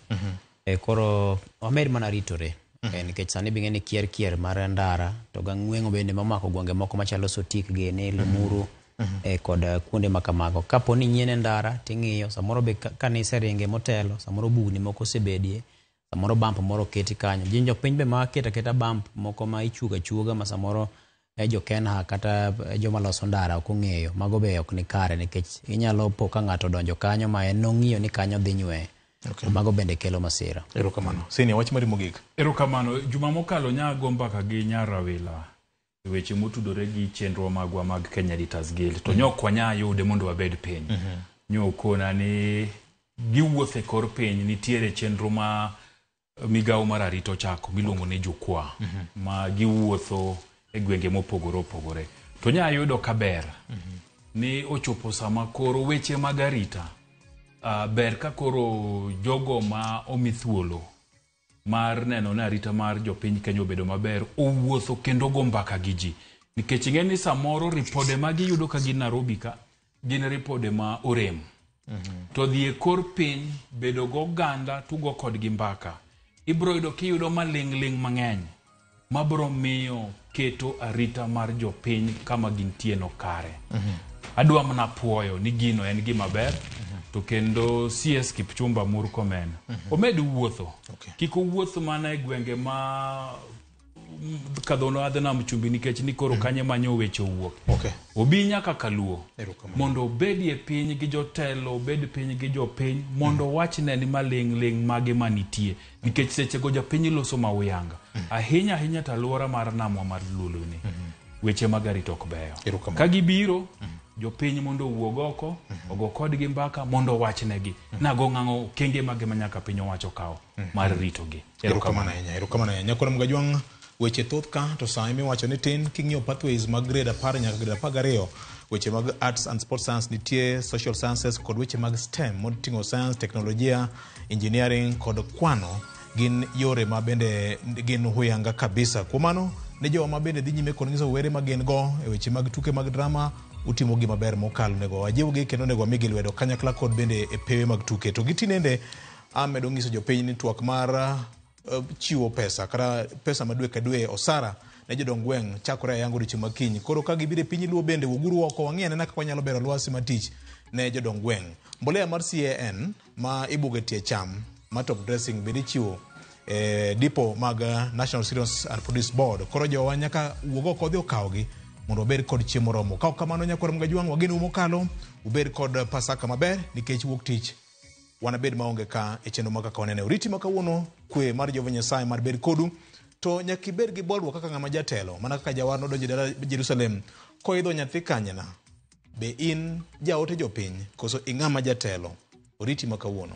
Koro wamed mana ritore. Nikech sani bing'eni kier mar ndara to gang'wengo bende mamako gwenge moko machalo Sotik gene Limuru kod kuonde makamago. Kapo ni nyien e ndara ting'iyo samoro be kaniseringe motelo samoro bugni moko osebedie. Samoro bump moro keti kanyo. Jinjo piny be ma keta bump moko ma ichuga ma samoro jo Kenha kata jo maloso ndara ok ong'eyo. Mago be ok ni kare nikech inyalo po ka ng'ato donjo kanyo ma en nong'iyo ni kanyo dhi nywe. Mago bende kelo masira. Erokamano. Sini wach mari mogik. Erokamano. Juma mokalo nyago mbaka gi Nyarawila weche motudore gi chenro magwa mag Kenya Editors Guild. To nyok wanya yude mondo wabed piny. Nyokona ni giwuothe kor piny nitiere chenro ma migao mar arito chako miluongo ni Jukwa ma giwuotho e gwenge mopogore. To nya yudo kaber ni ochopo sama koro weche mag arita ber ka koro jogo ma omithuolo mar neno na arita mar jopiny Kenya obedo maber owuotho kendo go mbaka gi ji nikech ng'eni samoro ripode ma giyudo ka gin Nairobi ka gin ripode ma orem to dhi e kor piny bedo go ganda tugo kodgi mbaka ibro yudo kiyudo maling'ling mang'eny mabro miyo keto arita mar jopiny kama gintie no kare. Adwa mana puoyo ni gino en gima ber to kendo CS Kipchumba Murkomen omed wuotho kiko wuotho mana e gwenge ma kadhono adhana mchumbi nikech ni koro kanye manyo weche wuok obi nyaka Kaluo mondo obedi e piny gi jotelo obed piny gi jopiny mondo wachne ni maling'ling mage manitie nikech seche go jopiny loso mawuyanga ahinya taluora mar namwa mar Luluni weche magari tok beyo ka gibiro jopiny mondo wuog oko ogo kodgi mbaka mondo wachnegi nago ng'ango kenge mage manyaka piny owacho kawo mar ritogi. Erokamano nyakoro Mgajwang' weche thoth ka to sami wacho ni tin king'io pathways mag grade 10 nyaka grade 12 weche mag arts and sports science nitie social sciences kod weche mag STEM moting'o science teknolojia engineering kod kwano gin yore ma bende gin huyanga kabisa. Kuom mano ne jowa ma bende dhi nyime kod nyiso were ma gin go e weche mag tuke mag drama utimo gima ber mokalo nego wajiwgi kendo nego wamigi lwedo kanyakla kod bende e pewe mag tuke to gitinende amedo nyiso jopiny ni twak mar chiwo pesa kata pesa madwe ka dwe osara ne jodong gweng' chakore yango richo makiny koro ka gibire piny Luo bende uguru oko wang'iyane na kaka wanyalo bero lwasi matich ne jodong gweng'. Mbolea mar CAN ma ibuge tie cham ma top dressing bende chiwo dipo mag National Cereals and Produce Board koro jowa nyaka wuog oko dhi okawgi mondo obed kod chiemo romo. Ka kamano nyakoro Mgajwang' wageno mokalo ubed kod Pasaka maber nikech wuok tich wanabed maonge ka e chenro maka kawanene uriti makawuono kwe mar Jehova Nyasaye mar bed kodu to nyaki bed gi bolruok kaka ng'ama jatelo mana kaka jawar nodonjo dala Jerusalem koidho nyathi kanyana be in jaote jopiny koso ing'ama jatelo uriti makawuono.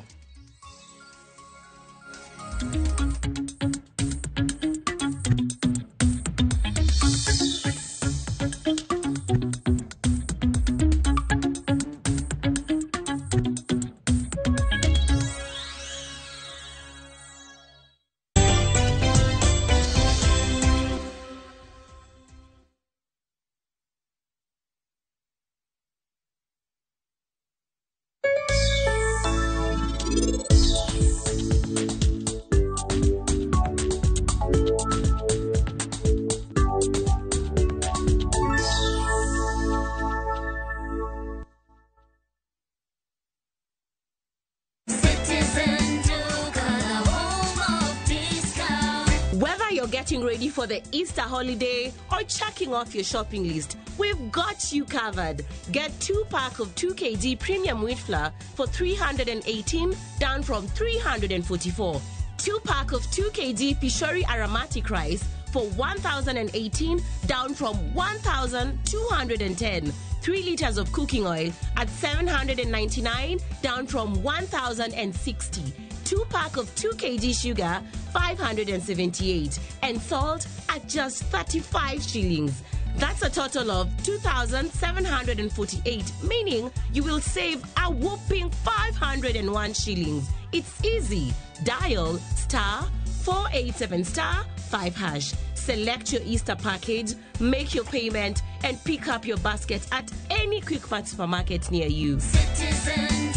Getting ready for the Easter holiday or checking off your shopping list, we've got you covered. Get 2-pack of 2 kg premium wheat flour for 318 down from 344. 2-pack of 2 kg Pishori aromatic rice for 1,018 down from 1,210. 3 liters of cooking oil at 799 down from 1,060. 2-pack of 2 kg sugar, 578, and salt at just 35 shillings. That's a total of 2,748, meaning you will save a whopping 501 shillings. It's easy. Dial *487*5#. Select your Easter package, make your payment, and pick up your basket at any Quick Mart supermarket near you. Citizen